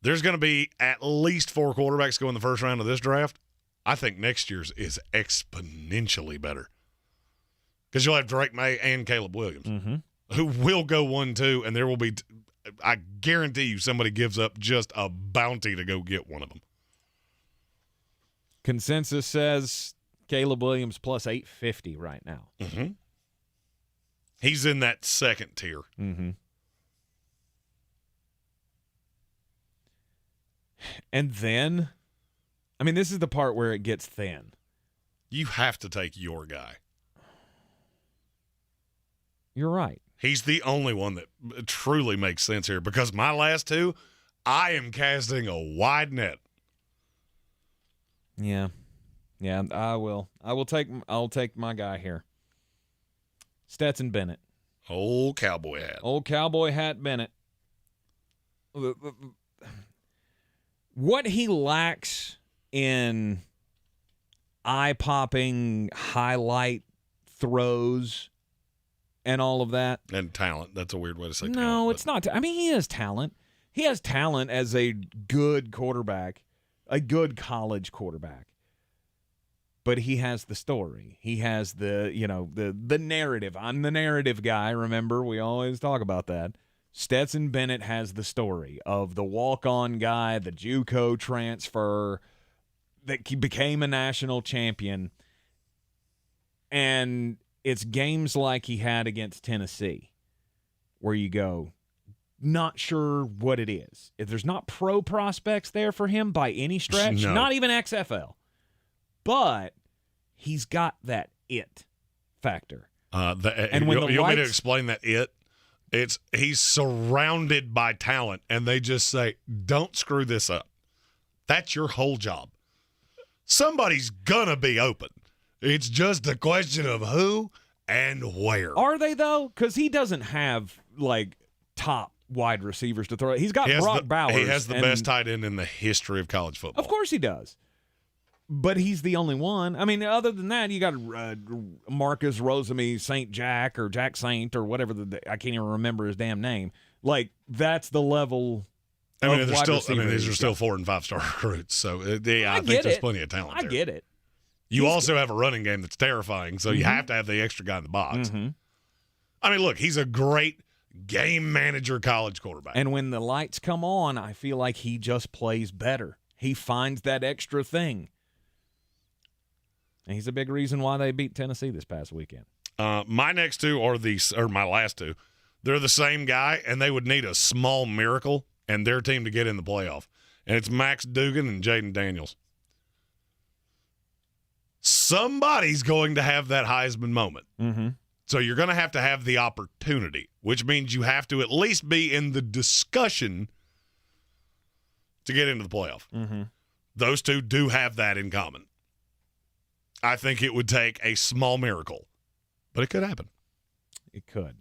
There's going to be at least 4 quarterbacks go in the first round of this draft. I think next year's is exponentially better because you'll have Drake May and Caleb Williams, who will go 1-2, and there will be I guarantee you somebody gives up just a bounty to go get one of them. Consensus says Caleb Williams plus 850 right now. Mm-hmm. He's in that second tier. Mm-hmm. And then, I mean, this is the part where it gets thin. You have to take your guy. You're right. He's the only one that truly makes sense here because my last 2, I am casting a wide net. Yeah. Yeah, I will. I'll take my guy here. Stetson Bennett. Old cowboy hat. Old cowboy hat Bennett. What he lacks in eye-popping highlight throws and all of that. And talent. That's a weird way to say talent. No, it's not. I mean, he has talent. He has talent as a good quarterback, a good college quarterback. But he has the story. He has the narrative. I'm the narrative guy, remember? We always talk about that. Stetson Bennett has the story of the walk-on guy, the JUCO transfer that became a national champion. And it's games like he had against Tennessee where you go, not sure what it is. If there's not pro prospects there for him by any stretch, not even XFL, but he's got that it factor. And when you want me to explain that he's surrounded by talent, and they just say, don't screw this up. That's your whole job. Somebody's going to be open. It's just a question of who and where. Are they, though? Because he doesn't have, top wide receivers to throw. He's got Brock Bowers. He has the best tight end in the history of college football. Of course he does. But he's the only one. I mean, other than that, you got Marcus Rosemy St. Jack or Jack Saint or whatever. I can't even remember his damn name. That's the level of wide receiver. These are still 4- and 5-star recruits. So, I think there's plenty of talent there. I get it. You also have a running game that's terrifying, so you have to have the extra guy in the box. Mm-hmm. I mean, look, he's a great game manager college quarterback. And when the lights come on, I feel like he just plays better. He finds that extra thing. And he's a big reason why they beat Tennessee this past weekend. My next two are my last two. They're the same guy, and they would need a small miracle and their team to get in the playoff. And it's Max Duggan and Jaden Daniels. Somebody's going to have that Heisman moment. Mm-hmm. So you're going to have the opportunity, which means you have to at least be in the discussion to get into the playoff. Mm-hmm. Those two do have that in common. I think it would take a small miracle, but it could happen. It could.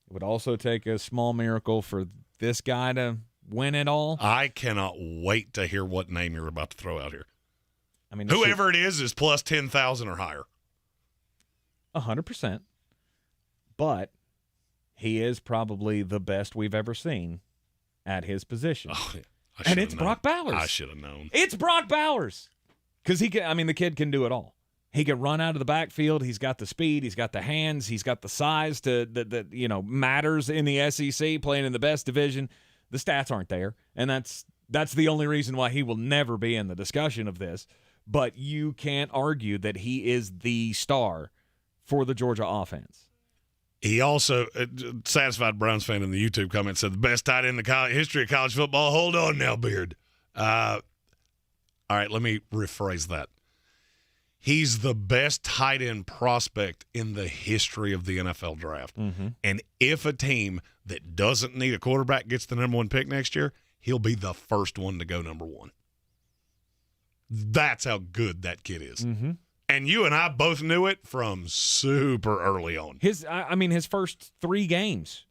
It would also take a small miracle for this guy to win it all. I cannot wait to hear what name you're about to throw out here. I mean, whoever it is plus 10,000 or higher. 100%. But he is probably the best we've ever seen at his position. Oh, yeah. And it's Brock Bowers. I should have known. It's Brock Bowers. Because the kid can do it all. He can run out of the backfield. He's got the speed. He's got the hands. He's got the size that matters in the SEC, playing in the best division. The stats aren't there. And that's the only reason why he will never be in the discussion of this. But you can't argue that he is the star for the Georgia offense. He also, satisfied Browns fan in the YouTube comment, said the best tight end in the history of college football. Hold on now, Beard. All right, let me rephrase that. He's the best tight end prospect in the history of the NFL draft. Mm-hmm. And if a team that doesn't need a quarterback gets the number 1 pick next year, he'll be the first one to go number 1. That's how good that kid is. Mm-hmm. And you and I both knew it from super early on. His first 3 games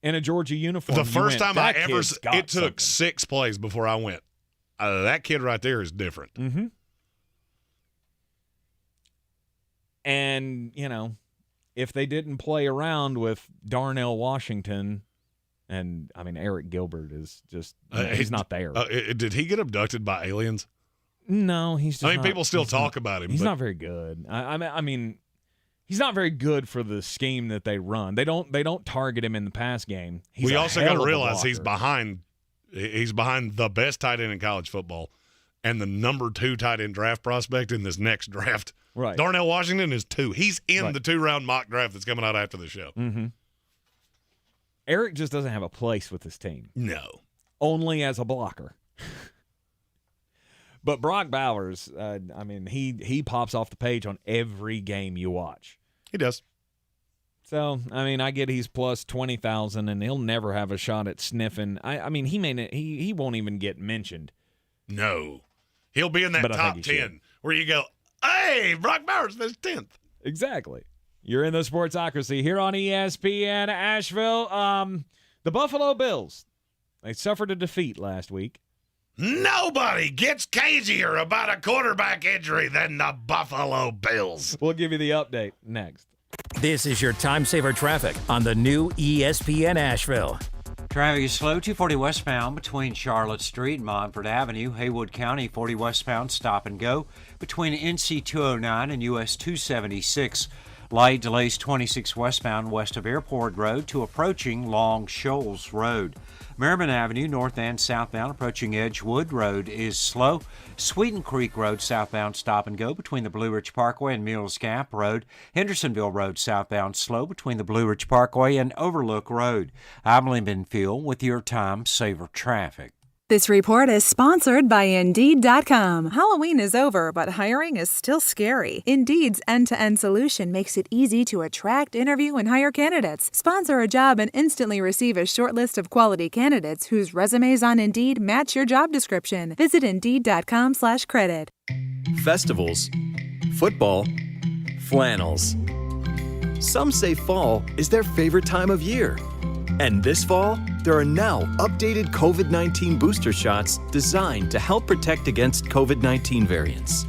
in a Georgia uniform. The first time I ever, it took something. 6 plays before I went, that kid right there is different. Mm-hmm. And, if they didn't play around with Darnell Washington, and, Eric Gilbert is just, he's not there. Did he get abducted by aliens? No, he's just people still talk about him. He's not very good. He's not very good for the scheme that they run. They don't target him in the pass game. We also got to realize he's behind the best tight end in college football and the number 2 tight end draft prospect in this next draft. Right. Darnell Washington is 2. He's in the 2-round mock draft that's coming out after the show. Mm-hmm. Eric just doesn't have a place with this team. No. Only as a blocker. But Brock Bowers, he pops off the page on every game you watch. He does. So, I get he's plus 20,000, and he'll never have a shot at sniffing. He won't even get mentioned. No. He'll be in that top 10 where you go, hey, Brock Bowers finished 10th. Exactly. You're in the Sportsocracy here on ESPN Asheville. The Buffalo Bills, they suffered a defeat last week. Nobody gets cagier about a quarterback injury than the Buffalo Bills. We'll give you the update next. This is your time saver traffic on the new ESPN Asheville. Traffic is slow, 240 westbound between Charlotte Street and Montford Avenue. Haywood County, 40 westbound, stop and go between NC 209 and US 276. Light delays 26 westbound west of Airport Road to approaching Long Shoals Road. Merriman Avenue, north and southbound, approaching Edgewood Road is slow. Sweeten Creek Road, southbound, stop and go between the Blue Ridge Parkway and Mills Gap Road. Hendersonville Road, southbound, slow between the Blue Ridge Parkway and Overlook Road. I'm Lyndon Field with your Time Saver Traffic. This report is sponsored by Indeed.com. Halloween is over, but hiring is still scary. Indeed's end-to-end solution makes it easy to attract, interview, and hire candidates. Sponsor a job and instantly receive a short list of quality candidates whose resumes on Indeed match your job description. Visit Indeed.com/credit. Festivals, football, flannels. Some say fall is their favorite time of year. And this fall, there are now updated COVID-19 booster shots designed to help protect against COVID-19 variants.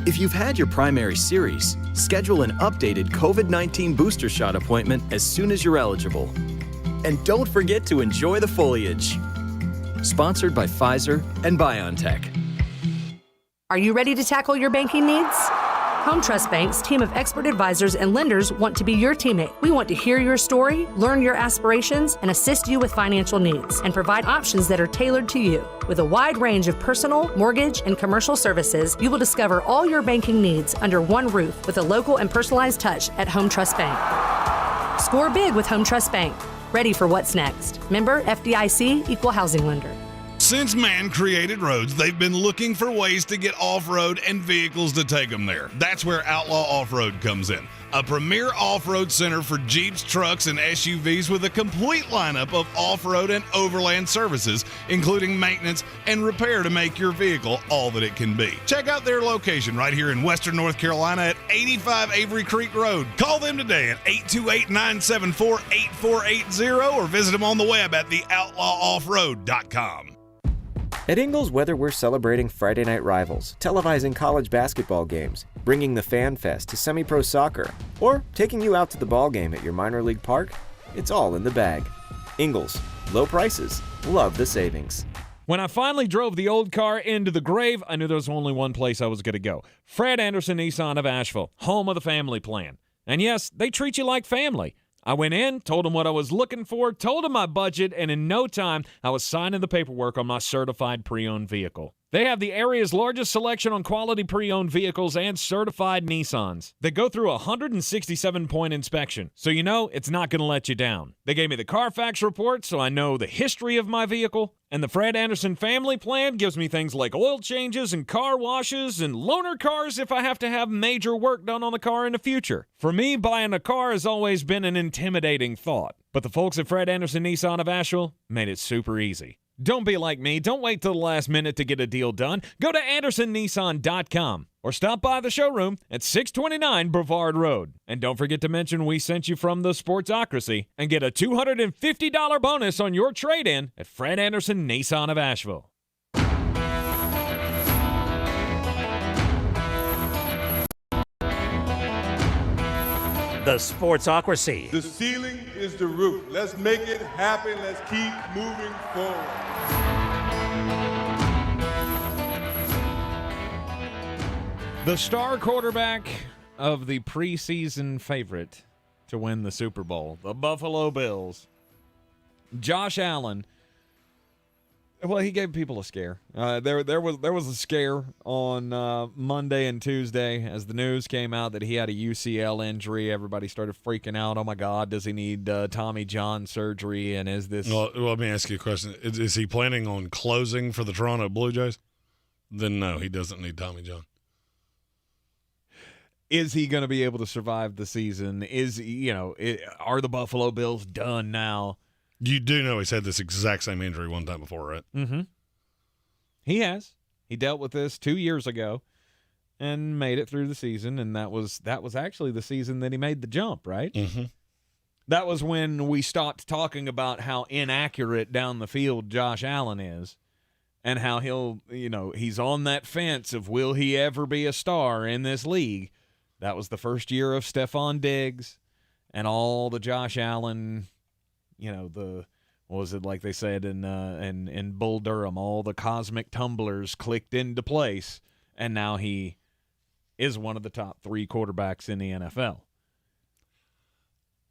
If you've had your primary series, schedule an updated COVID-19 booster shot appointment as soon as you're eligible. And don't forget to enjoy the foliage. Sponsored by Pfizer and BioNTech. Are you ready to tackle your banking needs? Home Trust Bank's team of expert advisors and lenders want to be your teammate. We want to hear your story, learn your aspirations, and assist you with financial needs, and provide options that are tailored to you. With a wide range of personal, mortgage, and commercial services, you will discover all your banking needs under one roof with a local and personalized touch at Home Trust Bank. Score big with Home Trust Bank. Ready for what's next. Member FDIC, Equal Housing Lender. Since man created roads, they've been looking for ways to get off-road and vehicles to take them there. That's where Outlaw Off-Road comes in. A premier off-road center for Jeeps, trucks, and SUVs with a complete lineup of off-road and overland services, including maintenance and repair to make your vehicle all that it can be. Check out their location right here in western North Carolina at 85 Avery Creek Road. Call them today at 828-974-8480 or visit them on the web at theoutlawoffroad.com. At Ingles, whether we're celebrating Friday night rivals, televising college basketball games, bringing the Fan Fest to semi-pro soccer, or taking you out to the ball game at your minor league park, it's all in the bag. Ingles, low prices, love the savings. When I finally drove the old car into the grave, I knew there was only one place I was going to go. Fred Anderson Nissan of Asheville, home of the family plan. And yes, they treat you like family. I went in, told them what I was looking for, told them my budget, and in no time, I was signing the paperwork on my certified pre-owned vehicle. They have the area's largest selection on quality pre-owned vehicles and certified Nissans. They go through a 167-point inspection, so you know it's not going to let you down. They gave me the Carfax report, so I know the history of my vehicle. And the Fred Anderson family plan gives me things like oil changes and car washes and loaner cars if I have to have major work done on the car in the future. For me, buying a car has always been an intimidating thought. But the folks at Fred Anderson Nissan of Asheville made it super easy. Don't be like me. Don't wait till the last minute to get a deal done. Go to AndersonNissan.com or stop by the showroom at 629 Brevard Road. And don't forget to mention we sent you from the Sportsocracy and get a $250 bonus on your trade-in at Fred Anderson Nissan of Asheville. The Sportsocracy. The ceiling is the roof. Let's make it happen. Let's keep moving forward. The star quarterback of the preseason favorite to win the Super Bowl, the Buffalo Bills, Josh Allen. Well, he gave people a scare. There was a scare on Monday and Tuesday as the news came out that he had a UCL injury. Everybody started freaking out. Oh my God, does he need Tommy John surgery? And is this? Well, let me ask you a question. Is he planning on closing for the Toronto Blue Jays? Then no, he doesn't need Tommy John. Is he going to be able to survive the season? Are the Buffalo Bills done now? You do know he's had this exact same injury one time before, right? Mm-hmm. He has. He dealt with this 2 years ago and made it through the season, and that was actually the season that he made the jump, right? Mm-hmm. That was when we stopped talking about how inaccurate down the field Josh Allen is and how he's on that fence of will he ever be a star in this league. That was the first year of Stephon Diggs and all the Josh Allen, the what was it like they said in Bull Durham? All the cosmic tumblers clicked into place, and now he is one of the top 3 quarterbacks in the NFL.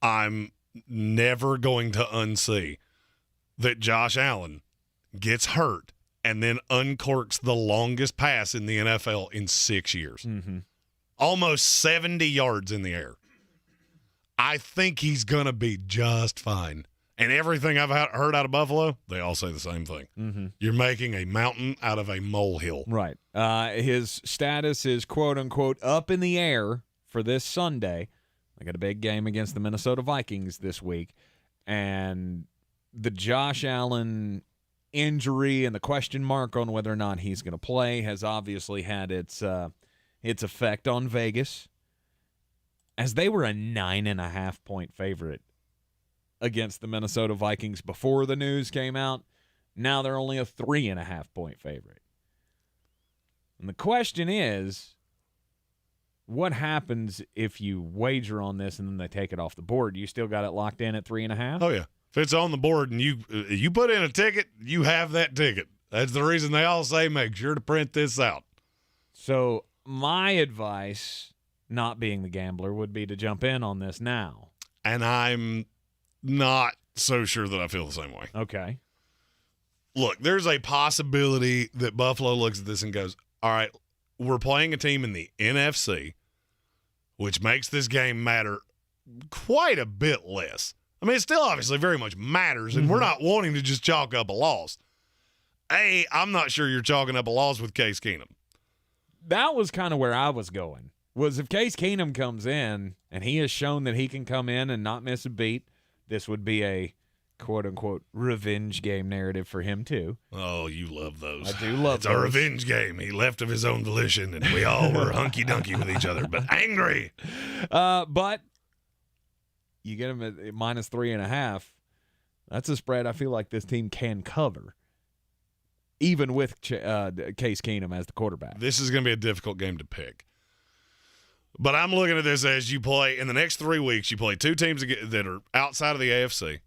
I'm never going to unsee that Josh Allen gets hurt and then uncorks the longest pass in the NFL in 6 years. Mm-hmm. Almost 70 yards in the air. I think he's going to be just fine. And everything I've heard out of Buffalo, they all say the same thing. Mm-hmm. You're making a mountain out of a molehill. Right. His status is, quote-unquote, up in the air for this Sunday. I got a big game against the Minnesota Vikings this week. And the Josh Allen injury and the question mark on whether or not he's going to play has obviously had its effect on Vegas, as they were a 9.5-point favorite against the Minnesota Vikings before the news came out. Now they're only a 3.5-point favorite. And the question is, what happens if you wager on this and then they take it off the board? You still got it locked in at 3.5? Oh, yeah. If it's on the board and you put in a ticket, you have that ticket. That's the reason they all say make sure to print this out. So my advice, not being the gambler, would be to jump in on this now. And I'm not so sure that I feel the same way. Okay. Look, there's a possibility that Buffalo looks at this and goes, all right, we're playing a team in the NFC, which makes this game matter quite a bit less. I mean, it still obviously very much matters, and we're not wanting to just chalk up a loss. I'm not sure you're chalking up a loss with Case Keenum. That was kind of where I was going, was if Case Keenum comes in and he has shown that he can come in and not miss a beat, this would be a quote-unquote revenge game narrative for him too. Oh, you love those. I do love it's those. It's a revenge game. He left of his own volition, and we all were hunky-dunky with each other, but angry. But you get him at minus 3.5. That's a spread I feel like this team can cover, even with Case Keenum as the quarterback. This is going to be a difficult game to pick. But I'm looking at this as you play, in the next 3 weeks, you play 2 teams that are outside of the AFC,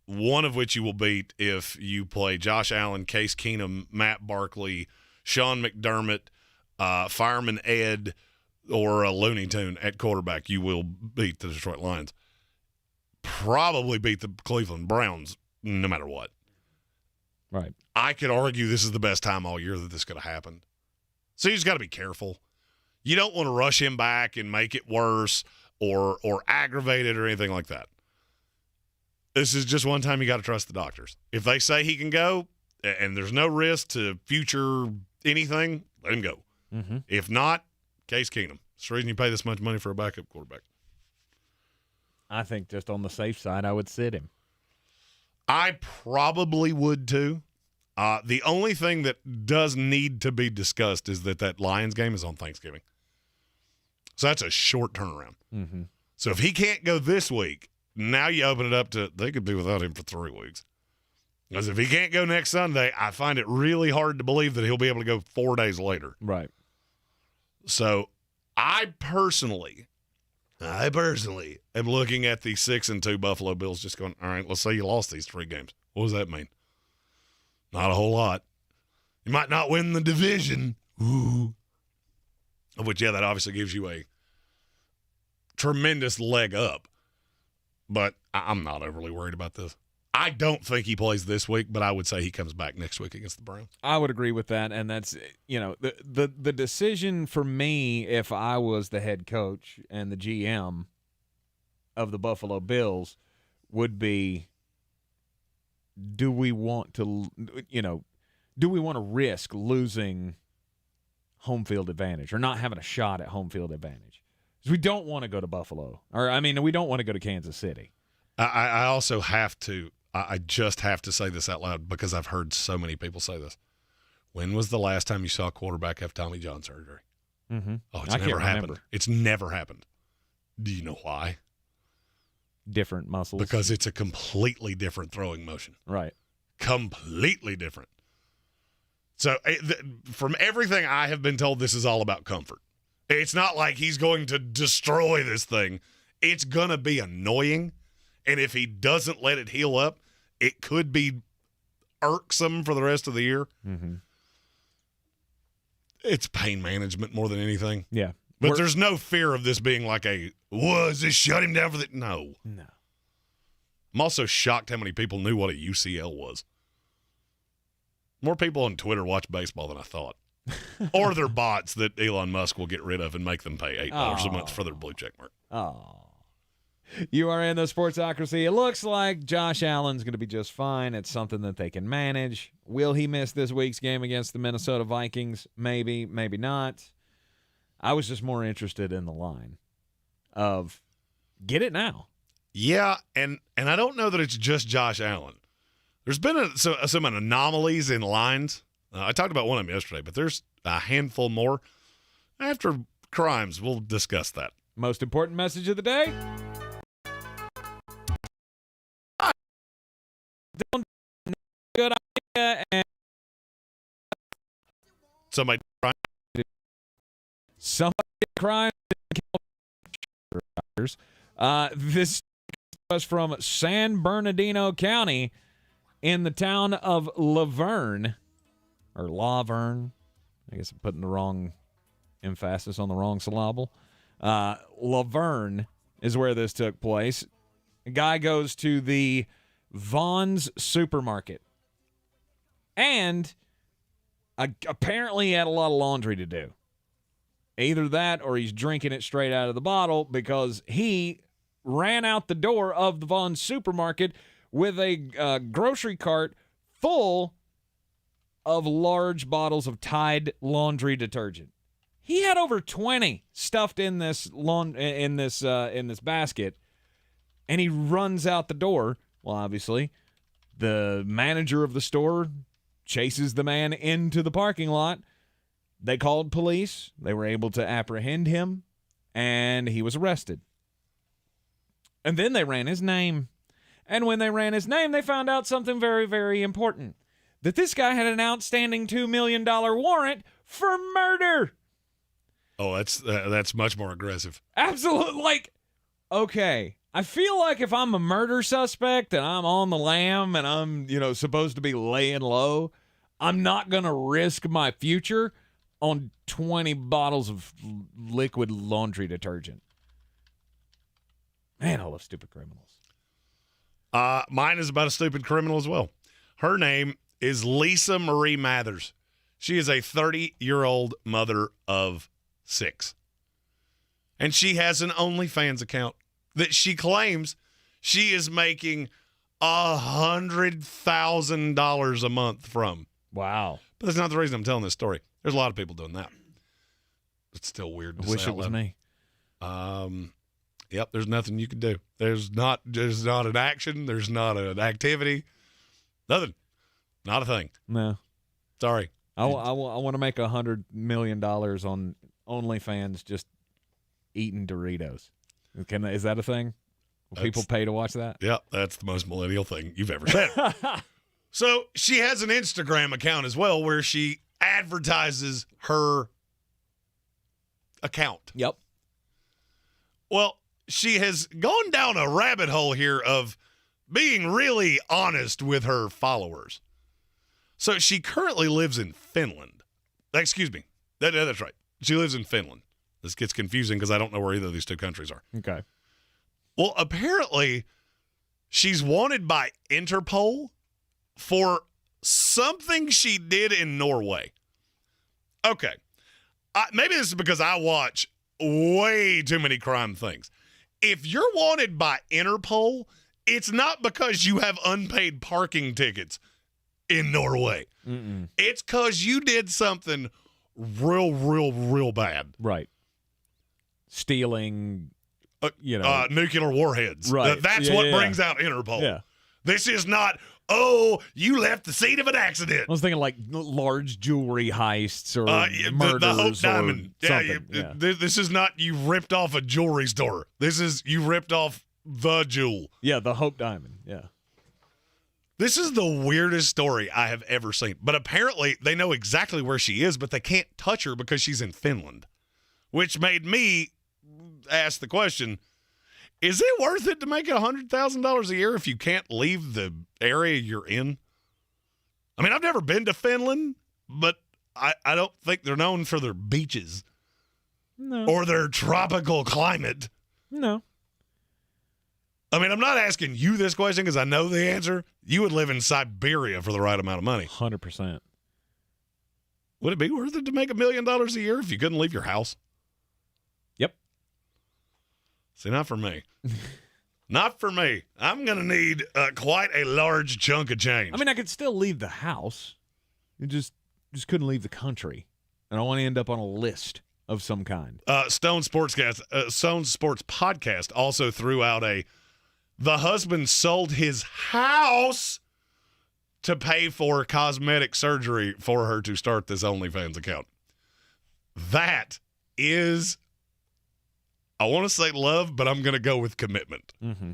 one of which you will beat if you play Josh Allen, Case Keenum, Matt Barkley, Sean McDermott, Fireman Ed, or a Looney Tune at quarterback. You will beat the Detroit Lions. Probably beat the Cleveland Browns no matter what. Right. I could argue this is the best time all year that this could have happened. So you just got to be careful. You don't want to rush him back and make it worse or aggravate it or anything like that. This is just one time you got to trust the doctors. If they say he can go and there's no risk to future anything, let him go. Mm-hmm. If not, Case Keenum. It's the reason you pay this much money for a backup quarterback. I think just on the safe side, I would sit him. I probably would too. The only thing that does need to be discussed is that Lions game is on Thanksgiving. So that's a short turnaround. Mm-hmm. So if he can't go this week, now you open it up to they could be without him for 3 weeks. Because if he can't go next Sunday, I find it really hard to believe that he'll be able to go 4 days later. Right. So I personally am looking at the 6-2 Buffalo Bills just going, all right, let's say you lost these 3 games. What does that mean? Not a whole lot. You might not win the division. Ooh. Which, yeah, that obviously gives you a tremendous leg up. But I'm not overly worried about this. I don't think he plays this week, but I would say he comes back next week against the Browns. I would agree with that, and that's, the decision for me, if I was the head coach and the GM of the Buffalo Bills, would be, do we want to risk losing home field advantage or not having a shot at home field advantage? Because we don't want to go to Buffalo, we don't want to go to Kansas City. I also have to. I just have to say this out loud because I've heard so many people say this. When was the last time you saw a quarterback have Tommy John surgery? Mm-hmm. Oh, it's never happened. It's never happened. Do you know why? Different muscles. Because it's a completely different throwing motion. Right. Completely different. So from everything I have been told, this is all about comfort. It's not like he's going to destroy this thing. It's going to be annoying. And if he doesn't let it heal up, it could be irksome for the rest of the year. Mm-hmm. It's pain management more than anything. Yeah. But there's no fear of this being like does this shut him down for the... No. I'm also shocked how many people knew what a UCL was. More people on Twitter watch baseball than I thought. Or they're bots that Elon Musk will get rid of and make them pay $8 a month for their blue check mark. Oh. You are in the Sportsocracy. It looks like Josh Allen's going to be just fine. It's something that they can manage. Will he miss this week's game against the Minnesota Vikings? Maybe, maybe not. I was just more interested in the line of get it now. Yeah, and I don't know that it's just Josh Allen. There's been some anomalies in lines. I talked about one of them yesterday, but there's a handful more. After crimes, we'll discuss that. Most important message of the day. Don't good idea and somebody crime. This was from San Bernardino County in the town of Laverne, or Laverne. I guess I'm putting the wrong emphasis on the wrong syllable. Laverne is where this took place. A guy goes to the Vaughn's supermarket and apparently he had a lot of laundry to do. Either that or he's drinking it straight out of the bottle because he ran out the door of the Vaughn's supermarket with a grocery cart full of large bottles of Tide laundry detergent. He had over 20 stuffed in this basket, and he runs out the door. Well, obviously, the manager of the store chases the man into the parking lot. They called police. They were able to apprehend him, and he was arrested. And then they ran his name. And when they ran his name, they found out something very, very important. That this guy had an outstanding $2 million warrant for murder. Oh, that's much more aggressive. Absolutely. Like, okay, I feel like if I'm a murder suspect and I'm on the lam and I'm, supposed to be laying low, I'm not going to risk my future on 20 bottles of liquid laundry detergent. Man, I love stupid criminals. Mine is about a stupid criminal as well. Her name is Lisa Marie Mathers. She is a 30-year-old mother of 6. And she has an OnlyFans account that she claims she is making $100,000 a month from. Wow. But that's not the reason I'm telling this story. There's a lot of people doing that. It's still weird to Wish say it was out me. Yep, there's nothing you can do. There's not an action. There's not an activity. Nothing. Not a thing. No. Sorry. I want to make $100 million on OnlyFans just eating Doritos. Is that a thing? Will people pay to watch that? Yep, that's the most millennial thing you've ever said. So she has an Instagram account as well where she advertises her account. Yep. Well, she has gone down a rabbit hole here of being really honest with her followers. So she currently lives in Finland. Excuse me. That's right. She lives in Finland. This gets confusing because I don't know where either of these two countries are. Okay. Well, apparently she's wanted by Interpol for something she did in Norway. Okay. Maybe this is because I watch way too many crime things. If you're wanted by Interpol, it's not because you have unpaid parking tickets in Norway. Mm-mm. It's because you did something real bad. Right. Stealing, nuclear warheads. Right. That's what brings out Interpol. Yeah. This is not, you left the scene of an accident. I was thinking like large jewelry heists or murders the Hope Diamond. or something. This is not you ripped off a jewelry store. This is you ripped off the jewel. Yeah, the Hope Diamond. Yeah. This is the weirdest story I have ever seen. But apparently they know exactly where she is, but they can't touch her because she's in Finland, which made me ask the question, Is it worth it to make $100,000 a year if you can't leave the area you're in? I mean, I've never been to Finland, but I don't think they're known for their beaches. No. Or their tropical climate. No. I mean, I'm not asking you this question because I know the answer. You would live in Siberia for the right amount of money. 100%. Would it be worth it to make $1 million a year if you couldn't leave your house? Yep. See, not for me. Not for me. I'm going to need quite a large chunk of change. I mean, I could still leave the house. You just couldn't leave the country. And I want to end up on a list of some kind. Stone Sports Podcast also threw out the husband sold his house to pay for cosmetic surgery for her to start this OnlyFans account. That is, I want to say love, but I'm going to go with commitment. Mm-hmm.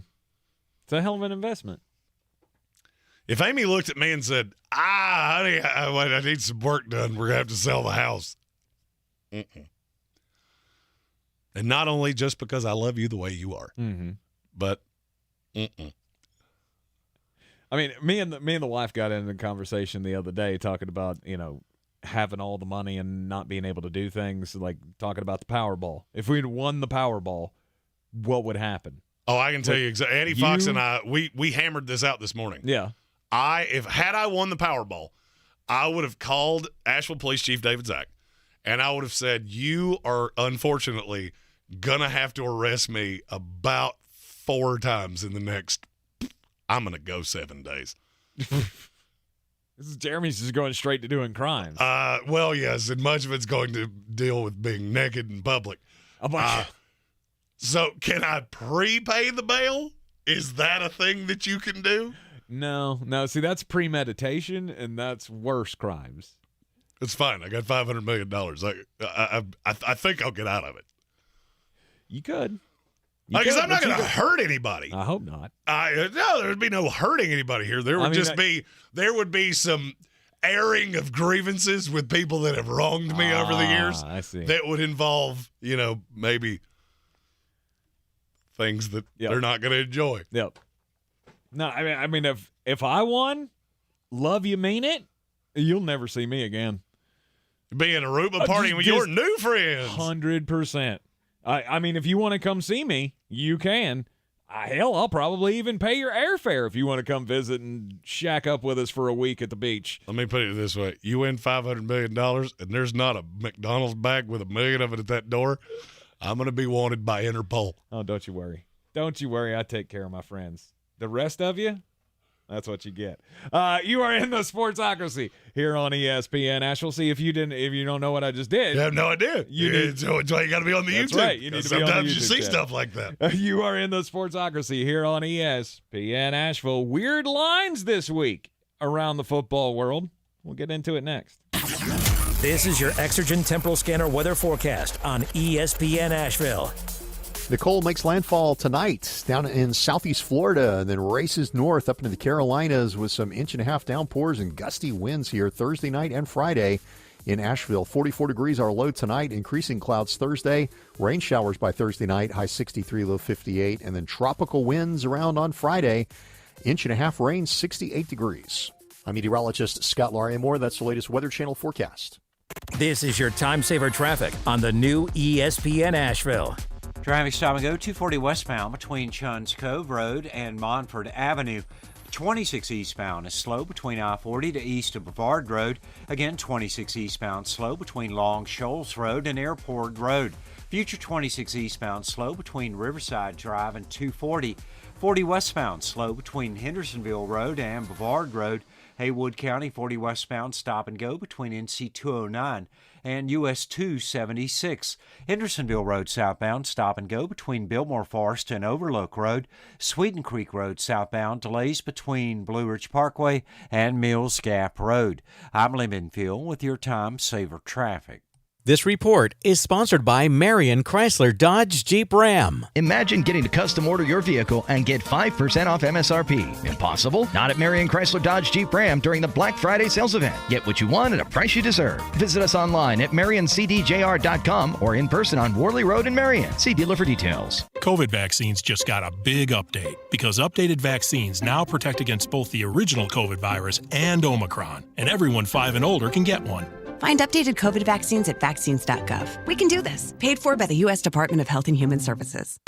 It's a hell of an investment. If Amy looked at me and said, honey, I need some work done, we're going to have to sell the house. Mm-mm. And not only just because I love you the way you are, but I mean, me and the wife got into a conversation the other day talking about, having all the money and not being able to do things, like talking about the Powerball. If we'd won the Powerball, what would happen? Oh, I can tell you exactly. Andy Fox and I, we hammered this out this morning. Yeah. Had I won the Powerball, I would have called Asheville Police Chief David Zach, and I would have said, you are unfortunately going to have to arrest me about 4 times in the next, I'm going to go 7 days. Jeremy's just going straight to doing crimes. Well, yes, and much of it's going to deal with being naked in public. So can I prepay the bail? Is that a thing that you can do? No. See, that's premeditation, and that's worse crimes. It's fine. I got $500 million. I think I'll get out of it. You could. Because I'm not going to hurt anybody. I hope not. No, there would be no hurting anybody here. There would be some airing of grievances with people that have wronged me over the years. I see. That would involve, maybe things that they're not going to enjoy. Yep. No, I mean, if I won, love you mean it, you'll never see me again. Be in Aruba partying with your new friends. 100%. I mean, if you want to come see me, you can. Hell, I'll probably even pay your airfare if you want to come visit and shack up with us for a week at the beach. Let me put it this way. You win $500 million, and there's not a McDonald's bag with $1 million of it at that door, I'm going to be wanted by Interpol. Oh, don't you worry. Don't you worry. I take care of my friends. The rest of you, that's what you get. You are in the Sportsocracy here on ESPN Asheville. See, if you don't know what I just did, you have no idea. That's why you got to be on the that's YouTube. Right. You need to be on the YouTube. Sometimes you see stuff like that. You are in the Sportsocracy here on ESPN Asheville. Weird lines this week around the football world. We'll get into it next. This is your Exergen Temporal Scanner weather forecast on ESPN Asheville. Nicole makes landfall tonight down in southeast Florida and then races north up into the Carolinas with some 1.5-inch downpours and gusty winds here Thursday night and Friday in Asheville. 44 degrees our low tonight, increasing clouds Thursday, rain showers by Thursday night, high 63, low 58, and then tropical winds around on Friday, 1.5-inch rain, 68 degrees. I'm meteorologist Scott Larimore. That's the latest Weather Channel forecast. This is your time saver traffic on the new ESPN Asheville. Traffic stop and go 240 westbound between Chuns Cove Road and Montford Avenue. 26 eastbound is slow between I-40 to east of Brevard Road. Again, 26 eastbound slow between Long Shoals Road and Airport Road. Future 26 eastbound slow between Riverside Drive and 240. 40 westbound slow between Hendersonville Road and Brevard Road. Haywood County 40 westbound stop and go between NC 209 and US 276. Hendersonville Road southbound stop and go between Biltmore Forest and Overlook Road. Sweeten Creek Road southbound delays between Blue Ridge Parkway and Mills Gap Road. I'm Lee Minfield with your time saver traffic. This report is sponsored by Marion Chrysler Dodge Jeep Ram. Imagine getting to custom order your vehicle and get 5% off MSRP. Impossible? Not at Marion Chrysler Dodge Jeep Ram during the Black Friday sales event. Get what you want at a price you deserve. Visit us online at marioncdjr.com or in person on Worley Road in Marion. See dealer for details. COVID vaccines just got a big update because updated vaccines now protect against both the original COVID virus and Omicron, and everyone 5 and older can get one. Find updated COVID vaccines at vaccines.gov. We can do this. Paid for by the U.S. Department of Health and Human Services.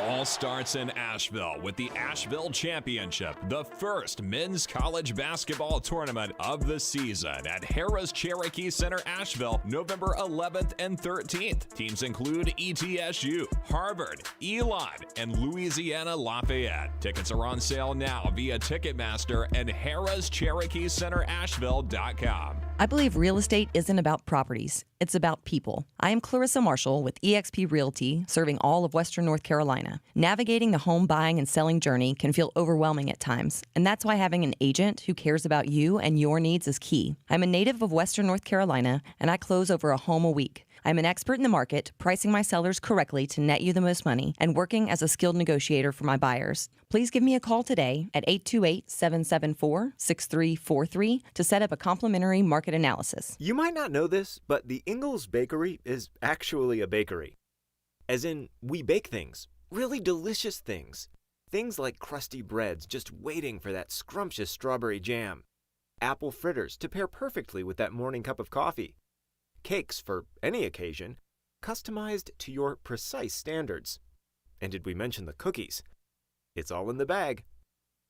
All starts in Asheville with the Asheville Championship, the first men's college basketball tournament of the season at Harrah's Cherokee Center, Asheville, November 11th and 13th. Teams include ETSU, Harvard, Elon, and Louisiana Lafayette. Tickets are on sale now via Ticketmaster and Harrah'sCherokeeCenterAsheville.com. I believe real estate isn't about properties. It's about people. I am Clarissa Marshall with eXp Realty, serving all of Western North Carolina. Navigating the home buying and selling journey can feel overwhelming at times, and that's why having an agent who cares about you and your needs is key. I'm a native of Western North Carolina, and I close over a home a week. I'm an expert in the market, pricing my sellers correctly to net you the most money, and working as a skilled negotiator for my buyers. Please give me a call today at 828-774-6343 to set up a complimentary market analysis. You might not know this, but the Ingles Bakery is actually a bakery. As in, we bake things, really delicious things. Things like crusty breads just waiting for that scrumptious strawberry jam. Apple fritters to pair perfectly with that morning cup of coffee. Cakes for any occasion, customized to your precise standards. And did we mention the cookies? It's all in the bag.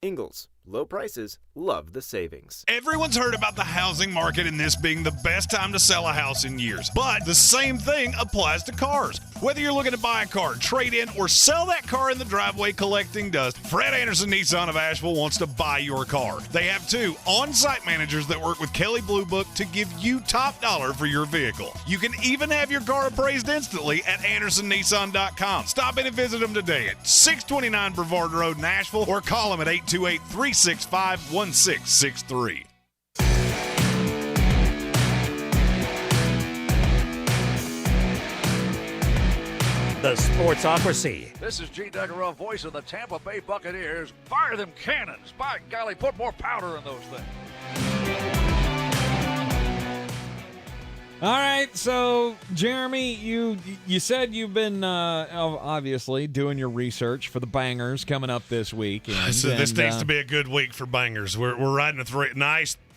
Ingles, low prices, love the savings. Everyone's heard about the housing market and this being the best time to sell a house in years. But the same thing applies to cars. Whether you're looking to buy a car, trade in, or sell that car in the driveway collecting dust, Fred Anderson Nissan of Asheville wants to buy your car. They have 2 on-site managers that work with Kelley Blue Book to give you top dollar for your vehicle. You can even have your car appraised instantly at AndersonNissan.com. Stop in and visit them today at 629 Brevard Road in Asheville or call them at 828-365-1663. The Sportsocracy. This is Gene Degeroff, voice of the Tampa Bay Buccaneers. Fire them cannons. By golly, put more powder in those things. All right, so Jeremy, you said you've been obviously doing your research for the bangers coming up this week. So this needs to be a good week for bangers. We're riding a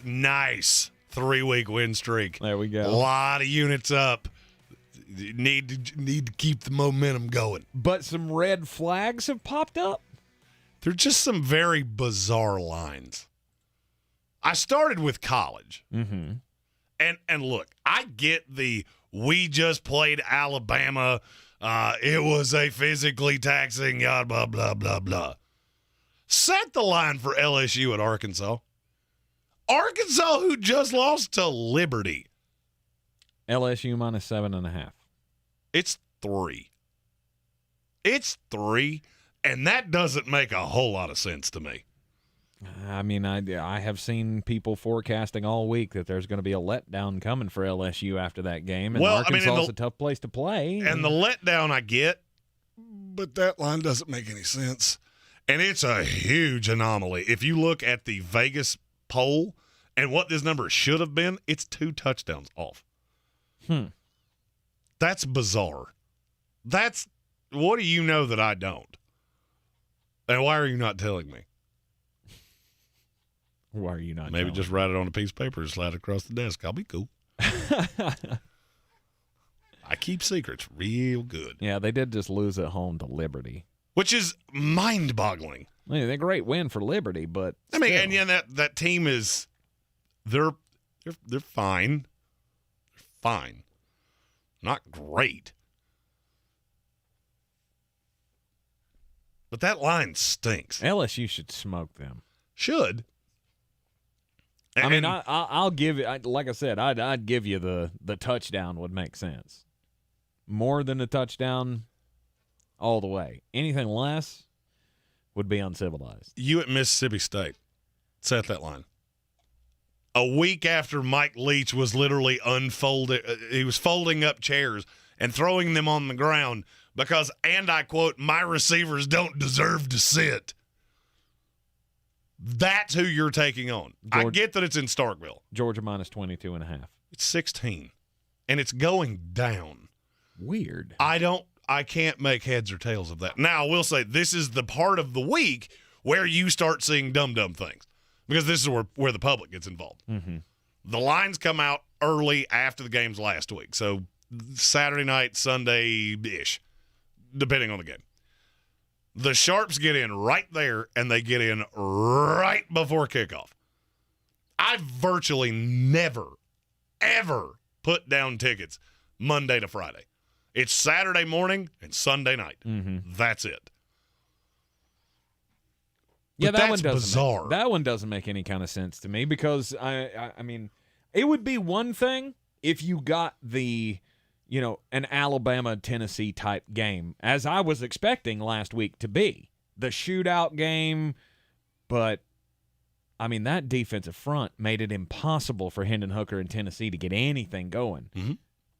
nice 3-week win streak. There we go. A lot of units up. Need to keep the momentum going. But some red flags have popped up. They're just some very bizarre lines. I started with college. Mm-hmm. And look, I get we just played Alabama. It was a physically taxing, blah, blah, blah, blah. Set the line for LSU at Arkansas. Arkansas, who just lost to Liberty. LSU minus 7.5. It's 3. It's 3, and that doesn't make a whole lot of sense to me. I mean, I have seen people forecasting all week that there's going to be a letdown coming for LSU after that game, and Arkansas is a tough place to play. And the letdown I get, but that line doesn't make any sense. And it's a huge anomaly. If you look at the Vegas poll and what this number should have been, it's 2 touchdowns off. That's bizarre. What do you know that I don't? And why are you not telling me? Why are you not Maybe just write it on a piece of paper and slide it across the desk. I'll be cool. I keep secrets real good. Yeah, they did just lose at home to Liberty. Which is mind-boggling. I mean, they're a great win for Liberty, but I mean, and yeah, that team is they're fine. They're fine. Not great. But that line stinks. LSU should smoke them. Should. I mean, I'll give you, like I said, I'd give you the touchdown would make sense. More than a touchdown, all the way. Anything less would be uncivilized. You at Mississippi State. Set that line. A week after Mike Leach was literally he was folding up chairs and throwing them on the ground because, and I quote, my receivers don't deserve to sit. That's who you're taking on. I get that it's in Starkville. Georgia minus 22.5. It's 16, and it's going down. Weird. I can't make heads or tails of that. Now, I will say this is the part of the week where you start seeing dumb things. Because this is where the public gets involved. Mm-hmm. The lines come out early after the games last week. So Saturday night, Sunday-ish, depending on the game. The Sharps get in right there, and they get in right before kickoff. I virtually never, ever put down tickets Monday to Friday. It's Saturday morning and Sunday night. Mm-hmm. That's it. Yeah, But that that's one doesn't bizarre. that one doesn't make any kind of sense to me because I mean, it would be one thing if you got the, an Alabama-Tennessee type game, as I was expecting last week to be, the shootout game, but I mean that defensive front made it impossible for Hendon Hooker and Tennessee to get anything going. Mm-hmm.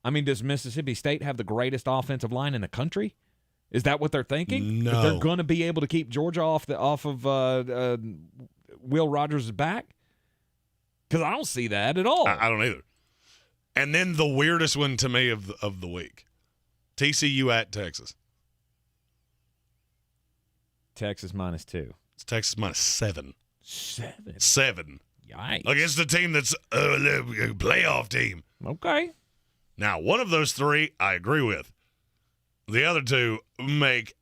I mean, does Mississippi State have the greatest offensive line in the country? Is that what they're thinking? No. That they're going to be able to keep Georgia off of Will Rogers' back? Because I don't see that at all. I don't either. And then the weirdest one to me of the week, TCU at Texas. Texas minus 2. It's Texas minus 7. 7. Yikes. Against the team that's a playoff team. Okay. Now, one of those three I agree with. The other two make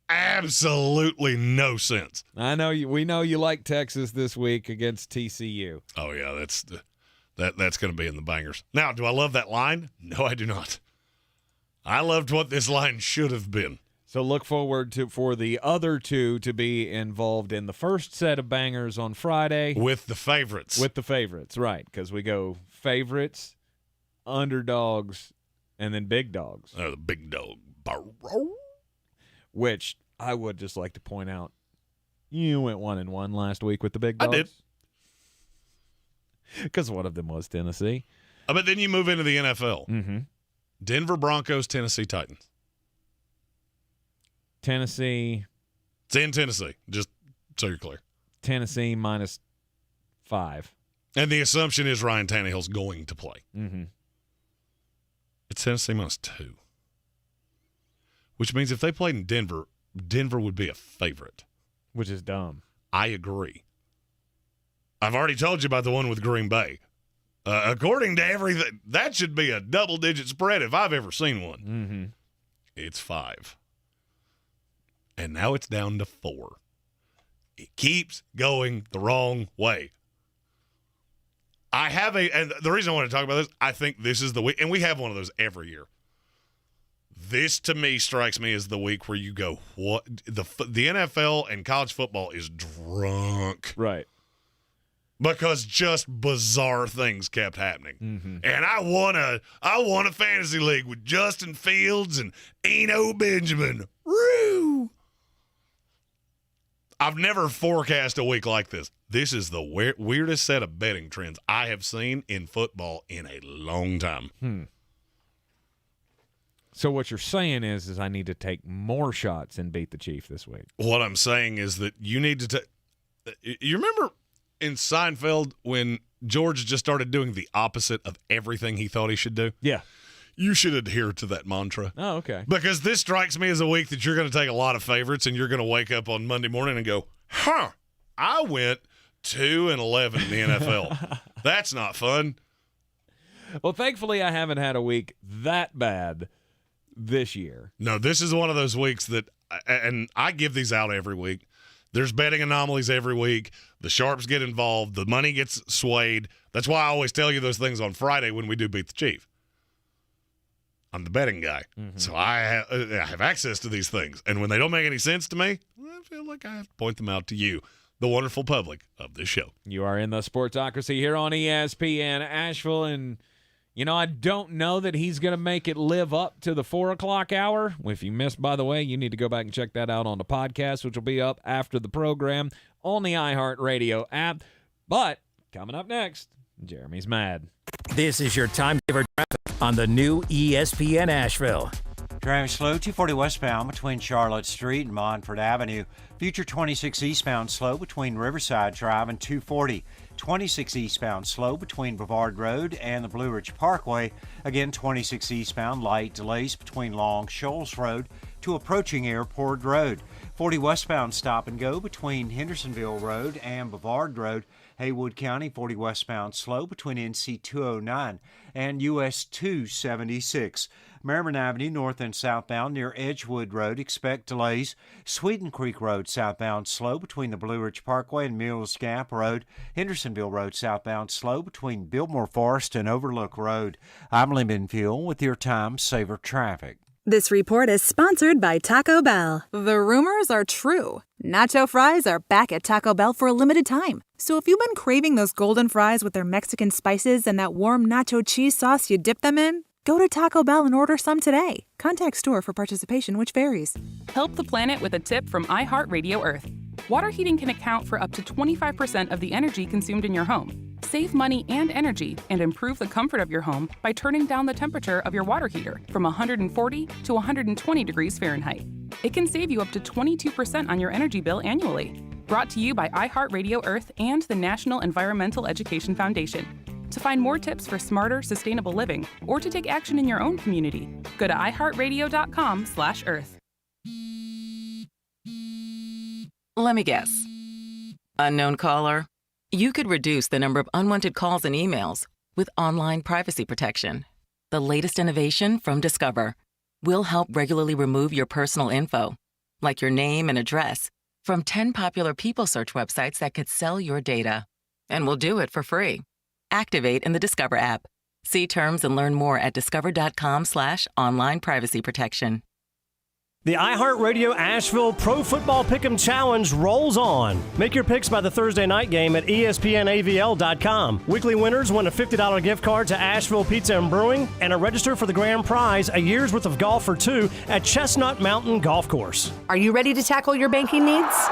absolutely no sense. I know we know you like Texas this week against TCU. Oh yeah, that's going to be in the bangers. Now, do I love that line? No, I do not. I loved what this line should have been. So look forward for the other two to be involved in the first set of bangers on Friday with the favorites. With the favorites, right? Because we go favorites, underdogs, and then big dogs. Oh, the big dog. Which I would just like to point out, you went 1-1 last week with the big dogs. I did. Because one of them was Tennessee. But then you move into the NFL. Mm-hmm. Denver Broncos, Tennessee Titans. Tennessee. It's in Tennessee, just so you're clear. Tennessee minus 5. And the assumption is Ryan Tannehill's going to play. Mm-hmm. It's Tennessee minus 2. Which means if they played in Denver, Denver would be a favorite. Which is dumb. I agree. I've already told you about the one with Green Bay. According to everything, that should be a double-digit spread if I've ever seen one. Mm-hmm. It's 5. And now it's down to 4. It keeps going the wrong way. And the reason I want to talk about this, I think this is the week, and we have one of those every year. This, to me, strikes me as the week where you go, what? The NFL and college football is drunk. Right. Because just bizarre things kept happening. Mm-hmm. And I won a fantasy league with Justin Fields and Eno Benjamin. Woo! I've never forecast a week like this. This is the weirdest set of betting trends I have seen in football in a long time. So what you're saying is I need to take more shots and beat the Chief this week. What I'm saying is that you need to you remember in Seinfeld when George just started doing the opposite of everything he thought he should do? Yeah. You should adhere to that mantra. Oh, okay. Because this strikes me as a week that you're going to take a lot of favorites and you're going to wake up on Monday morning and go, I went 2-11 in the NFL. That's not fun. Well, thankfully I haven't had a week that bad this year. No, this is one of those weeks that, and I give these out every week. There's betting anomalies every week. The sharps get involved. The money gets swayed. That's why I always tell you those things on Friday when we do Beat the Chief. I'm the betting guy. Mm-hmm. So I have access to these things. And when they don't make any sense to me, I feel like I have to point them out to you, the wonderful public of this show. You are in the Sportsocracy here on ESPN Asheville, and I don't know that he's going to make it live up to the 4 o'clock hour. If you missed, by the way, you need to go back and check that out on the podcast, which will be up after the program on the iHeartRadio app. But coming up next, Jeremy's mad. This is your time saver traffic on the new ESPN Asheville. Driving slow, 240 westbound between Charlotte Street and Montford Avenue. Future 26 eastbound slow between Riverside Drive and 240. 26 eastbound slow between Brevard Road and the Blue Ridge Parkway. Again, 26 eastbound light delays between Long Shoals Road to approaching Airport Road. 40 westbound stop and go between Hendersonville Road and Brevard Road. Haywood County, 40 westbound slow between NC 209 and US 276. Merriman Avenue north and southbound near Edgewood Road, expect delays. Sweden Creek Road southbound slow between the Blue Ridge Parkway and Mills Gap Road. Hendersonville Road southbound slow between Biltmore Forest and Overlook Road. I'm Lee Benfield with your Time Saver Traffic. This report is sponsored by Taco Bell. The rumors are true. Nacho fries are back at Taco Bell for a limited time. So if you've been craving those golden fries with their Mexican spices and that warm nacho cheese sauce you dip them in, go to Taco Bell and order some today. Contact store for participation, which varies. Help the planet with a tip from iHeartRadio Earth. Water heating can account for up to 25% of the energy consumed in your home. Save money and energy and improve the comfort of your home by turning down the temperature of your water heater from 140 to 120 degrees Fahrenheit. It can save you up to 22% on your energy bill annually. Brought to you by iHeartRadio Earth and the National Environmental Education Foundation. To find more tips for smarter, sustainable living or to take action in your own community, go to iHeartRadio.com/Earth. Let me guess. Unknown caller? You could reduce the number of unwanted calls and emails with online privacy protection. The latest innovation from Discover will help regularly remove your personal info, like your name and address, from 10 popular people search websites that could sell your data. And we'll do it for free. Activate in the Discover app. See terms and learn more at discover.com/online privacy protection. The iHeartRadio Asheville Pro Football Pick'em Challenge rolls on. Make your picks by the Thursday night game at ESPNAVL.com. Weekly winners win a $50 gift card to Asheville Pizza and Brewing and a register for the grand prize, a year's worth of golf for two at Chestnut Mountain Golf Course. Are you ready to tackle your banking needs?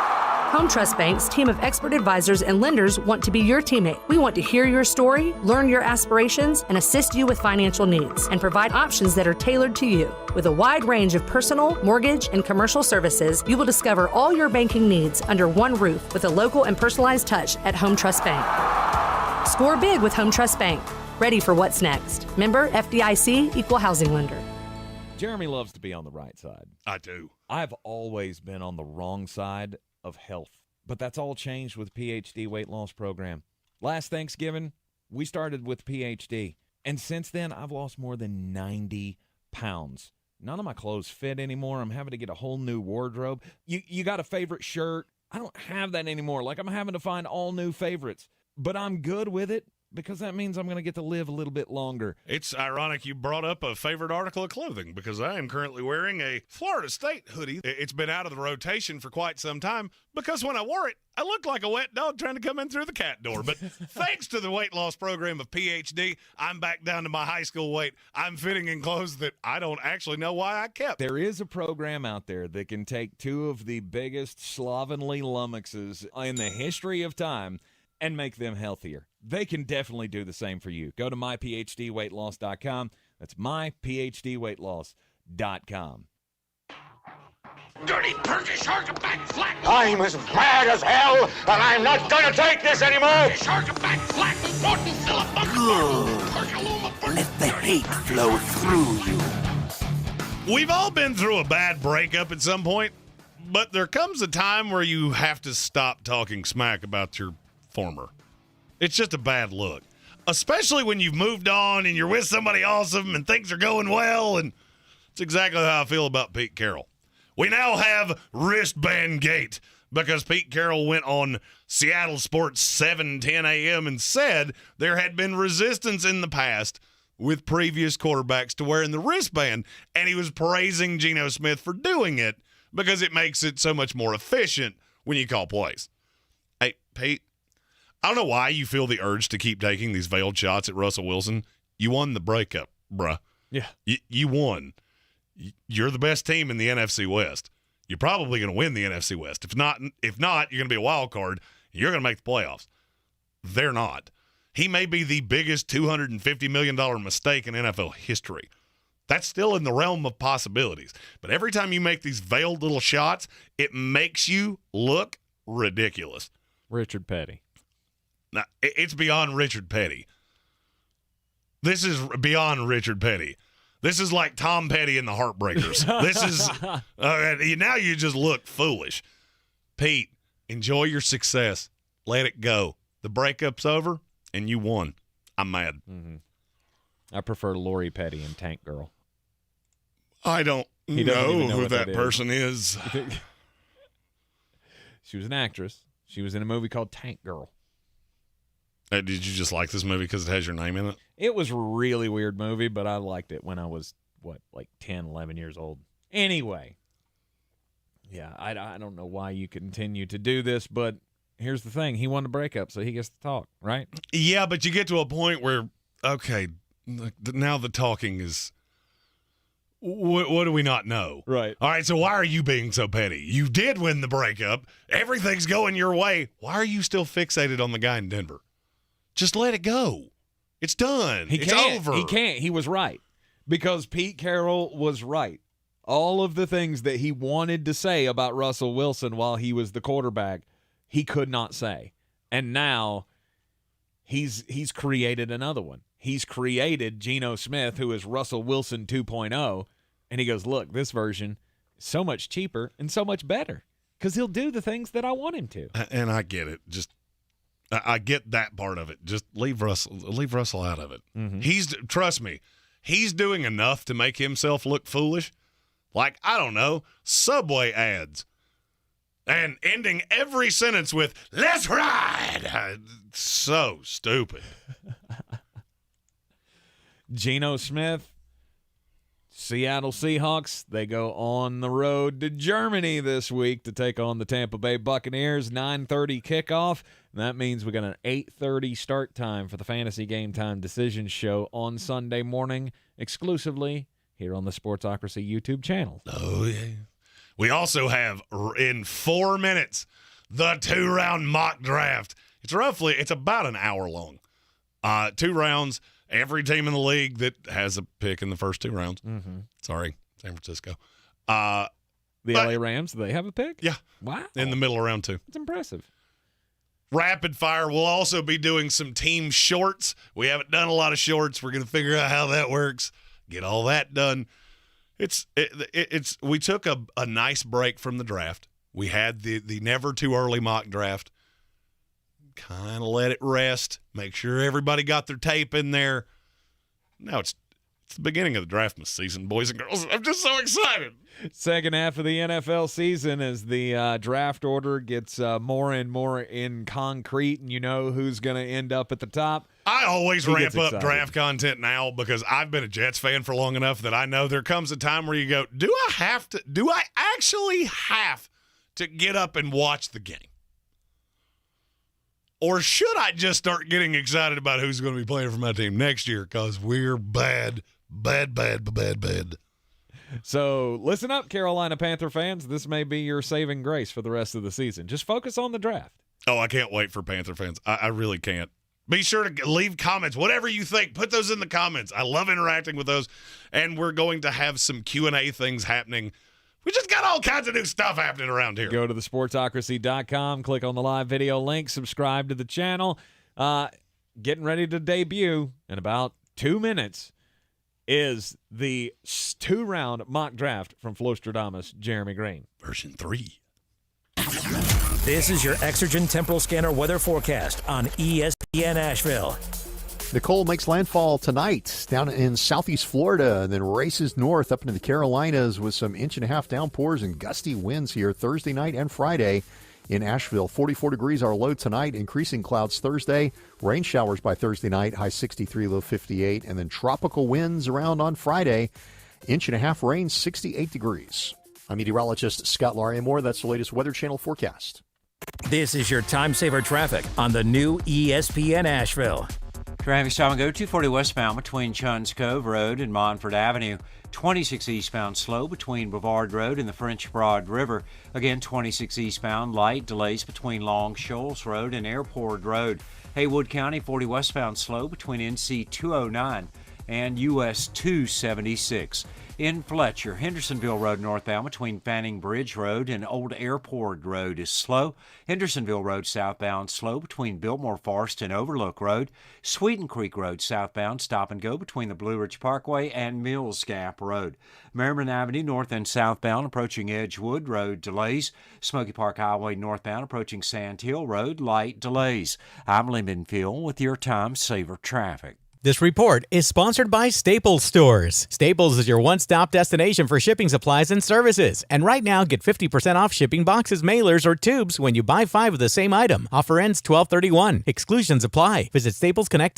Home Trust Bank's team of expert advisors and lenders want to be your teammate. We want to hear your story, learn your aspirations, and assist you with financial needs, and provide options that are tailored to you. With a wide range of personal, mortgage, and commercial services, you will discover all your banking needs under one roof with a local and personalized touch at Home Trust Bank. Score big with Home Trust Bank. Ready for what's next. Member FDIC, Equal Housing Lender. Jeremy loves to be on the right side. I do. I've always been on the wrong side of health, but that's all changed with PhD weight loss program. Last Thanksgiving, we started with PhD, and since then, I've lost more than 90 pounds. None of my clothes fit anymore. I'm having to get a whole new wardrobe. You got a favorite shirt? I don't have that anymore. Like, I'm having to find all new favorites, but I'm good with it because that means I'm going to get to live a little bit longer. It's ironic you brought up a favorite article of clothing because I am currently wearing a Florida State hoodie. It's been out of the rotation for quite some time because when I wore it, I looked like a wet dog trying to come in through the cat door. But thanks to the weight loss program of PhD, I'm back down to my high school weight. I'm fitting in clothes that I don't actually know why I kept. There is a program out there that can take two of the biggest slovenly lummoxes in the history of time and make them healthier. They can definitely do the same for you. Go to myphdweightloss.com. That's myphdweightloss.com. Dirty turkey shark are back flat. I'm as mad as hell, and I'm not gonna take this anymore. Shark are back flat. Good. Let the hate flow through you. We've all been through a bad breakup at some point, but there comes a time where you have to stop talking smack about your former. It's just a bad look, especially when you've moved on and you're with somebody awesome and things are going well, and it's exactly how I feel about Pete Carroll. We now have wristband gate because Pete Carroll went on Seattle Sports 7:10 a.m. and said there had been resistance in the past with previous quarterbacks to wearing the wristband, and he was praising Geno Smith for doing it because it makes it so much more efficient when you call plays. Hey, Pete, I don't know why you feel the urge to keep taking these veiled shots at Russell Wilson. You won the breakup, bruh. Yeah. You won. You're the best team in the NFC West. You're probably going to win the NFC West. If not, you're going to be a wild card. You're going to make the playoffs. They're not. He may be the biggest $250 million mistake in NFL history. That's still in the realm of possibilities. But every time you make these veiled little shots, it makes you look ridiculous. Richard Petty. Now, it's beyond Richard Petty. This is beyond Richard Petty. This is like Tom Petty and the Heartbreakers. This is now you just look foolish. Pete, enjoy your success. Let it go. The breakup's over, and you won. I'm mad. Mm-hmm. I prefer Lori Petty and Tank Girl. I don't know who that person is. She was an actress. She was in a movie called Tank Girl. Did you just like this movie because it has your name in it? It was a really weird movie, but I liked it when I was, 10, 11 years old. Anyway, yeah, I don't know why you continue to do this, but here's the thing. He won the breakup, so he gets to talk, right? Yeah, but you get to a point where, okay, now the talking is, what do we not know? Right. All right, so why are you being so petty? You did win the breakup. Everything's going your way. Why are you still fixated on the guy in Denver? Just let it go. It's done. It's over. He can't. He was right. Because Pete Carroll was right. All of the things that he wanted to say about Russell Wilson while he was the quarterback, he could not say. And now he's created another one. He's created Geno Smith, who is Russell Wilson 2.0. And he goes, look, this version is so much cheaper and so much better because he'll do the things that I want him to. And I get it. I get that part of it. Just leave Russell out of it. Mm-hmm. Trust me, he's doing enough to make himself look foolish. Like, I don't know, Subway ads. And ending every sentence with, let's ride. So stupid. Geno Smith, Seattle Seahawks, they go on the road to Germany this week to take on the Tampa Bay Buccaneers. 9:30 kickoff. And that means we got an 8:30 start time for the Fantasy Game Time Decision Show on Sunday morning, exclusively here on the Sportsocracy YouTube channel. Oh, yeah. We also have, in 4 minutes, the 2-round mock draft. It's about an hour long. 2 rounds. Every team in the league that has a pick in the first 2 rounds. Mm-hmm. Sorry, San Francisco. The LA Rams, do they have a pick? Yeah. Wow. In the middle of round 2. It's impressive. Rapid fire. We'll also be doing some team shorts. We haven't done a lot of shorts. We're going to figure out how that works. Get all that done. We took a nice break from the draft. We had the never too early mock draft. Kind of let it rest. Make sure everybody got their tape in there. Now it's the beginning of the draft season, boys and girls. I'm just so excited. Second half of the NFL season as the draft order gets more and more in concrete, and you know who's going to end up at the top. I always ramp up draft content now because I've been a Jets fan for long enough that I know there comes a time where you go, do I actually have to get up and watch the game? Or should I just start getting excited about who's going to be playing for my team next year because we're bad. So listen up, Carolina Panther fans. This may be your saving grace for the rest of the season. Just focus on the draft. Oh, I can't wait for Panther fans. I really can't. Be sure to leave comments. Whatever you think, put those in the comments. I love interacting with those. And we're going to have some Q&A things happening. We just got all kinds of new stuff happening around here. Go to thesportsocracy.com, click on the live video link, subscribe to the channel. Getting ready to debut in about 2 minutes is the 2-round mock draft from Flostradamus, Jeremy Greene. Version 3. This is your Exergen Temporal Scanner weather forecast on ESPN Asheville. Nicole makes landfall tonight down in southeast Florida and then races north up into the Carolinas with some 1.5-inch downpours and gusty winds here Thursday night and Friday in Asheville. 44 degrees our low tonight, increasing clouds Thursday, rain showers by Thursday night, high 63, low 58, and then tropical winds around on Friday, 1.5 inch rain, 68 degrees. I'm meteorologist Scott Larimore. That's the latest Weather Channel forecast. This is your time saver traffic on the new ESPN Asheville. Traffic stop and go 240 westbound between Chuns Cove Road and Montford Avenue. 26 eastbound slow between Brevard Road and the French Broad River. Again, 26 eastbound light delays between Long Shoals Road and Airport Road. Haywood County 40 westbound slow between NC 209 and US 276. In Fletcher, Hendersonville Road northbound between Fanning Bridge Road and Old Airport Road is slow. Hendersonville Road southbound slow between Biltmore Forest and Overlook Road. Sweeten Creek Road southbound stop and go between the Blue Ridge Parkway and Mills Gap Road. Merriman Avenue north and southbound approaching Edgewood Road delays. Smoky Park Highway northbound approaching Sand Hill Road light delays. I'm Lyndon Field with your Time Saver Traffic. This report is sponsored by Staples Stores. Staples is your one-stop destination for shipping supplies and services. And right now, get 50% off shipping boxes, mailers, or tubes when you buy 5 of the same item. Offer ends 12/31. Exclusions apply. Visit staplesconnect.com.